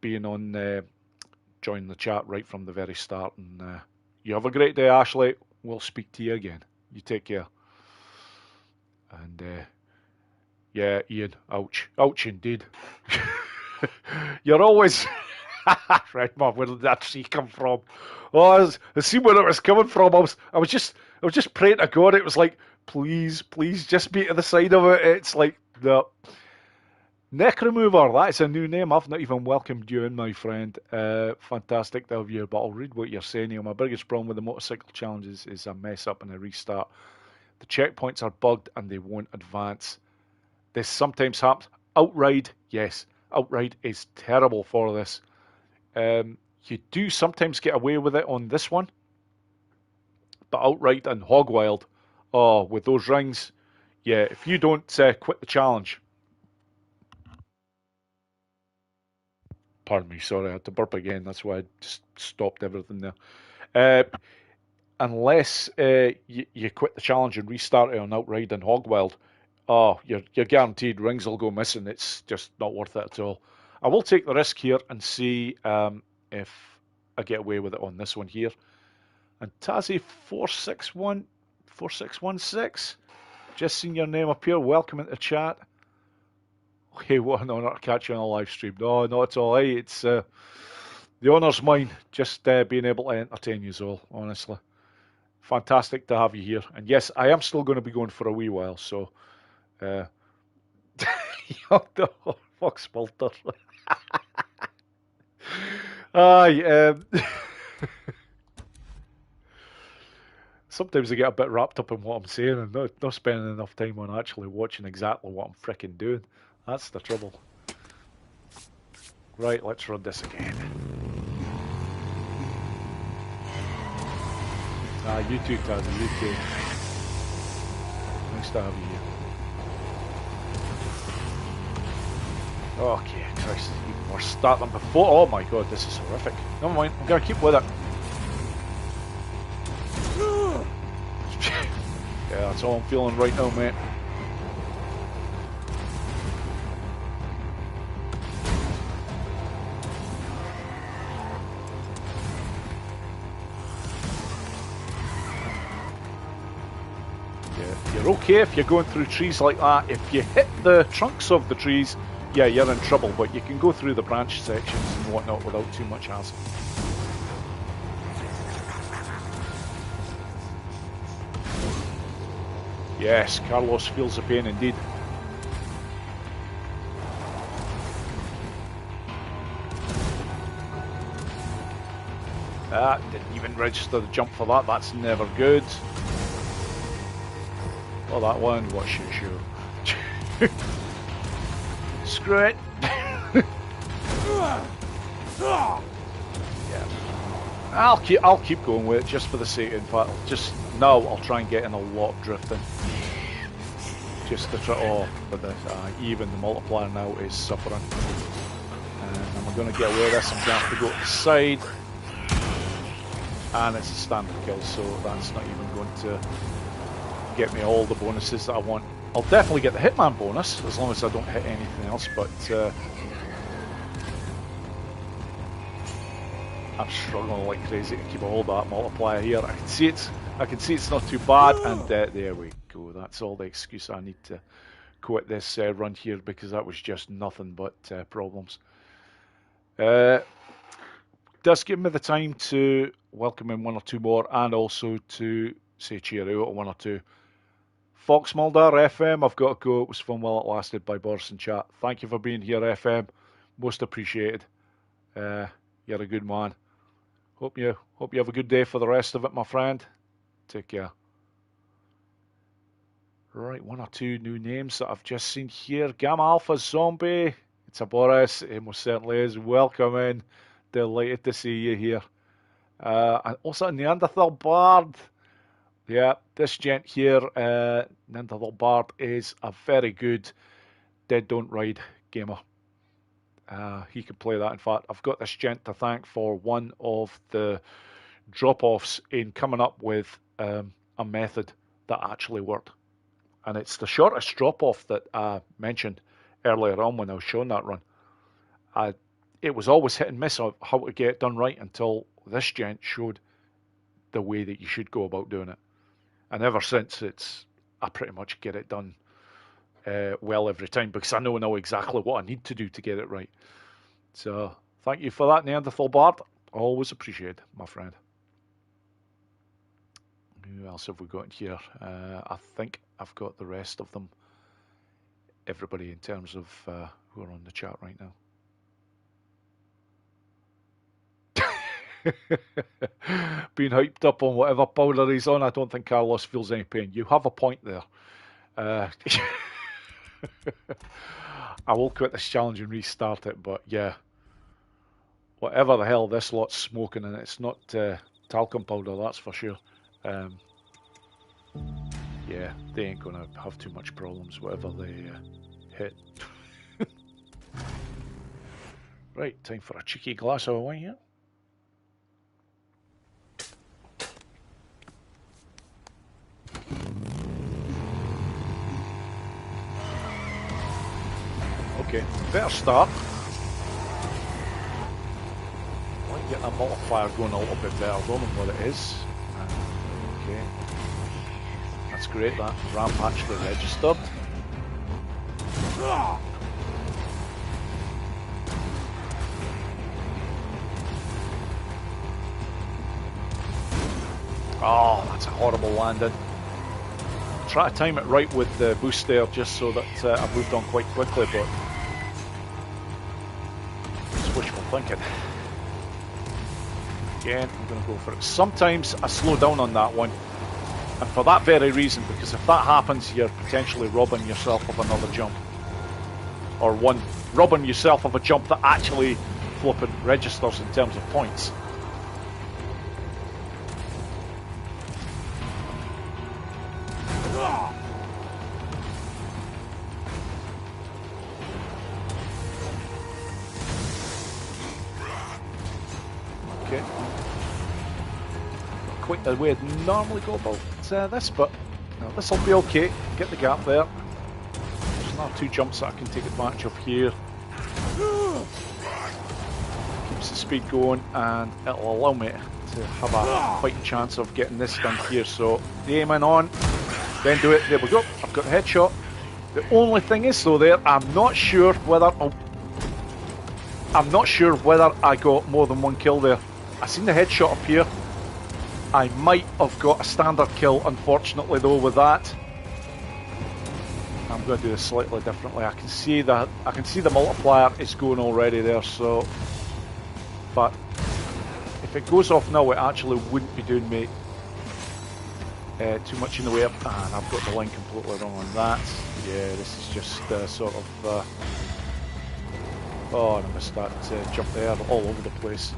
being on, joining the chat right from the very start. And you have a great day, Ashley. We'll speak to you again. You take care. And yeah, Ian, ouch. Ouch indeed. You're always... Right, Mom, where did that tree come from? Oh, I see where it was coming from. I was just praying to God. It was like, please, just be to the side of it. It's like the Neck Remover. That's a new name. I've not even welcomed you in, my friend. Fantastic to have you here, but I'll read what you're saying here. My biggest problem with the motorcycle challenges is a mess up and a restart. The checkpoints are bugged and they won't advance. This sometimes happens. Outride, yes. Outride is terrible for this. You do sometimes get away with it on this one, but Outright and Hogwild, oh, with those rings, yeah, if you don't quit the challenge. Pardon me, sorry, I had to burp again. That's why I just stopped everything there. Unless you quit the challenge and restart it on Outride and Hogwild, oh, you're guaranteed rings will go missing. It's just not worth it at all. I will take the risk here and see if I get away with it on this one here. And Tazzy4616, just seen your name appear. Welcome into the chat. Hey, what an honour to catch you on a live stream. No, not at all. Hey, it's the honour's mine. Just being able to entertain you all, honestly. Fantastic to have you here. And yes, I am still going to be going for a wee while, so... Fox Walter. Sometimes I get a bit wrapped up in what I'm saying and not spending enough time on actually watching exactly what I'm fricking doing. That's the trouble. Right, let's run this again. You too, Tazzy, you too. Nice to have you here. Okay, Christ, we're starting before. Oh my god, this is horrific. Never mind, I'm gonna keep with it. Yeah, that's all I'm feeling right now, mate. Yeah, you're okay if you're going through trees like that. If you hit the trunks of the trees, yeah, you're in trouble, but you can go through the branch sections and whatnot without too much hassle. Yes, Carlos feels the pain indeed. Didn't even register the jump for that. That's never good. Oh, that one. What shoot you? Screw it. Yeah. I'll keep going with it just for the sake. In fact, just now I'll try and get in a lot of drifting. Just to try. Oh, but even the multiplier now is suffering. And I'm going to get away with this. I'm going to have to go to the side. And it's a standard kill, so that's not even going to get me all the bonuses that I want. I'll definitely get the Hitman bonus, as long as I don't hit anything else, but I'm struggling like crazy to keep a hold of that multiplier here. I can see it's not too bad, and there we go. That's all the excuse I need to quit this run here, because that was just nothing but problems. Does give me the time to welcome in one or two more, and also to say cheerio to one or two. Fox Mulder, FM, I've got to go. It was fun while it lasted, by Boris in chat. Thank you for being here, FM. Most appreciated. You're a good man. Hope you have a good day for the rest of it, my friend. Take care. Right, one or two new names that I've just seen here. Gamma Alpha Zombie. It's a Boris. It most certainly is. Welcome in. Delighted to see you here. And also Neanderthal Bard. Yeah, this gent here, Neanderthal Bard, is a very good Dead Don't Ride gamer. He can play that. In fact, I've got this gent to thank for one of the drop-offs in coming up with a method that actually worked. And it's the shortest drop-off that I mentioned earlier on when I was showing that run. It was always hit and miss on how to get it done right until this gent showed the way that you should go about doing it. And ever since, I pretty much get it done well every time because I know exactly what I need to do to get it right. So thank you for that, Neanderthal Bard. Always appreciated, my friend. Who else have we got in here? I think I've got the rest of them. Everybody in terms of who are on the chat right now. Being hyped up on whatever powder he's on, I don't think Carlos feels any pain. You have a point there. I will quit this challenge and restart it, but yeah. Whatever the hell this lot's smoking, and it's not talcum powder, that's for sure. Yeah, they ain't going to have too much problems, whatever they hit. Right, time for a cheeky glass of wine here. Okay, better start. Might get that multiplier going a little bit better. Don't know what it is. Okay, that's great. That ramp actually registered. Oh, that's a horrible landing. Try to time it right with the boost there, just so that I moved on quite quickly, but it's wishful thinking. Again, I'm going to go for it. Sometimes I slow down on that one, and for that very reason, because if that happens, you're potentially robbing yourself of another jump. Or robbing yourself of a jump that actually flipping registers in terms of points. Quite the way I'd normally go about this, but this will be okay. Get the gap there. There's now 2 jumps that I can take advantage of here. Keeps the speed going, and it'll allow me to have a fighting chance of getting this done here. So the aiming on, then do it. There we go. I've got the headshot. The only thing is though, there I'm not sure whether I got more than 1 kill there. I seen the headshot appear. I might have got a standard kill, unfortunately, though, with that. I'm going to do this slightly differently. I can see the multiplier is going already there, so. But if it goes off now, it actually wouldn't be doing me too much in the way of. And I've got the line completely wrong on that. Yeah, this is just sort of. Oh, and I missed that jump there, all over the place.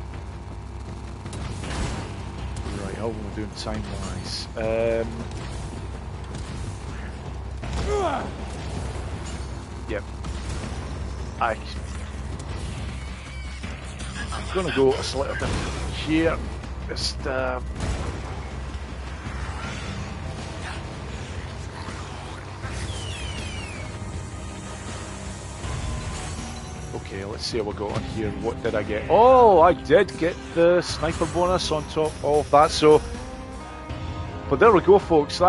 Right, how are we doing time-wise? Yep. I'm going to go a slightly bit here. Just okay, let's see how we got on here. What did I get? Oh, I did get the sniper bonus on top of that. So, but there we go, folks.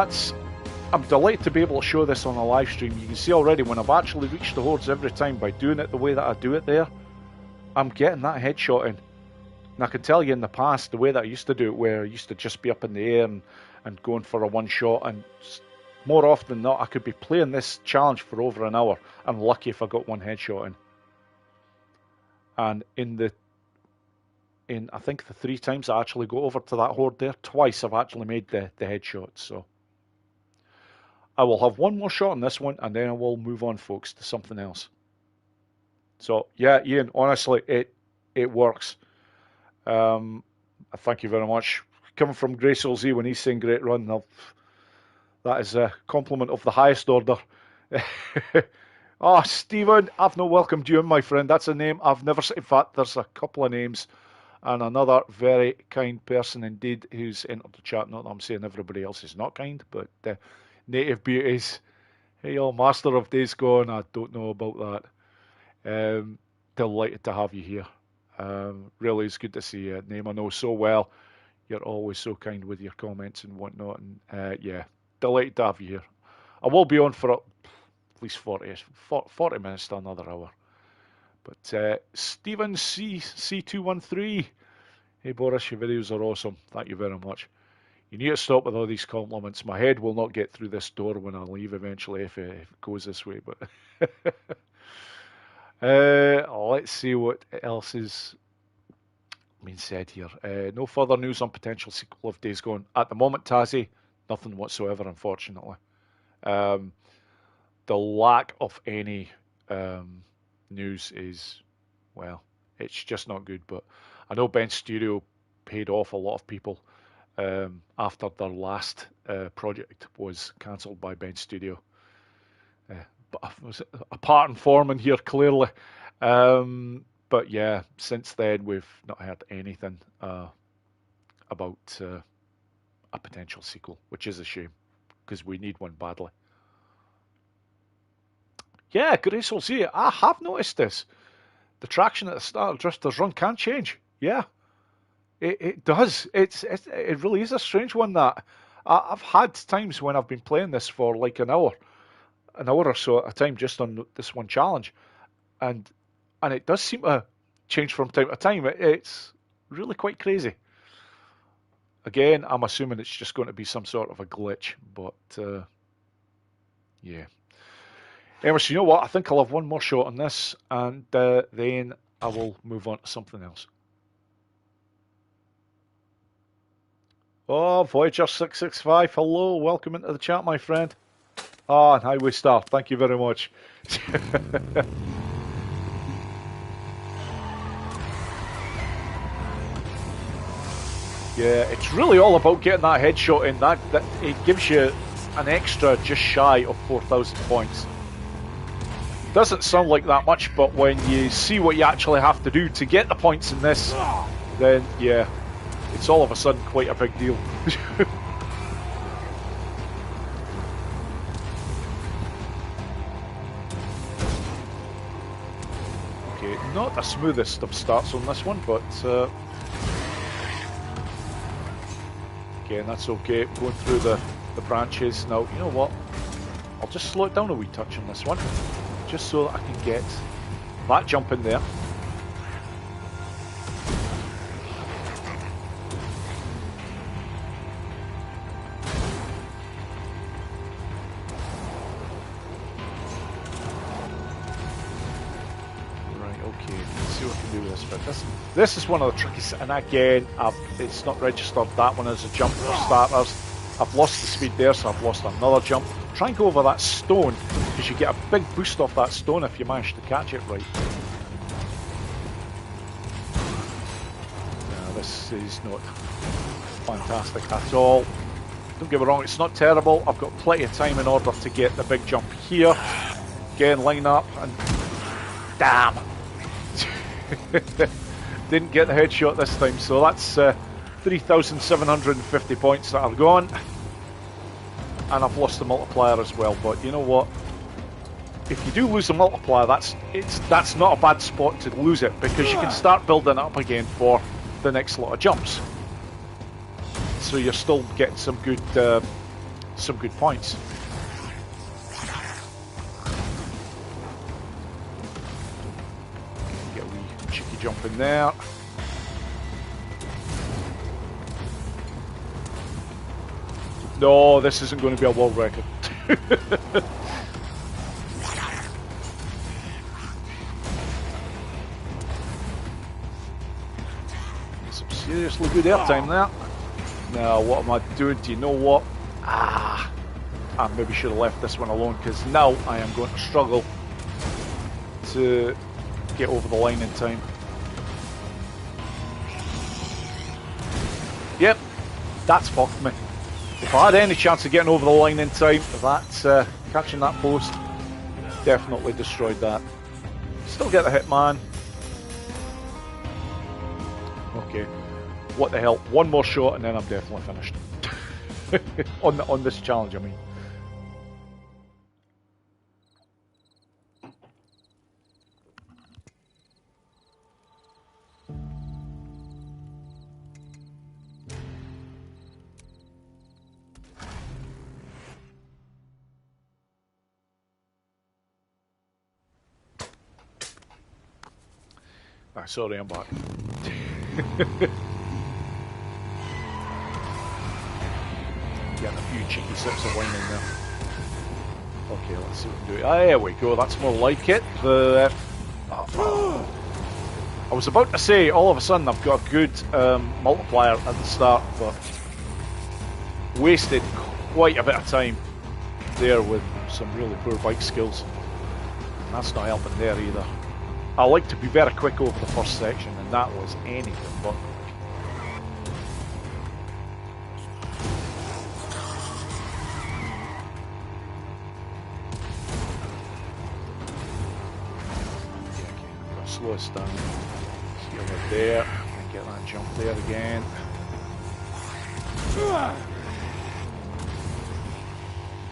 I'm delighted to be able to show this on a live stream. You can see already when I've actually reached the hordes every time by doing it the way that I do it there, I'm getting that headshot in. And I can tell you in the past, the way that I used to do it, where I used to just be up in the air and going for a one shot, and more often than not, I could be playing this challenge for over an hour. I'm lucky if I got 1 headshot in. And in I think the 3 times I actually go over to that horde there, twice I've actually made the headshot. So I will have 1 more shot on this one, and then I will move on, folks, to something else. So yeah, Ian, honestly, it works. Thank you very much. Coming from Grey Soul Z when he's saying great run, that is a compliment of the highest order. Oh, Stephen, I've not welcomed you in, my friend. That's a name I've never seen. In fact, there's a couple of names And another very kind person indeed who's entered the chat. Not that I'm saying everybody else is not kind, but Native Beauties. Hey, all Master of Days Gone. I don't know about that. Delighted to have you here. Really, it's good to see you. Name I know so well. You're always so kind with your comments and whatnot. And yeah, delighted to have you here. I will be on for at least 40 minutes to another hour. But Stephen C213. Hey Boris, your videos are awesome. Thank you very much. You need to stop with all these compliments. My head will not get through this door when I leave eventually if it goes this way. But let's see what else is being said here. No further news on potential sequel of Days Gone. At the moment, Tazzy, nothing whatsoever, unfortunately. The lack of any news is, well, it's just not good. But I know Ben Studio paid off a lot of people after their last project was cancelled by Ben Studio. But I was a part and Foreman here, clearly. But yeah, since then we've not heard anything about a potential sequel, which is a shame, because we need one badly. Yeah, Grace will see it. I have noticed this. The traction at the start of Drifter's Run can change. Yeah, it does. It really is a strange one. That I've had times when I've been playing this for like an hour or so at a time, just on this one challenge, and it does seem to change from time to time. It's really quite crazy. Again, I'm assuming it's just going to be some sort of a glitch, but yeah. Anyway, so you know what? I think I'll have one more shot on this, and then I will move on to something else. Oh, Voyager665, hello, welcome into the chat, my friend. Ah, and Highway Star, thank you very much. Yeah, it's really all about getting that headshot in. That it gives you an extra just shy of 4,000 points. Doesn't sound like that much, but when you see what you actually have to do to get the points in this, then yeah, it's all of a sudden quite a big deal. Okay, not the smoothest of starts on this one, but again, that's okay. Going through the branches. Now, you know what? I'll just slow it down a wee touch on this one, just so that I can get that jump in there. Right, okay, let's see what I can do with this. But this is one of the trickiest, and again, it's not registered that one as a jump for starters. I've lost the speed there, so I've lost another jump. Try and go over that stone, because you get a big boost off that stone if you manage to catch it right. No, this is not fantastic at all. Don't get me wrong, it's not terrible. I've got plenty of time in order to get the big jump here. Again, line up, and damn! Didn't get the headshot this time, so that's 3,750 points that are gone. And I've lost the multiplier as well, but you know what? If you do lose the multiplier, that's not a bad spot to lose it, because you can start building it up again for the next lot of jumps. So you're still getting some good points. Get a wee cheeky jump in there. No, this isn't going to be a world record. Some seriously good airtime there. Now, what am I doing? Do you know what? I maybe should have left this one alone, because now I am going to struggle to get over the line in time. Yep, that's fucked me. If I had any chance of getting over the line in time, that catching that post definitely destroyed that. Still get the hit, man. Okay. What the hell? One more shot and then I'm definitely finished. on this challenge, I mean. Sorry, I'm back. Getting a few cheeky sips of wine in there. Okay, let's see what we can do. There we go, that's more like it. I was about to say, all of a sudden I've got a good multiplier at the start, but wasted quite a bit of time there with some really poor bike skills. And that's not helping there either. I like to be very quick over the first section, and that was anything but. Okay, I'm gonna slow us down. See over there, and get that jump there again.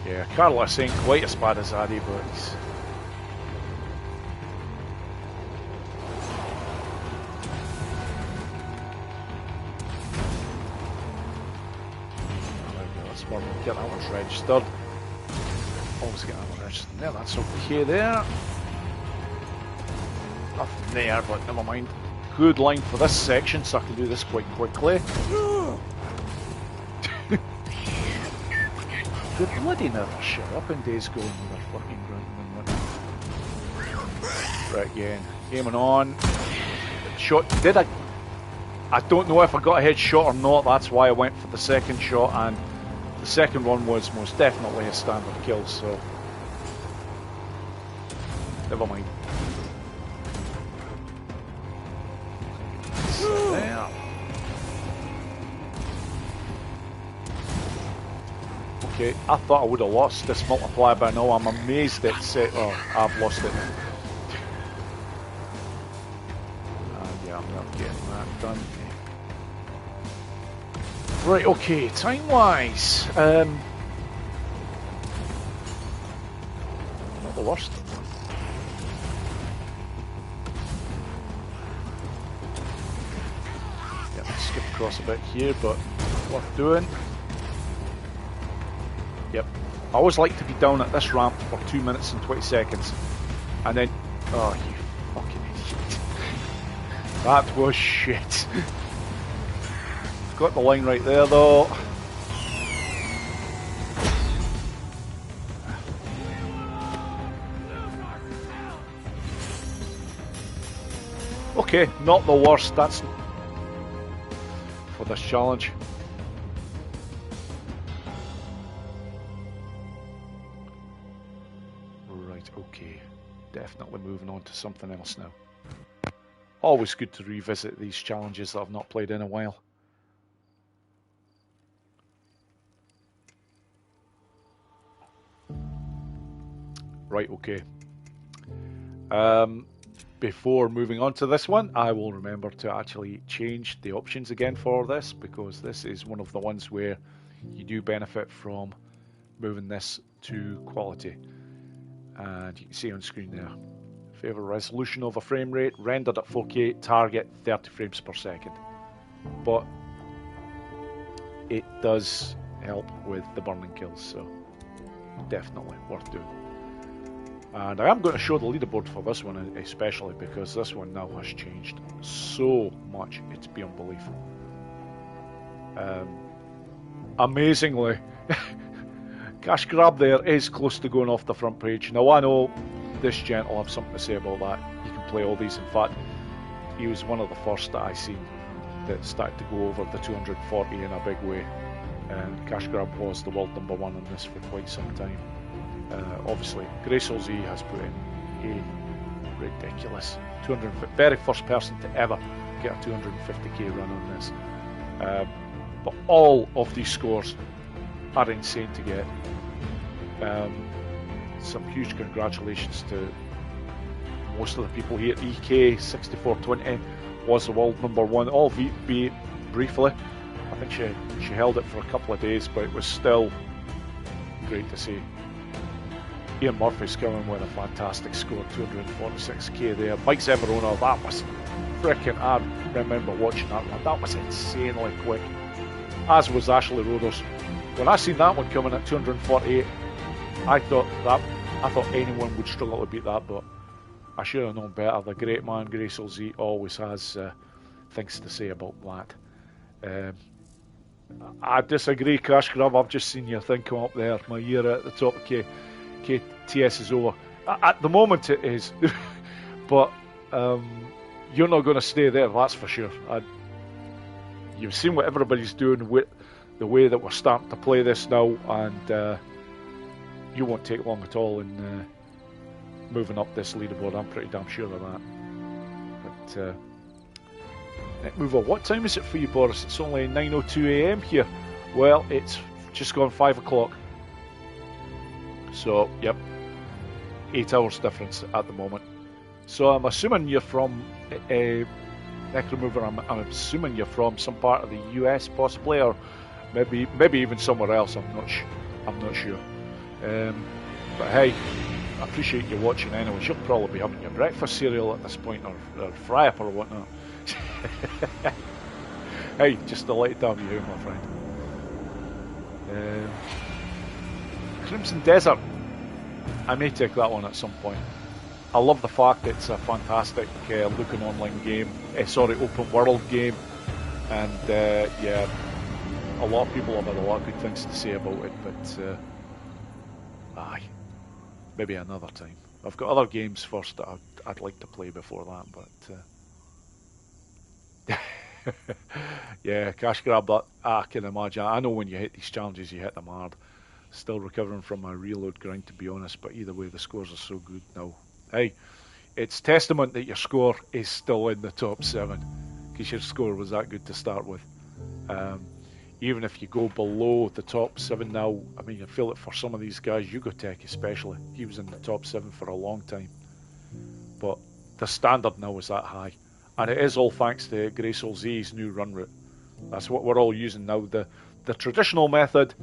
Yeah, Carlos ain't quite as bad as Addy, but he's. Get that one registered. Always get that one registered. There, that's okay there. Nothing there, but never mind. Good line for this section, so I can do this quite quickly. They bloody never shut up in Days Gone with their fucking grunt. Right, again. Aiming on. Shot. Did I? I don't know if I got a headshot or not. That's why I went for the second shot, and the second one was most definitely a standard kill, so never mind. So there. Okay, I thought I would have lost this multiplier by now. I'm amazed it said, oh, I've lost it. Yeah, I'm not getting that done. Right, okay, time-wise, not the worst. Yeah, let's skip across a bit here, but worth doing. Yep, I always like to be down at this ramp for 2 minutes and 20 seconds, and then, oh, you fucking idiot. That was shit. Got the line right there though. Okay, not the worst, that's for this challenge. Right, okay. Definitely moving on to something else now. Always good to revisit these challenges that I've not played in a while. Right, okay. Before moving on to this one, I will remember to actually change the options again for this, because this is one of the ones where you do benefit from moving this to quality. And you can see on screen there. Favour resolution over frame rate, rendered at 4K, target 30 frames per second. But it does help with the burning kills, so definitely worth doing. And I am going to show the leaderboard for this one especially, because this one now has changed so much, it's beyond belief. Amazingly, Cash Grab there is close to going off the front page. Now I know this gent will have something to say about that. You can play all these. In fact, he was one of the first that I seen that started to go over the 240 in a big way. And Cash Grab was the world #1 on this for quite some time. Obviously, Gracel Z has put in a ridiculous 250, very first person to ever get a 250k run on this. But all of these scores are insane to get. Some huge congratulations to most of the people here. EK6420, was the world #1, albeit briefly. I think she held it for a couple of days, but it was still great to see. Ian Murphy's coming with a fantastic score, 246k there. Mike Zeverona, that was freaking, I remember watching that one. That was insanely quick. As was Ashley Roders. When I seen that one coming at 248, I thought anyone would struggle to beat that, but I should have known better. The great man, Grace Z, always has things to say about that. I disagree, Crash Grub. I've just seen your thing come up there. My year at the top of KTS is over. At the moment it is. But you're not going to stay there, that's for sure. You've seen what everybody's doing with the way that we're starting to play this now, and you won't take long at all in moving up this leaderboard. I'm pretty damn sure of that. But move on. What time is it for you, Boris? It's only 9:02 AM here. Well, it's just gone 5 o'clock. So, yep, 8 hours difference at the moment. So I'm assuming you're from Necromover. I'm assuming you're from some part of the US, possibly, or maybe even somewhere else. I'm not sure. But hey, I appreciate you watching anyways. You'll probably be having your breakfast cereal at this point, or fry up or whatnot. Hey, just delighted to have you here, my friend. Crimson Desert. I may take that one at some point. I love the fact it's a fantastic looking online game. Open world game, and yeah, a lot of people have had a lot of good things to say about it. But aye, maybe another time. I've got other games first that I'd like to play before that, but. Yeah, Cash Grab, that I can imagine. I know when you hit these challenges, you hit them hard. Still recovering from my reload grind, to be honest, but either way, the scores are so good now. Hey, it's testament that your score is still in the top 7, because your score was that good to start with. Even if you go below the top 7 now, I mean, I feel it for some of these guys, Yugotech especially, he was in the top 7 for a long time. But the standard now is that high. And it is all thanks to Grace Z's new run route. That's what we're all using now. The traditional method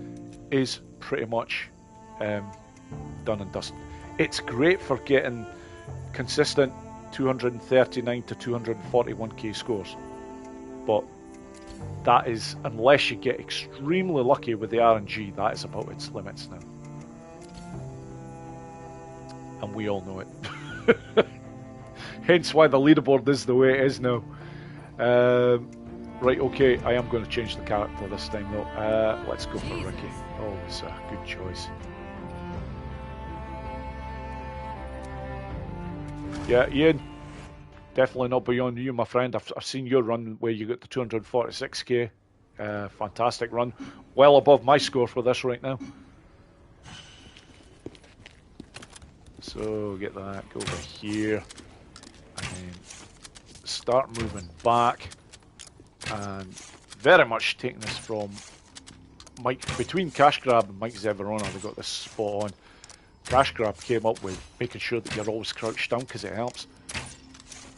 is pretty much done and dusted. It's great for getting consistent 239 to 241k scores. But that is, unless you get extremely lucky with the RNG, that is about its limits now. And we all know it. Hence why the leaderboard is the way it is now. Right, okay, I am going to change the character this time though. Let's go for Ricky. Always a good choice. Yeah, Ian, definitely not beyond you, my friend. I've seen your run where you got the 246k. Fantastic run. Well above my score for this right now. So get that, go over here. And then start moving back, and very much taking this from Mike, between Cash Grab and Mike Zeverona. They got this spot on. Cash Grab came up with making sure that you're always crouched down because it helps,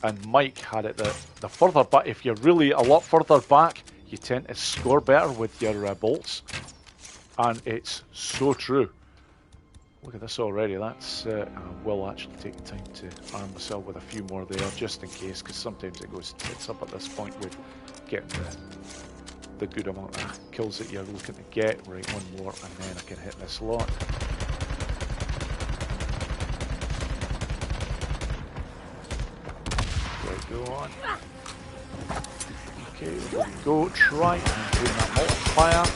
and Mike had it the further back. If you're really a lot further back, you tend to score better with your bolts, and it's so true. Look at this already. That's I will actually take the time to arm myself with a few more there, just in case, because sometimes it goes tits up at this point with getting the good amount of kills that you're looking to get. Right, one more, and then I can hit this lot. Right, go on. Okay, there we go. Try and do that multiplier.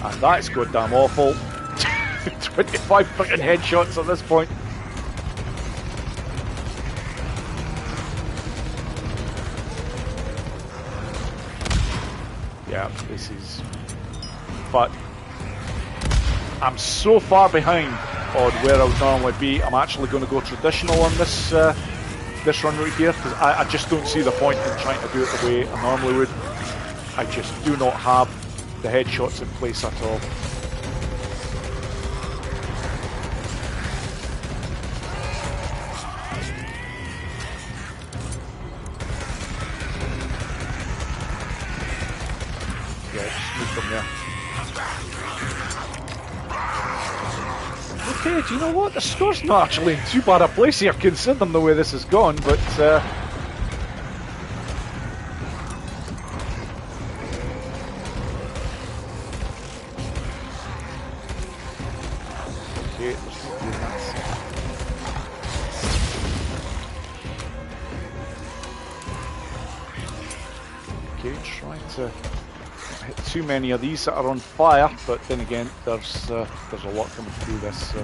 And that's goddamn awful. 25 freaking headshots at this point. Yeah, this is... But I'm so far behind on where I would normally be. I'm actually going to go traditional on this this run right here, because I just don't see the point in trying to do it the way I normally would. I just do not have the headshots in place at all. do you know what? The score's not actually in too bad a place here, considering the way this has gone, but... Okay, there's no doing that. Okay, trying to hit too many of these that are on fire, but then again, there's a lot coming through this, so I'm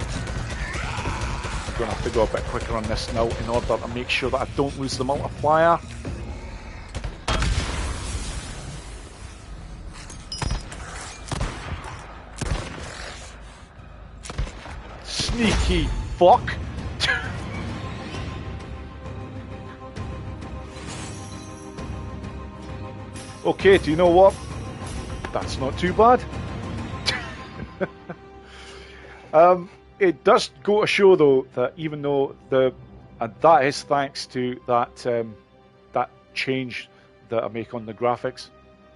going to have to go a bit quicker on this now in order to make sure that I don't lose the multiplier. Sneaky fuck! Okay, do you know what? That's not too bad. It does go to show, though, that even though and that is thanks to that that change that I make on the graphics.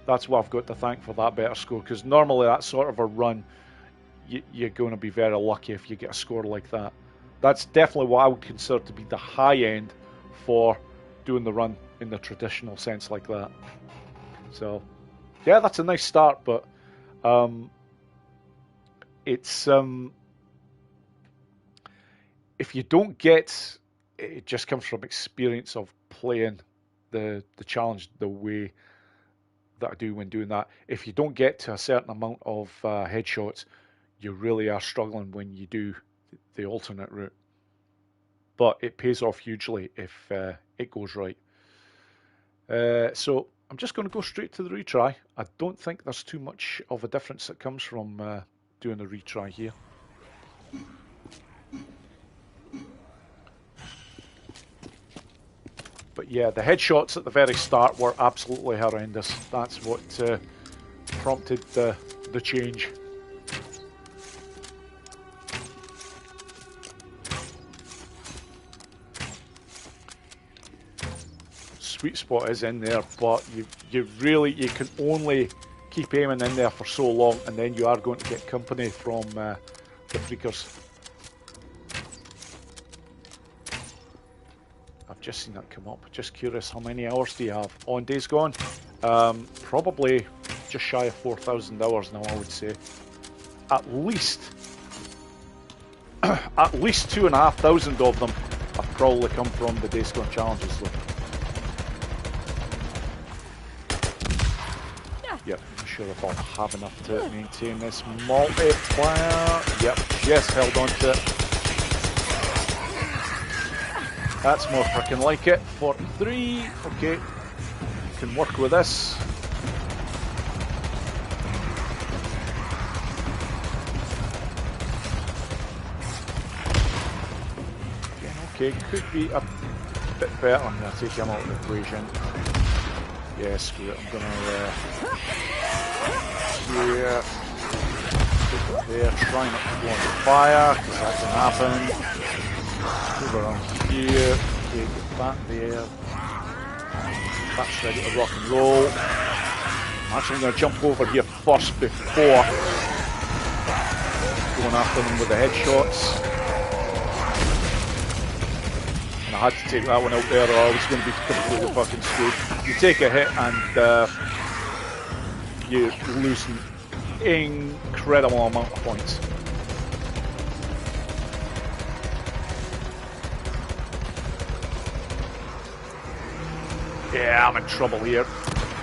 That's what I've got to thank for that better score. Because normally that sort of a run, you're going to be very lucky if you get a score like that. That's definitely what I would consider to be the high end for doing the run in the traditional sense like that. So, yeah, that's a nice start, but it's if you don't get it, just comes from experience of playing the challenge the way that I do when doing that. If you don't get to a certain amount of headshots, you really are struggling when you do the alternate route. But it pays off hugely if it goes right. So I'm just going to go straight to the retry. I don't think there's too much of a difference that comes from doing a retry here. But yeah, the headshots at the very start were absolutely horrendous. That's what prompted the change. Sweet spot is in there, but you can only keep aiming in there for so long, and then you are going to get company from the freakers. I've just seen that come up. Just curious, how many hours do you have on Days Gone? Probably just shy of 4,000 hours now, I would say. At least 2,500 of them have probably come from the Days Gone challenges, though. Yep, I'm sure if I'll have enough to maintain this multiplier. Yep, just held on to it. That's more freaking like it. 43, okay. Can work with this. Okay, could be a bit better. I'm going to take him out of the equation. Yeah, screw it. I'm going to here, there, try not to go on fire, because that can happen. Move around here, okay, get that there. That's ready to rock and roll. I'm actually going to jump over here first before going after them with the headshots. And I had to take that one out there or I was going to be completely fucking screwed. You take a hit and you lose an incredible amount of points. Yeah, I'm in trouble here.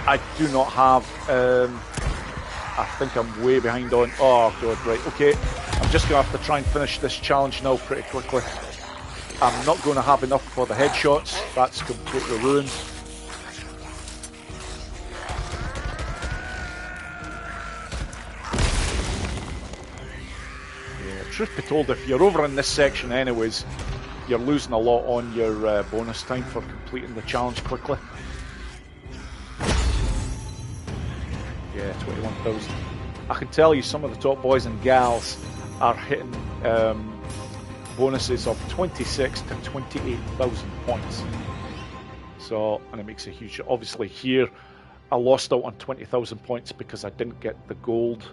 I do not have, I think I'm way behind on, oh god, right, okay. I'm just going to have to try and finish this challenge now pretty quickly. I'm not going to have enough for the headshots, that's completely ruined. Yeah, truth be told, if you're over in this section anyways, you're losing a lot on your bonus time for completing the challenge quickly. Yeah, 21,000. I can tell you some of the top boys and gals are hitting bonuses of 26 to 28,000 points. So, and it makes a huge... Obviously here, I lost out on 20,000 points because I didn't get the gold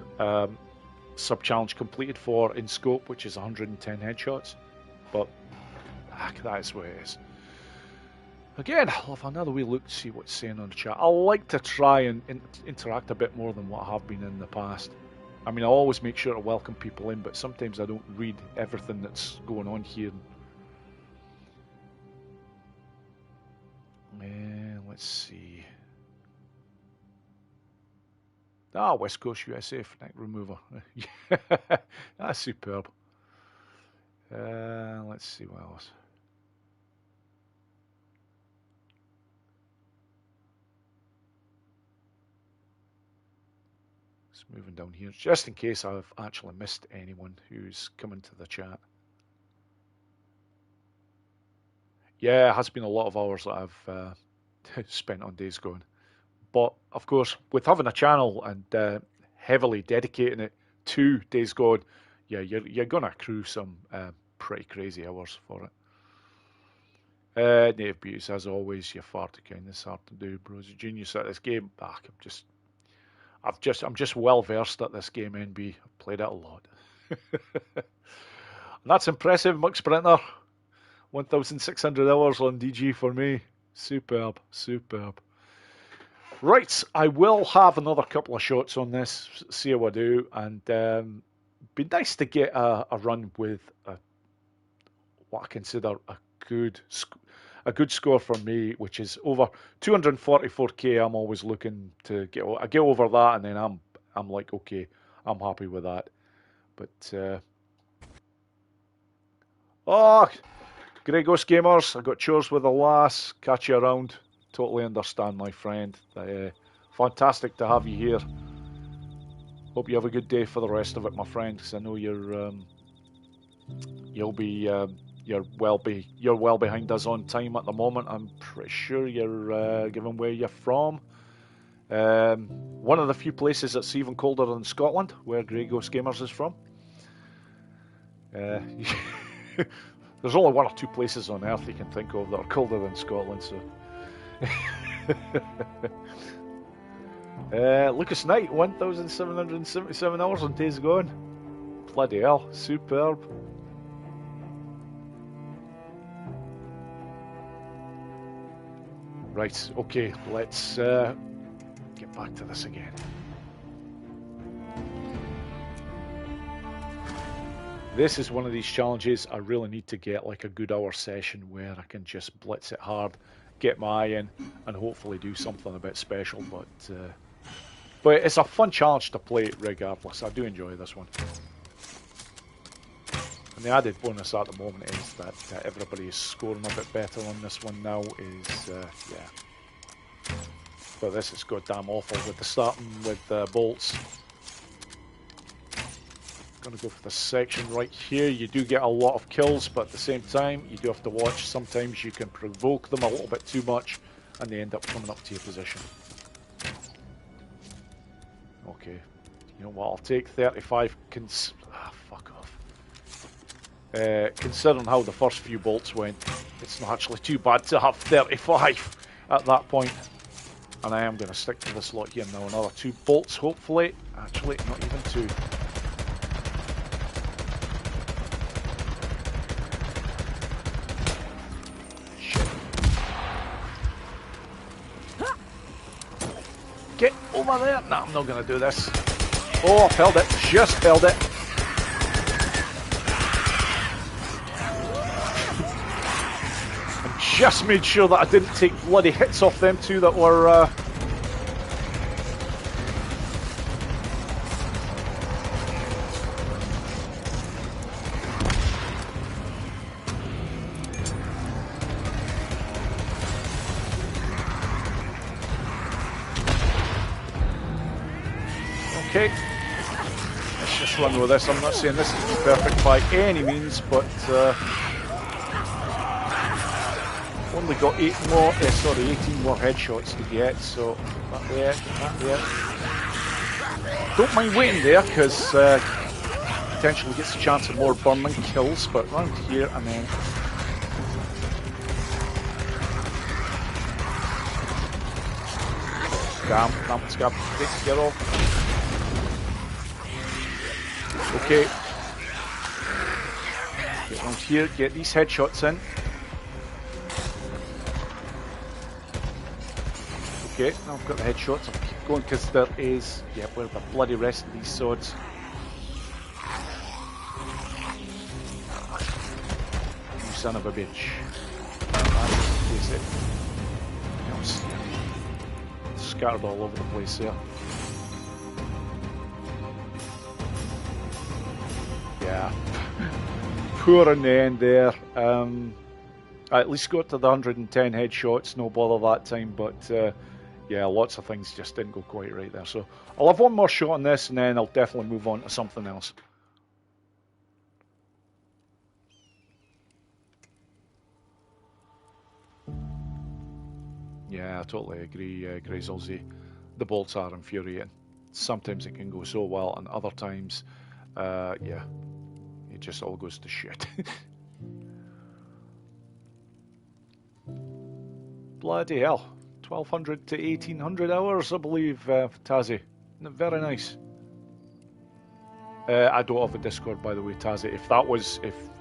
sub-challenge completed for in scope, which is 110 headshots. But that's where it is. Again, I'll have another wee look to see what's saying on the chat. I like to try and interact a bit more than what I have been in the past. I mean, I always make sure to welcome people in, but sometimes I don't read everything that's going on here. Let's see. West Coast USA Fnac remover. That's superb. Let's see what else. Just moving down here, just in case I've actually missed anyone who's come into the chat. Yeah, it has been a lot of hours that I've spent on Days Gone. But, of course, with having a channel and heavily dedicating it to Days Gone, yeah, you're going to accrue some pretty crazy hours for it. Native Beauties, as always, you're far too kind. It's hard to do, bros. A genius at this game. I'm just well versed at this game, NB. I've played it a lot. And that's impressive, Muck Sprinter. 1,600 hours on DG for me. Superb, superb. Right, I will have another couple of shots on this, see how I do, and be nice to get a run with what I consider a good score for me, which is over 244k. I'm always looking to get over that, and then I'm like, okay, I'm happy with that. But Gregos Gamers, I got chores with a lass. Catch you around. Totally understand, my friend. Fantastic to have you here. Hope you have a good day for the rest of it, my friend, because I know you're well behind us on time at the moment. I'm pretty sure you're given where you're from. One of the few places that's even colder than Scotland, where Gregos Gamers is from. There's only one or two places on Earth you can think of that are colder than Scotland, so. Lucas Knight, 1,777 hours on Days Gone. Bloody hell, superb. Right, okay, let's get back to this again. This is one of these challenges I really need to get like a good hour session where I can just blitz it hard, get my eye in, and hopefully do something a bit special. But it's a fun challenge to play regardless. I do enjoy this one. And the added bonus at the moment is that everybody is scoring a bit better on this one now. Yeah. But this is goddamn awful with the starting with bolts. Going to go for the section right here. You do get a lot of kills, but at the same time, you do have to watch. Sometimes you can provoke them a little bit too much, and they end up coming up to your position. Okay, you know what? I'll take 35. Fuck off. Considering how the first few bolts went, it's not actually too bad to have 35 at that point. And I am going to stick to this lot here now. Another 2 bolts, hopefully. Actually, not even 2. Get over there! No, I'm not going to do this. Oh, I held it. Just held it. And just made sure that I didn't take bloody hits off them two that were... Okay, let's just run with this. I'm not saying this is perfect by any means, but only got 18 more headshots to get, so not yet. Don't mind waiting there, because potentially gets a chance of more burning kills, but round here and then... Damn, scab, get off. Okay. Get around here, get these headshots in. Okay, now I've got the headshots. I'll keep going because there is... Yeah, where are the bloody rest of these swords? You son of a bitch. That's it. Else. Scattered all over the place there. Yeah. Poor in the end there. I at least got to the 110 headshots, no bother that time, but yeah, lots of things just didn't go quite right there. So I'll have one more shot on this and then I'll definitely move on to something else. Yeah, I totally agree, Greyzolzy. The bolts are infuriating. Sometimes it can go so well, and other times, yeah, it just all goes to shit. Bloody hell. 1200 to 1800 hours, I believe, Tazzy. Very nice. I don't have a Discord, by the way, Tazzy. If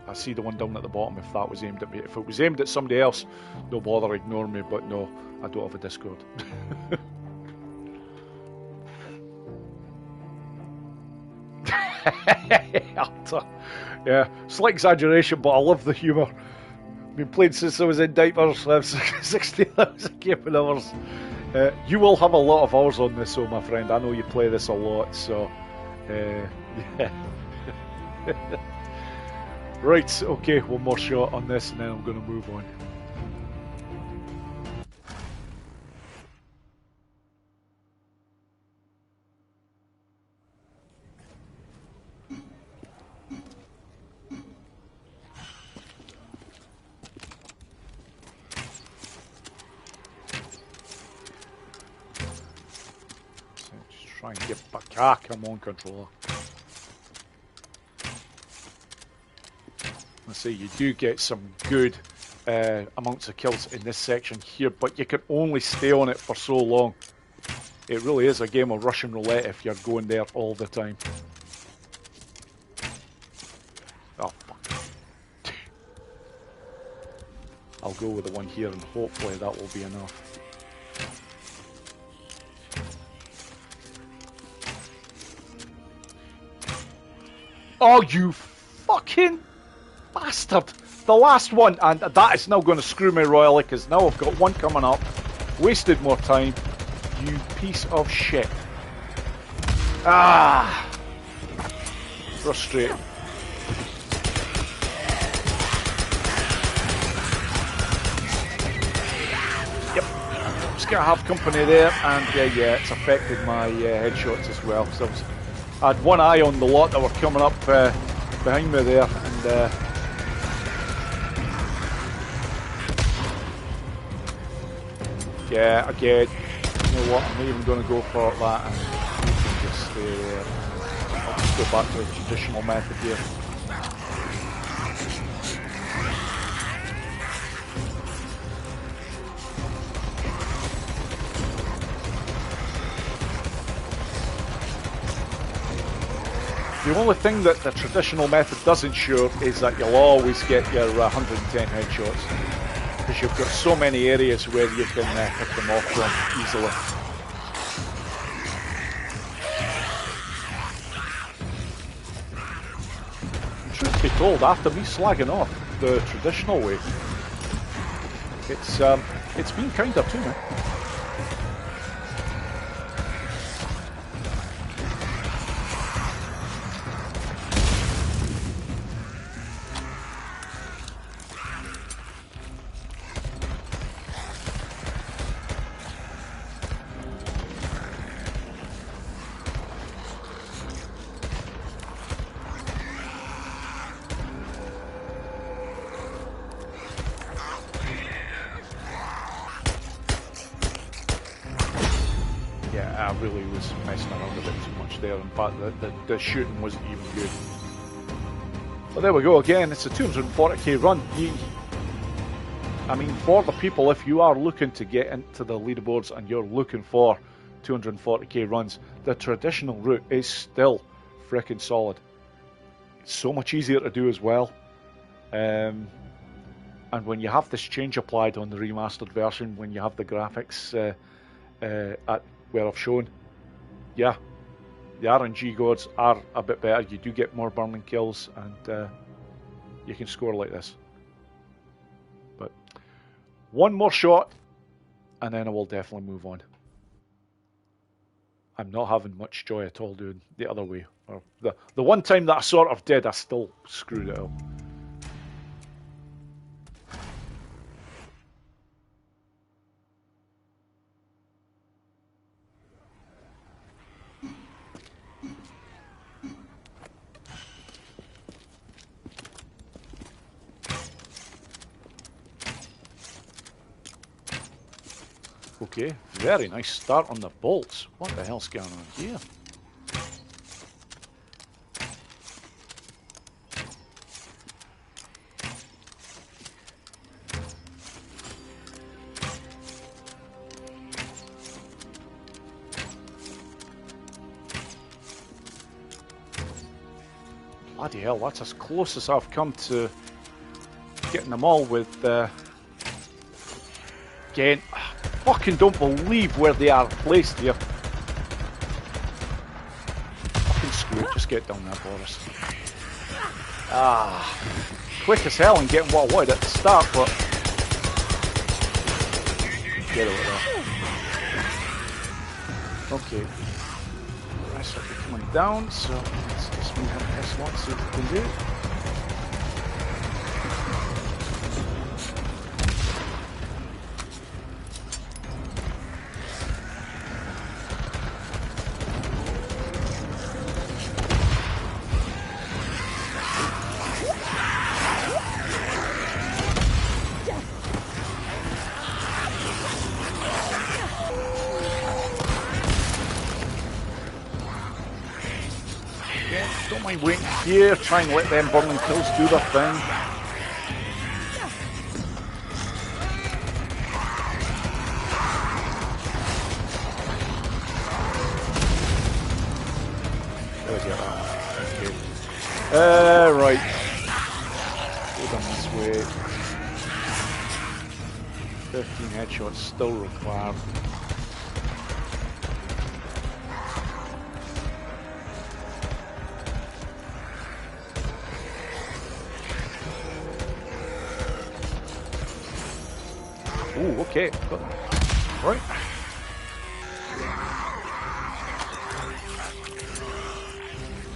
I see the one down at the bottom, if that was aimed at me, if it was aimed at somebody else, no bother, ignore me, but no, I don't have a Discord. Yeah, slight exaggeration, but I love the humour. Been playing since I was in diapers. I've 60,000 gaming hours. You will have a lot of hours on this, my friend. I know you play this a lot, so yeah. Right, okay, one more shot on this, and then I'm going to move on. Try and get back. Ah, come on, controller. Let's say you do get some good amounts of kills in this section here, but you can only stay on it for so long. It really is a game of Russian roulette if you're going there all the time. Oh, fuck. I'll go with the one here and hopefully that will be enough. Oh, you fucking bastard! The last one, and that is now going to screw me royally, because now I've got one coming up. Wasted more time. You piece of shit. Ah! Frustrating. Yep. Just gotta have company there, and yeah, it's affected my headshots as well. So I had one eye on the lot that were coming up behind me there, and yeah, again, you know what, I'm not even going to go for that, and you can just stay there. I'll just go back to the traditional method here. The only thing that the traditional method does ensure is that you'll always get your 110 headshots, because you've got so many areas where you can pick them off from easily. Truth be told, after me slagging off the traditional way, it's been kinder to me. I really was messing around a bit too much there. In fact, the shooting wasn't even good. But there we go again. It's a 240k run. I mean, for the people, if you are looking to get into the leaderboards and you're looking for 240k runs, the traditional route is still freaking solid. so much easier to do as well. And when you have this change applied on the remastered version, when you have the graphics at where I've shown, yeah, the RNG gods are a bit better. You do get more burning kills, and you can score like this. But one more shot, and then I will definitely move on. I'm not having much joy at all doing the other way. Or the one time that I sort of did, I still screwed it up. Okay, very nice start on the bolts. What the hell's going on here? Bloody hell, that's as close as I've come to getting them all with again. Fucking don't believe where they are placed here. Fucking screw it, just get down there, Boris. Ah, quick as hell and getting what I wanted at the start, but get over there. Okay, the rest will be coming down, so let's just move on this one, see what we can do. Waiting here, try and let them burning kills do their thing. There we go. Okay. Right. Go down this way. 15 headshots still required. Ooh, okay. Right.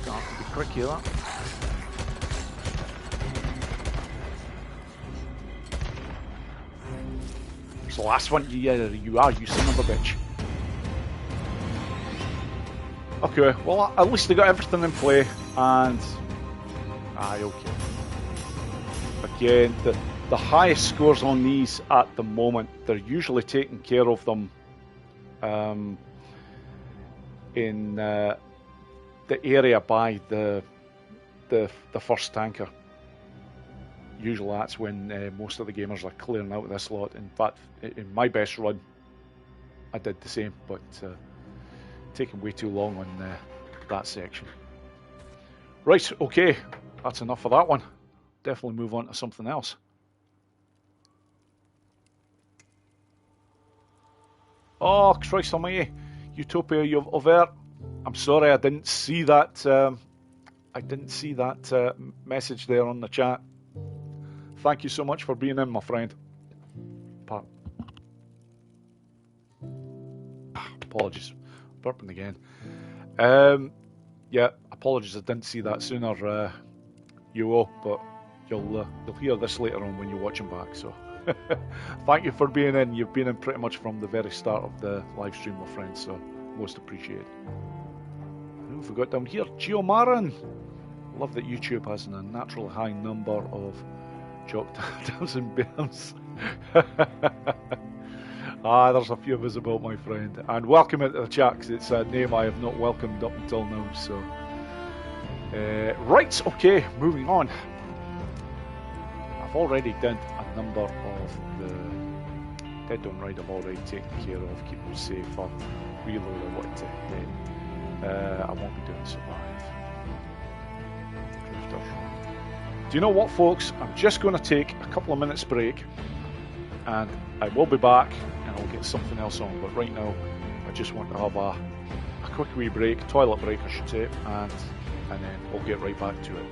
Gonna have to be quick here, that. It's the last one. You are, you son of a bitch. Okay, well, at least they got everything in play, and... Aye, okay. Again, the highest scores on these at the moment, they're usually taking care of them in the area by the first tanker. Usually that's when most of the gamers are clearing out this lot. In fact, in my best run, I did the same, but taking way too long on that section. Right, okay, that's enough of that one. Definitely move on to something else. Oh, Christ almighty. Utopia, you've over. I'm sorry, I didn't see that. Message there on the chat. Thank you so much for being in, my friend. Apologies. Burping again. Yeah, apologies, I didn't see that sooner, you but you'll hear this later on when you're watching back, so... Thank you for being in. You've been in pretty much from the very start of the live stream, my friends, so most appreciated. Who have we got down here? Geomarin! Love that YouTube has a natural high number of jock dams and bears. There's a few visible, my friend. And welcome into the chat, because it's a name I have not welcomed up until now, so... right, okay, moving on. I've already done a number of the Dead Don't Ride I've already taken care of, keep them safe. I'll reload what to hit. I won't be doing Survive. Drifters. Do you know what, folks? I'm just going to take a couple of minutes break, and I will be back, and I'll get something else on. But right now, I just want to have a quick wee break, toilet break, I should say, and then we'll get right back to it.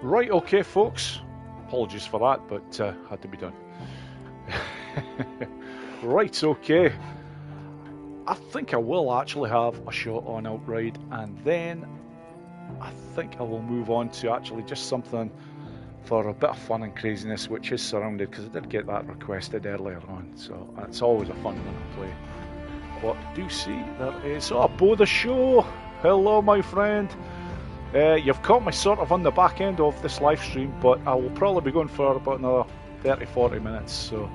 Right, okay, folks. Apologies for that, but had to be done. Right, okay. I think I will actually have a shot on Outride, and then I think I will move on to actually just something for a bit of fun and craziness, which is Surrounded, because I did get that requested earlier on, so it's always a fun one to play. But I do see there is Bo the Show. Hello, my friend. You've caught me sort of on the back end of this live stream, but I will probably be going for about another 30-40 minutes, so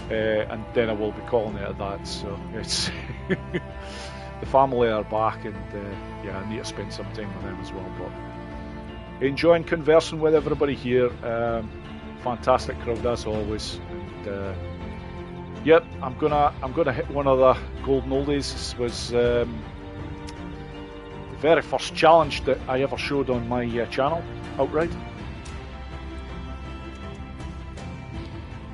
and then I will be calling it at that. So it's the family are back, and yeah, I need to spend some time with them as well. But enjoying conversing with everybody here. Fantastic crowd as always, and yep, I'm gonna hit one of the golden oldies. This was very first challenge that I ever showed on my channel, Outride.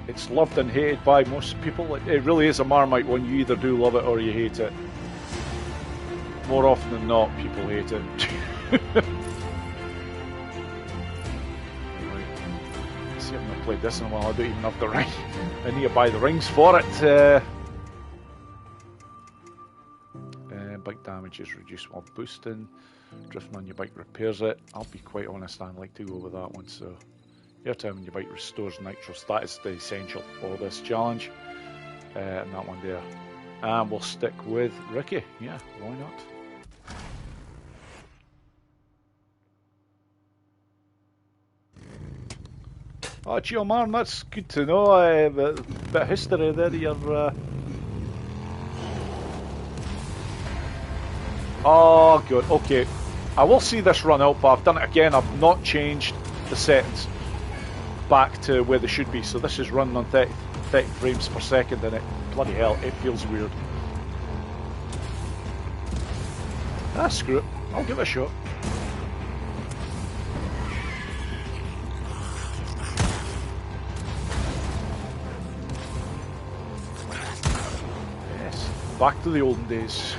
It's loved and hated by most people. It really is a Marmite one. You either do love it or you hate it. More often than not, people hate it. Anyway, let's see if I'm going to play this in a while. I don't even have the ring. I need to buy the rings for it. Bike damage is reduced while boosting. Drifting on your bike repairs it. I'll be quite honest, I like to go with that one. So, airtime on your bike restores nitrous. That is the essential for this challenge. And that one there. And we'll stick with Ricky. Yeah, why not? Oh, Gio man, that's good to know. A bit of history there. You're. Oh, good. Okay. I will see this run out, but I've done it again. I've not changed the settings back to where they should be. So this is running on 30. 30 frames per second and it, bloody hell, it feels weird. Ah, screw it. I'll give it a shot. Yes, back to the olden days.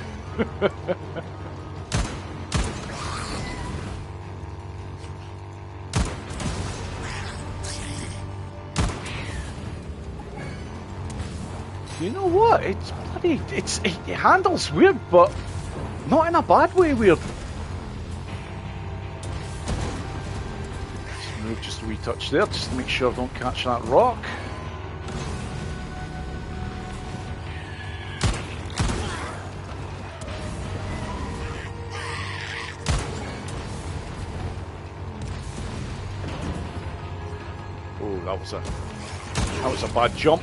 You know what? It's bloody. It handles weird, but not in a bad way. Weird. Just move just a wee touch there, just to make sure I don't catch that rock. Oh, that was a bad jump.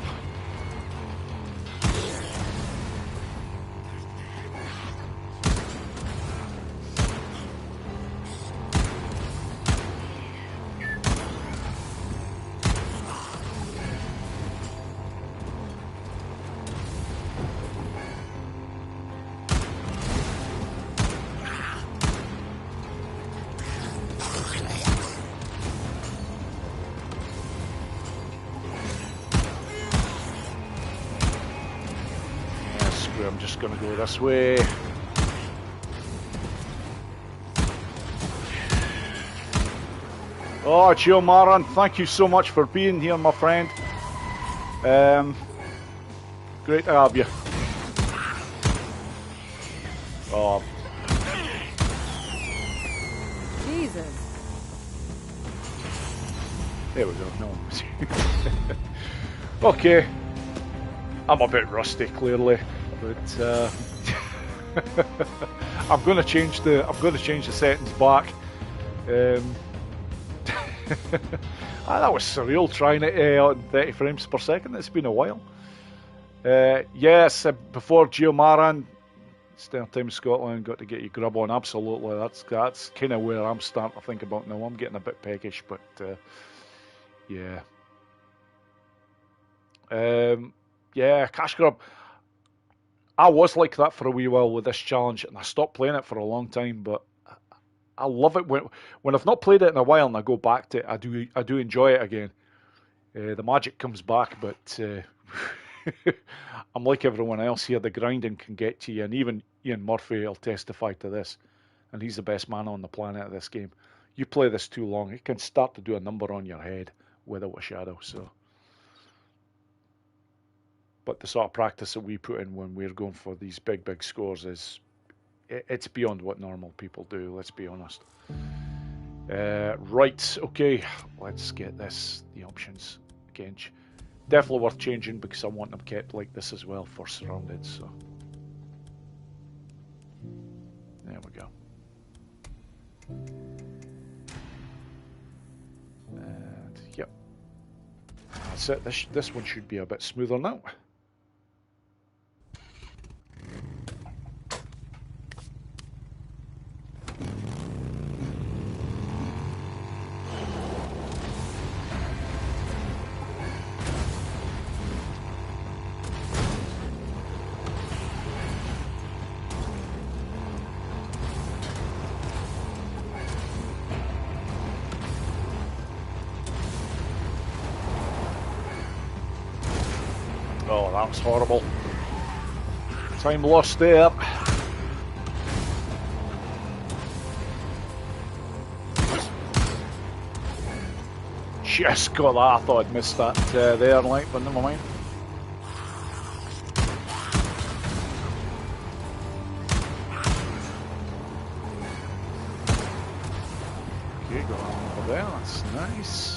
I'm just going to go this way. Oh, Gio Maran, thank you so much for being here, my friend. Great to have you. Oh. Jesus. There we go. No. Okay. I'm a bit rusty, clearly. But I'm going to change the settings back. That was surreal trying it on 30 frames per second. It's been a while. Yes, before Gio Maran, Start Time Scotland, got to get your grub on. Absolutely, that's kind of where I'm starting to think about now. I'm getting a bit peckish, but yeah. Yeah, Cash Grub. I was like that for a wee while with this challenge, and I stopped playing it for a long time. But I love it when I've not played it in a while and I go back to it. I do enjoy it again. The magic comes back, but I'm like everyone else here. The grinding can get to you, and even Ian Murphy will testify to this. And he's the best man on the planet at this game. You play this too long, it can start to do a number on your head without a shadow. So. But the sort of practice that we put in when we're going for these big scores it's beyond what normal people do, let's be honest. Right, okay, let's get the options again. Definitely worth changing because I want them kept like this as well for surrounded, so. There we go. And, yep. That's it, this one should be a bit smoother now. Oh, that was horrible. Time lost there. Just got that. I thought I'd missed that there, like, but never mind. Okay, got that over there. That's nice.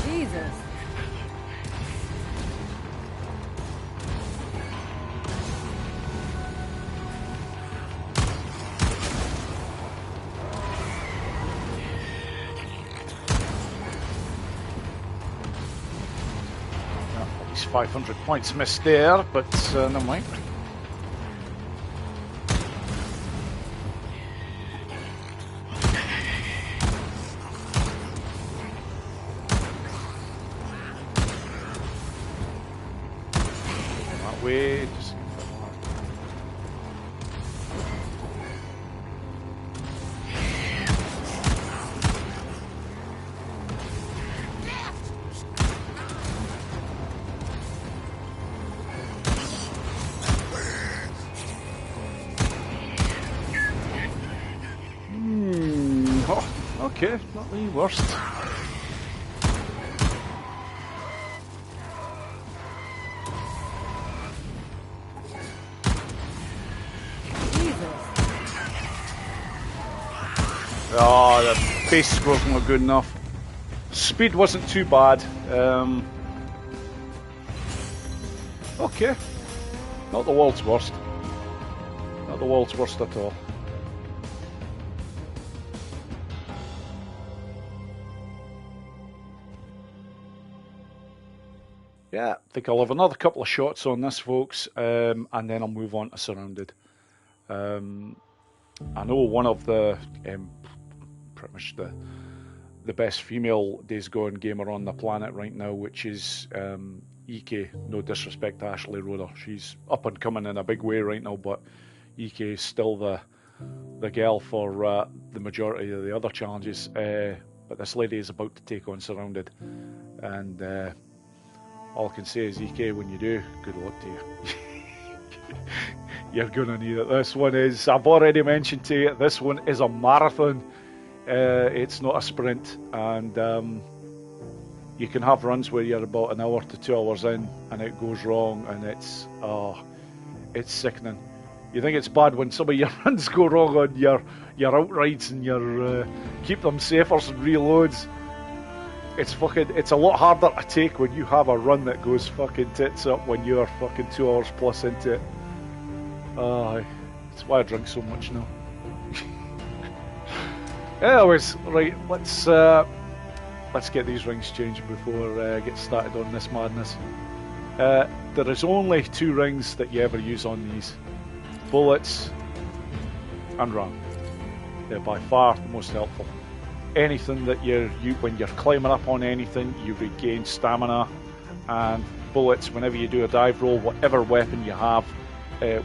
Jesus. At least 500 points missed there, but never mind. way. Just... Okay, not the worst. Oh, the base scores not good enough. Speed wasn't too bad. Okay, not the world's worst. Not the world's worst at all. Yeah, I think I'll have another couple of shots on this, folks, and then I'll move on to Surrounded. I know one of the pretty much the best female Days Gone gamer on the planet right now, which is EK. No disrespect to Ashley Roder, she's up and coming in a big way right now, but EK is still the girl for the majority of the other challenges. But this lady is about to take on Surrounded, and all I can say is, EK, when you do, good luck to you. You're going to need it. This one is, I've already mentioned to you, this one is a marathon. It's not a sprint. And you can have runs where you're about an hour to 2 hours in and it goes wrong, and it's sickening. You think it's bad when some of your runs go wrong on your outrides and your keep them safer and reloads. It's a lot harder to take when you have a run that goes fucking tits up when you're fucking 2 hours plus into it. That's why I drink so much now. Anyways, right, let's get these rings changed before I get started on this madness. There is only 2 rings that you ever use on these: bullets and ram. They're by far the most helpful. Anything that when you're climbing up on anything, you regain stamina, and bullets, whenever you do a dive roll, whatever weapon you have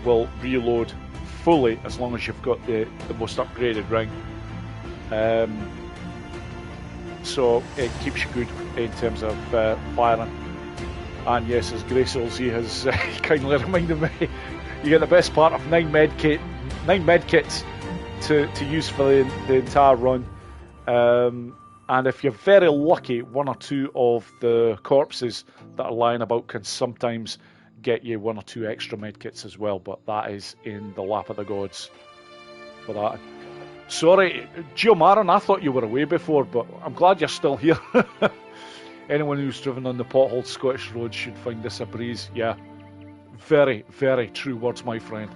will reload fully as long as you've got the most upgraded ring. So it keeps you good in terms of firing. And yes, as Grace LZ has kindly reminded me, you get the best part of 9 medkits to use for the entire run. And if you're very lucky, 1 or 2 of the corpses that are lying about can sometimes get you 1 or 2 extra medkits as well, but that is in the lap of the gods for that. Sorry, Geomarin, I thought you were away before, but I'm glad you're still here. Anyone who's driven on the potholed Scottish roads should find this a breeze. Yeah, very, very true words, my friend.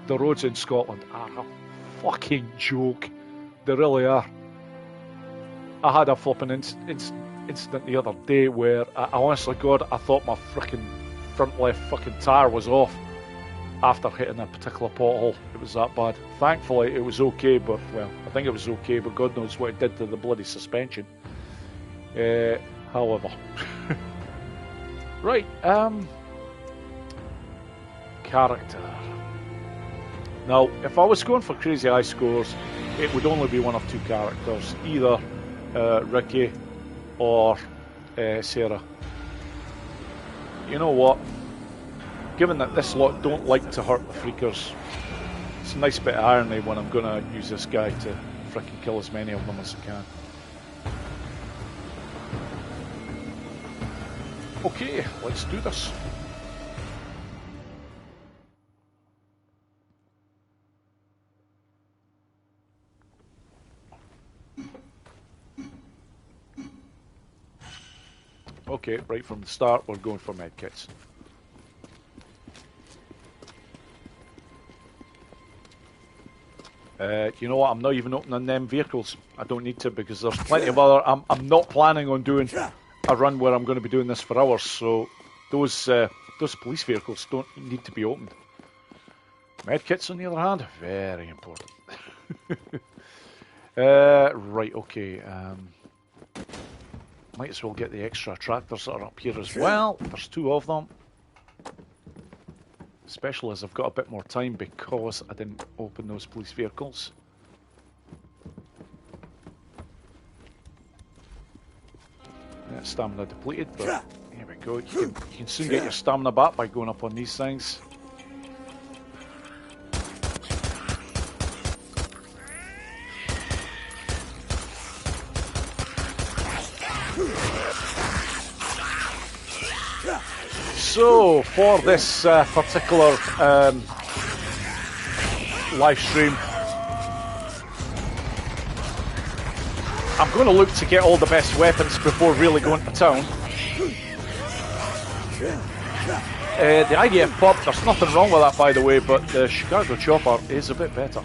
The roads in Scotland are a fucking joke. They really are. I had a flipping incident the other day where, honestly, God, I thought my frickin' front left fucking tyre was off after hitting a particular pothole. It was that bad. Thankfully, it was okay, but, well, I think it was okay, but God knows what it did to the bloody suspension. However. Right, character. Now, if I was going for crazy high scores, it would only be one of 2 characters, either Ricky or Sarah. You know what? Given that this lot don't like to hurt the freakers, it's a nice bit of irony when I'm going to use this guy to frickin' kill as many of them as I can. Okay, let's do this. Okay, right from the start, we're going for medkits. You know what? I'm not even opening them vehicles. I don't need to, because there's plenty of other. I'm not planning on doing a run where I'm going to be doing this for hours. So those police vehicles don't need to be opened. Medkits, on the other hand, very important. Right. Okay. Might as well get the extra tractors that are up here as well. There's 2 of them. especially as I've got a bit more time because I didn't open those police vehicles. Stamina depleted, but here we go. You can soon get your stamina back by going up on these things. So, for this particular live stream, I'm going to look to get all the best weapons before really going to town. The IDF pub, there's nothing wrong with that, by the way, but the Chicago chopper is a bit better.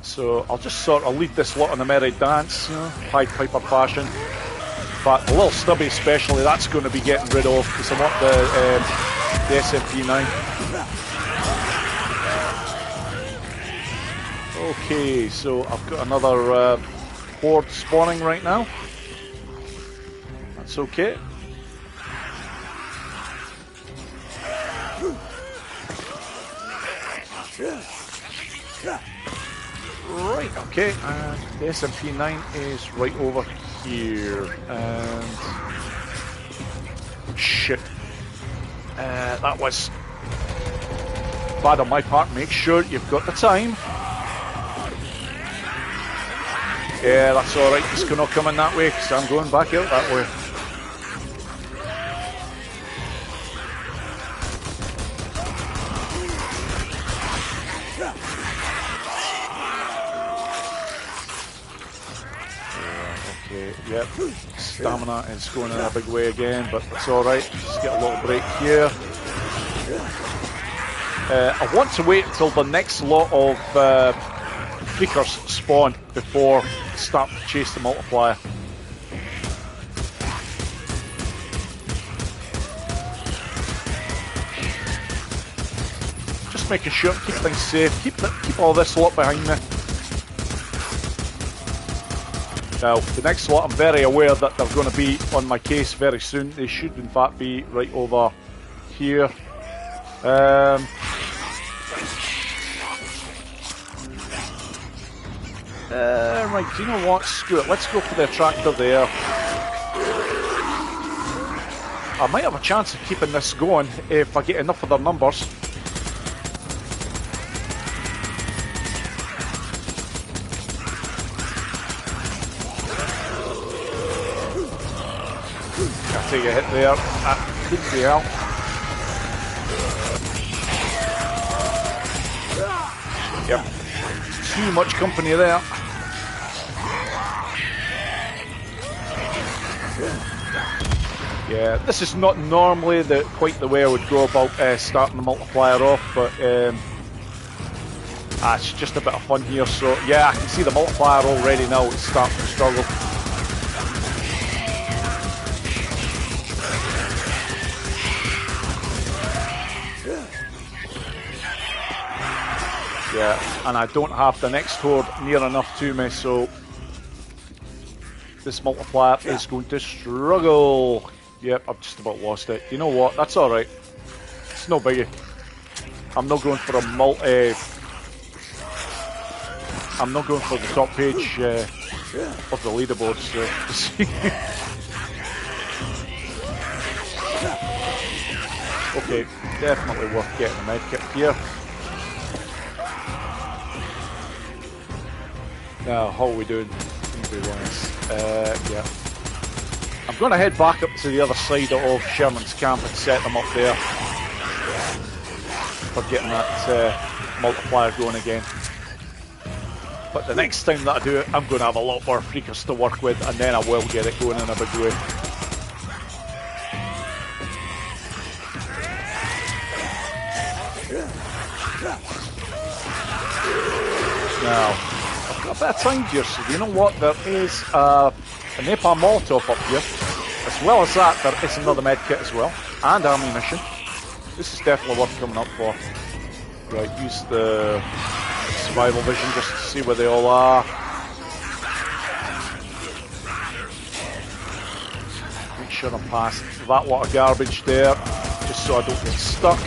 So I'll just sort of lead this lot on a merry dance, you know, Pied Piper fashion. But the little stubby especially, that's going to be getting rid of because I want the SMP9. Okay, so I've got another horde spawning right now. That's okay. Right, okay, and the SMP9 is right over here, and shit, that was bad on my part. Make sure you've got the time. Yeah, that's alright, it's gonna come in that way because I'm going back out that way. Yep, stamina is going in a big way again, but it's alright. Just get a little break here. I want to wait until the next lot of freakers spawn before I start to chase the multiplier. Just making sure, keep things safe, keep all this lot behind me. Now, the next lot, I'm very aware that they're going to be on my case very soon. They should, in fact, be right over here. Right, do you know what? Screw it. Let's go for the attractor there. I might have a chance of keeping this going if I get enough of their numbers. Take a hit there. That could be out. Yep. Too much company there. Yeah, this is not normally quite the way I would go about starting the multiplier off, but it's just a bit of fun here. So yeah, I can see the multiplier already now. It's starting to struggle. Yeah, and I don't have the next horde near enough to me, so this multiplier is going to struggle. Yep, I've just about lost it. You know what? That's alright. It's no biggie. I'm not going for a I'm not going for the top page of the leaderboard, so okay, definitely worth getting a medkit here. Now, how are we doing? Yeah. I'm going to head back up to the other side of Sherman's camp and set them up there for getting that multiplier going again. But the next time that I do it, I'm going to have a lot more freakers to work with, and then I will get it going in a big way. Now, a bit of time here, so you know what, there is a napalm molotov up here. As well as that, there is another medkit as well, and ammunition. This is definitely worth coming up for. Right, use the survival vision just to see where they all are. Make sure I'm past that lot of garbage there. just so I don't get stuck.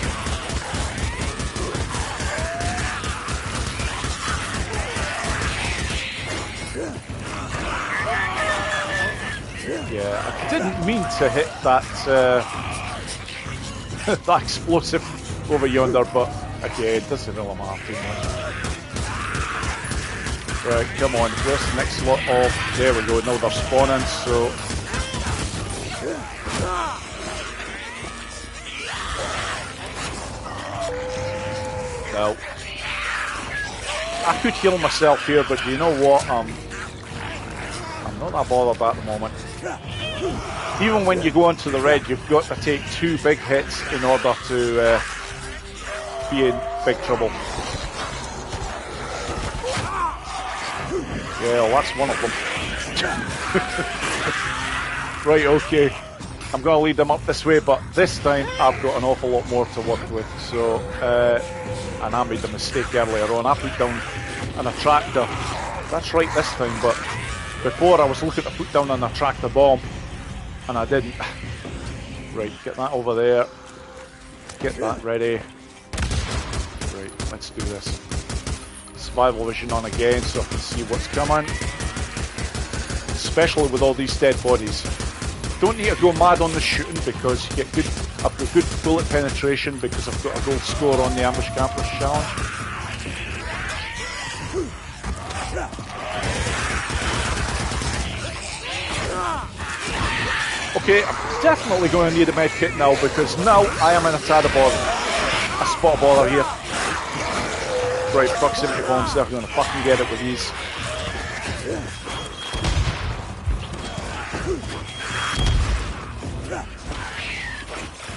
Yeah, I didn't mean to hit that that explosive over yonder, but again, it doesn't really matter too much. Right, come on, where's the next lot of... There we go, now they're spawning, so... No. I could heal myself here, but you know what? I'm not that bothered at the moment. Even when you go into the red, you've got to take 2 big hits in order to be in big trouble. Yeah, well, that's one of them. Right, okay. I'm going to lead them up this way, but this time I've got an awful lot more to work with. So, and I made a mistake earlier on. I put down an attractor. That's right this time, but before I was looking to put down an attractor bomb, and I didn't. Right, get that over there. Get that ready. Right, let's do this. Survival vision on again so I can see what's coming. Especially with all these dead bodies. Don't need to go mad on the shooting because you get good. I've got good bullet penetration because I've got a gold score on the ambush campers challenge. Okay, I'm definitely going to need a med kit now because now I am in a tad of bother. A spot of bother here. Right, proximity bombs, they're going to fucking get it with these.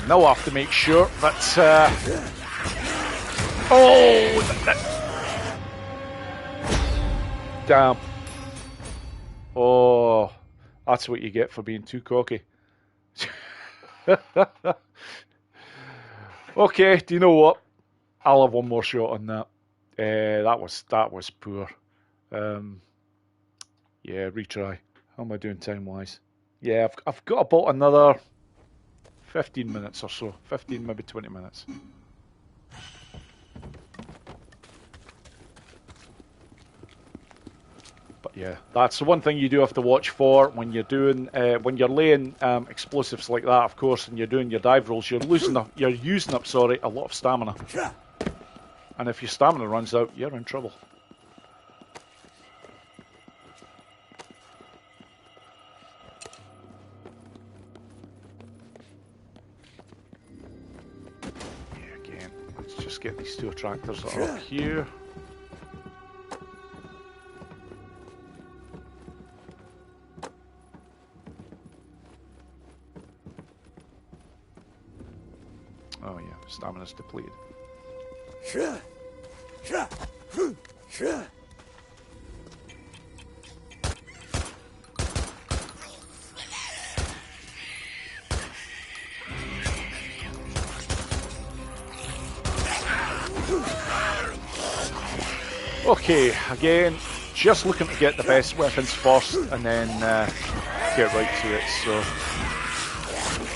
Now I have to make sure that... Damn. Oh, that's what you get for being too cocky. Okay, do you know what? I'll have one more shot on that. That was poor. Yeah, retry. How am I doing time-wise? Yeah, I've got about another 15 minutes or so. 15, maybe 20 minutes. But yeah, that's the one thing you do have to watch for when you're doing, when you're laying explosives like that, of course, and you're doing your dive rolls. You're using up a lot of stamina. And if your stamina runs out, you're in trouble. Yeah, again, let's just get these 2 attractors that are up here. Oh yeah, stamina's depleted. Okay, again, just looking to get the best weapons first and then get right to it. So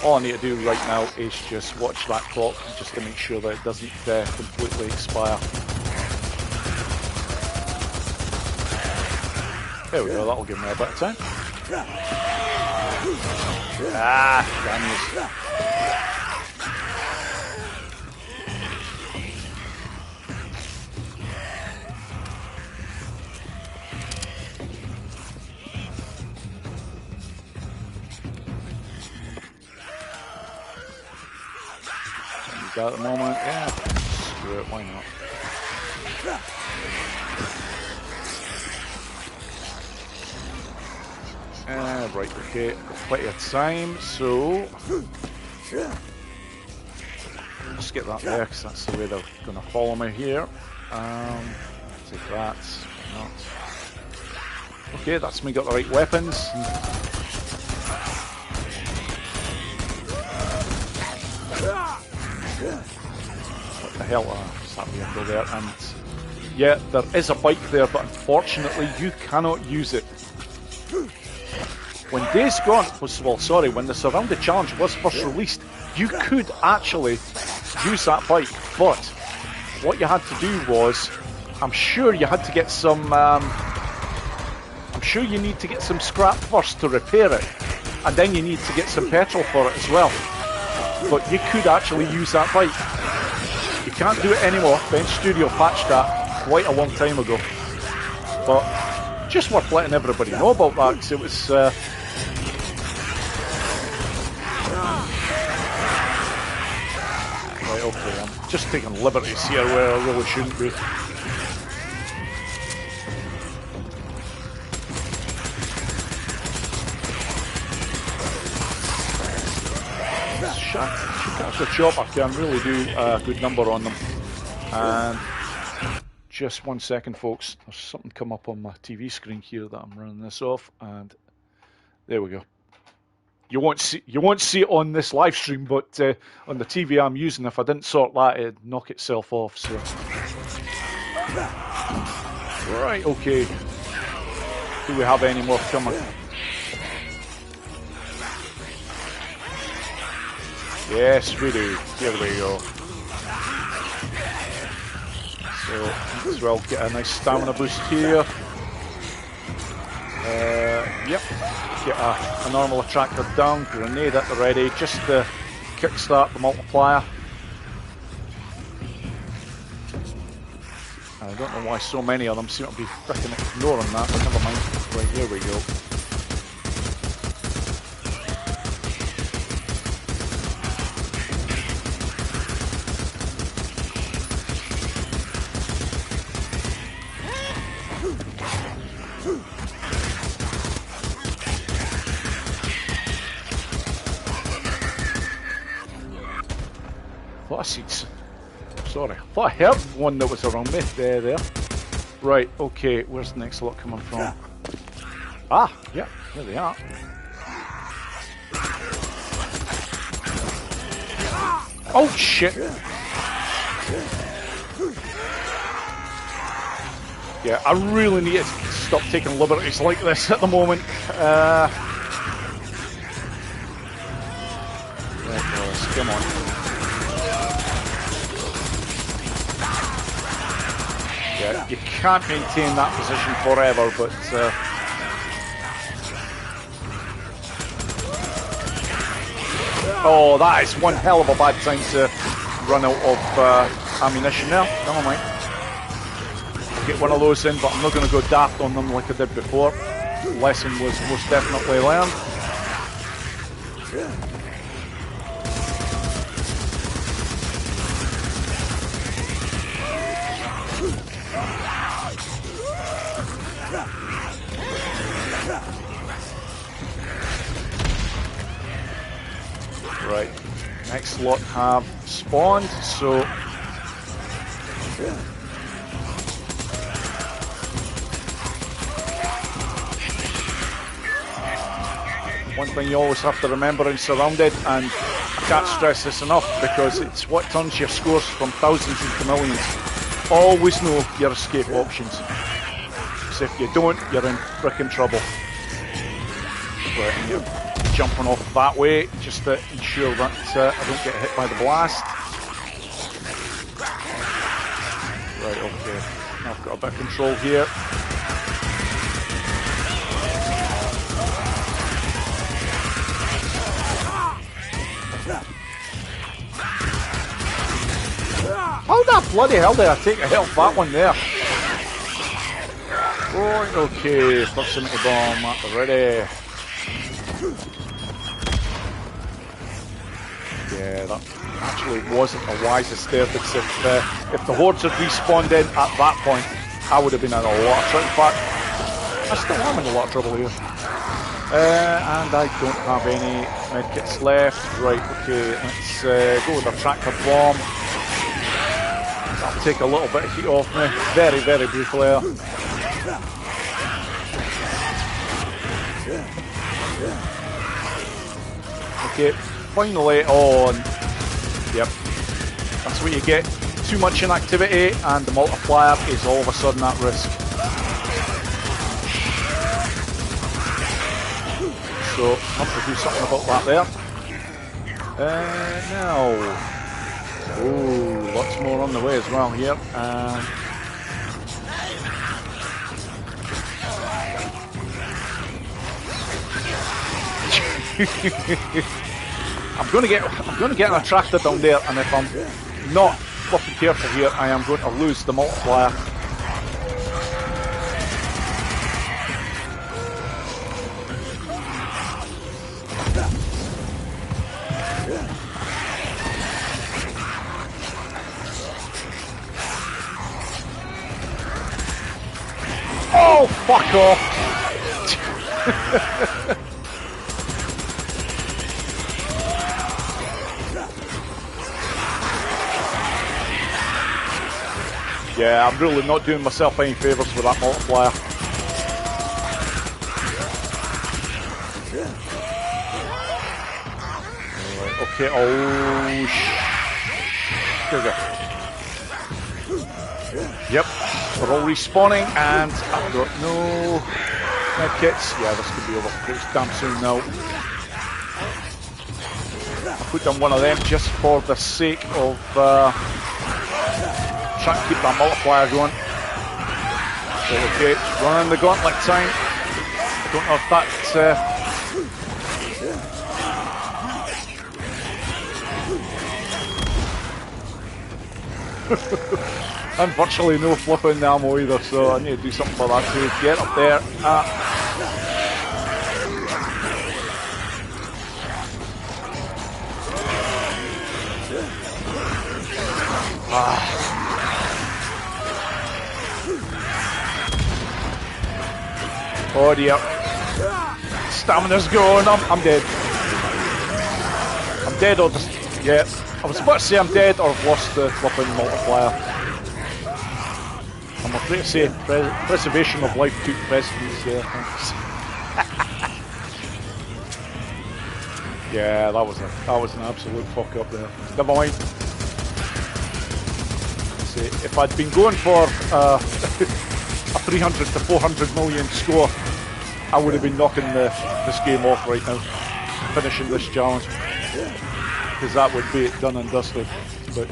all I need to do right now is just watch that clock just to make sure that it doesn't completely expire. There we go, that'll give me a bit of time. Ah, damn it. At the moment, yeah, screw it, why not? Right, okay, I've got plenty of time, so just get that there because that's the way they're going to follow me here. Take that, why not? Okay, that's me got the right weapons. What the hell? Is that vehicle there? And yeah, there is a bike there, but unfortunately you cannot use it when Days Gone was, well, sorry, when the Surrounded Challenge was first released, you could actually use that bike, but what you had to do was, I'm sure you had to get some, I'm sure you need to get some scrap first to repair it, and then you need to get some petrol for it as well. But you could actually use that bike. You can't do it anymore. Bench Studio patched that quite a long time ago. But just worth letting everybody know about that, because it was... Right, okay, I'm just taking liberties here where I really shouldn't be. The chopper can really do a good number on them. And just 1 second, folks, there's something come up on my TV screen here that I'm running this off, and there we go. You won't see it on this live stream, but on the TV I'm using, if I didn't sort that, it'd knock itself off. So right, okay. Do we have any more coming? Yes, we do. Here we go. So, might as well get a nice stamina boost here. Yep. Get a normal attractor down, grenade at the ready, just to kickstart the multiplier. I don't know why so many of them seem to be fricking ignoring that, but never mind. Right, here we go. Sorry, I thought I heard one that was around me. There. Right, okay, where's the next lot coming from? Ah, yeah, here they are. Oh, shit! Yeah, I really need to stop taking liberties like this at the moment. Right, boys, come on. Yeah, you can't maintain that position forever, but oh, that is one hell of a bad time to run out of ammunition there. Never mind. Get one of those in, but I'm not going to go daft on them like I did before. Lesson was most definitely learned. Right, next lot have spawned, so one thing you always have to remember in Surrounded, and I can't stress this enough because it's what turns your scores from thousands into millions. Always know your escape options, because if you don't, you're in frickin' trouble. Right, and you're jumping off that way just to ensure that I don't get hit by the blast. Right, okay. I've got a bit of control here. How the bloody hell did I take a hit off that one there? Right, okay. Proximity bomb at the ready. Yeah, that actually wasn't the wisest there, because if the hordes had respawned in at that point, I would have been in a lot of trouble. In fact, I still am in a lot of trouble here. And I don't have any medkits left. Right, okay, let's go with the tractor bomb. That'll take a little bit of heat off me. Very, very briefly there. Okay, finally on. Yep, that's what you get. Too much inactivity and the multiplier is all of a sudden at risk. so have to do something about that there. Now, oh, lots more on the way as well here. I'm going to get an attractor down there, and if I'm not flipping careful here, I am going to lose the multiplier. Oh, fuck off! Yeah, I'm really not doing myself any favours with that multiplier. Right, okay, oh sugar. Yep, we're all respawning, and I've got no medkits. Yeah, this could be over pretty damn soon now. I put down one of them just for the sake of trying to keep that multiplier going. Okay, running the gauntlet time. I don't know if that's and virtually no flipping the ammo either, so I need to do something for that too. Get up there. Oh dear. Stamina's going. I'm dead. I'm dead or just... Yeah. I was about to say I'm dead or I've lost the flipping multiplier. I'm afraid to say preservation of life took precedence there. Yeah, that was an absolute fuck up there. Never mind. See, if I'd been going for a 300 to 400 million score, I would have been knocking this game off right now, finishing this challenge, because that would be it done and dusted. But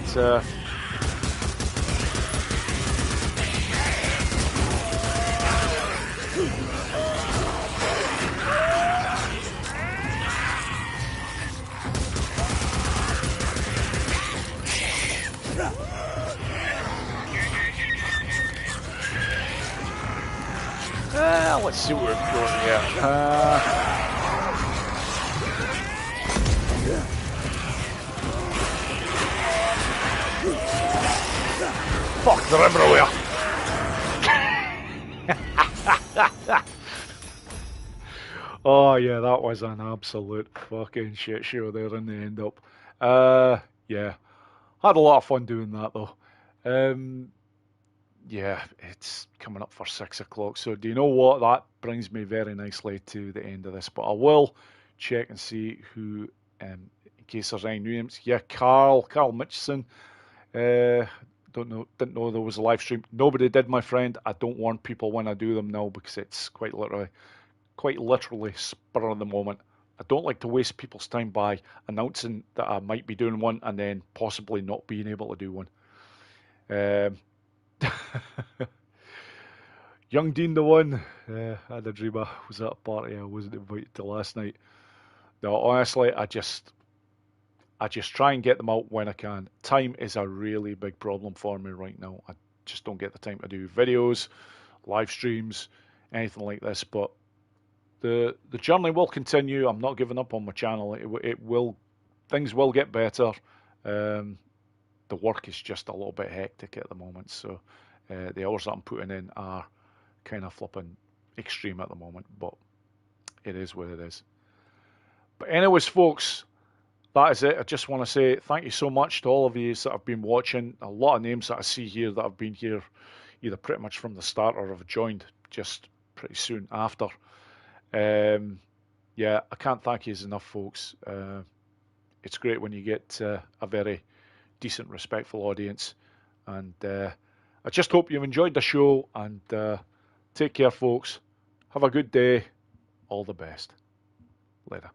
let's see what we've got here. Fuck, they're everywhere. Oh yeah, that was an absolute fucking shit show there in the end up. Yeah, had a lot of fun doing that though. Yeah, it's coming up for 6 o'clock, so do you know what? That brings me very nicely to the end of this, but I will check and see who, in case there's any new names. Yeah, Carl Mitchison. Didn't know there was a live stream. Nobody did, my friend. I don't warn people when I do them now because it's quite literally spur of the moment. I don't like to waste people's time by announcing that I might be doing one and then possibly not being able to do one. Young Dean the one. I had a dream I was at a party I wasn't invited to last night. No, honestly, I just try and get them out when I can. Time is a really big problem for me right now. I just don't get the time to do videos, live streams, anything like this. But the journey will continue. I'm not giving up on my channel. It will. Things will get better. The work is just a little bit hectic at the moment, so the hours that I'm putting in are kind of flipping extreme at the moment, but it is what it is. But anyways, folks, that is it. I just want to say thank you so much to all of you that have been watching. A lot of names that I see here that have been here either pretty much from the start or have joined just pretty soon after. Yeah, I can't thank you enough, folks. It's great when you get a very decent, respectful audience, and I just hope you've enjoyed the show, and take care, folks. Have a good day. All the best. Later.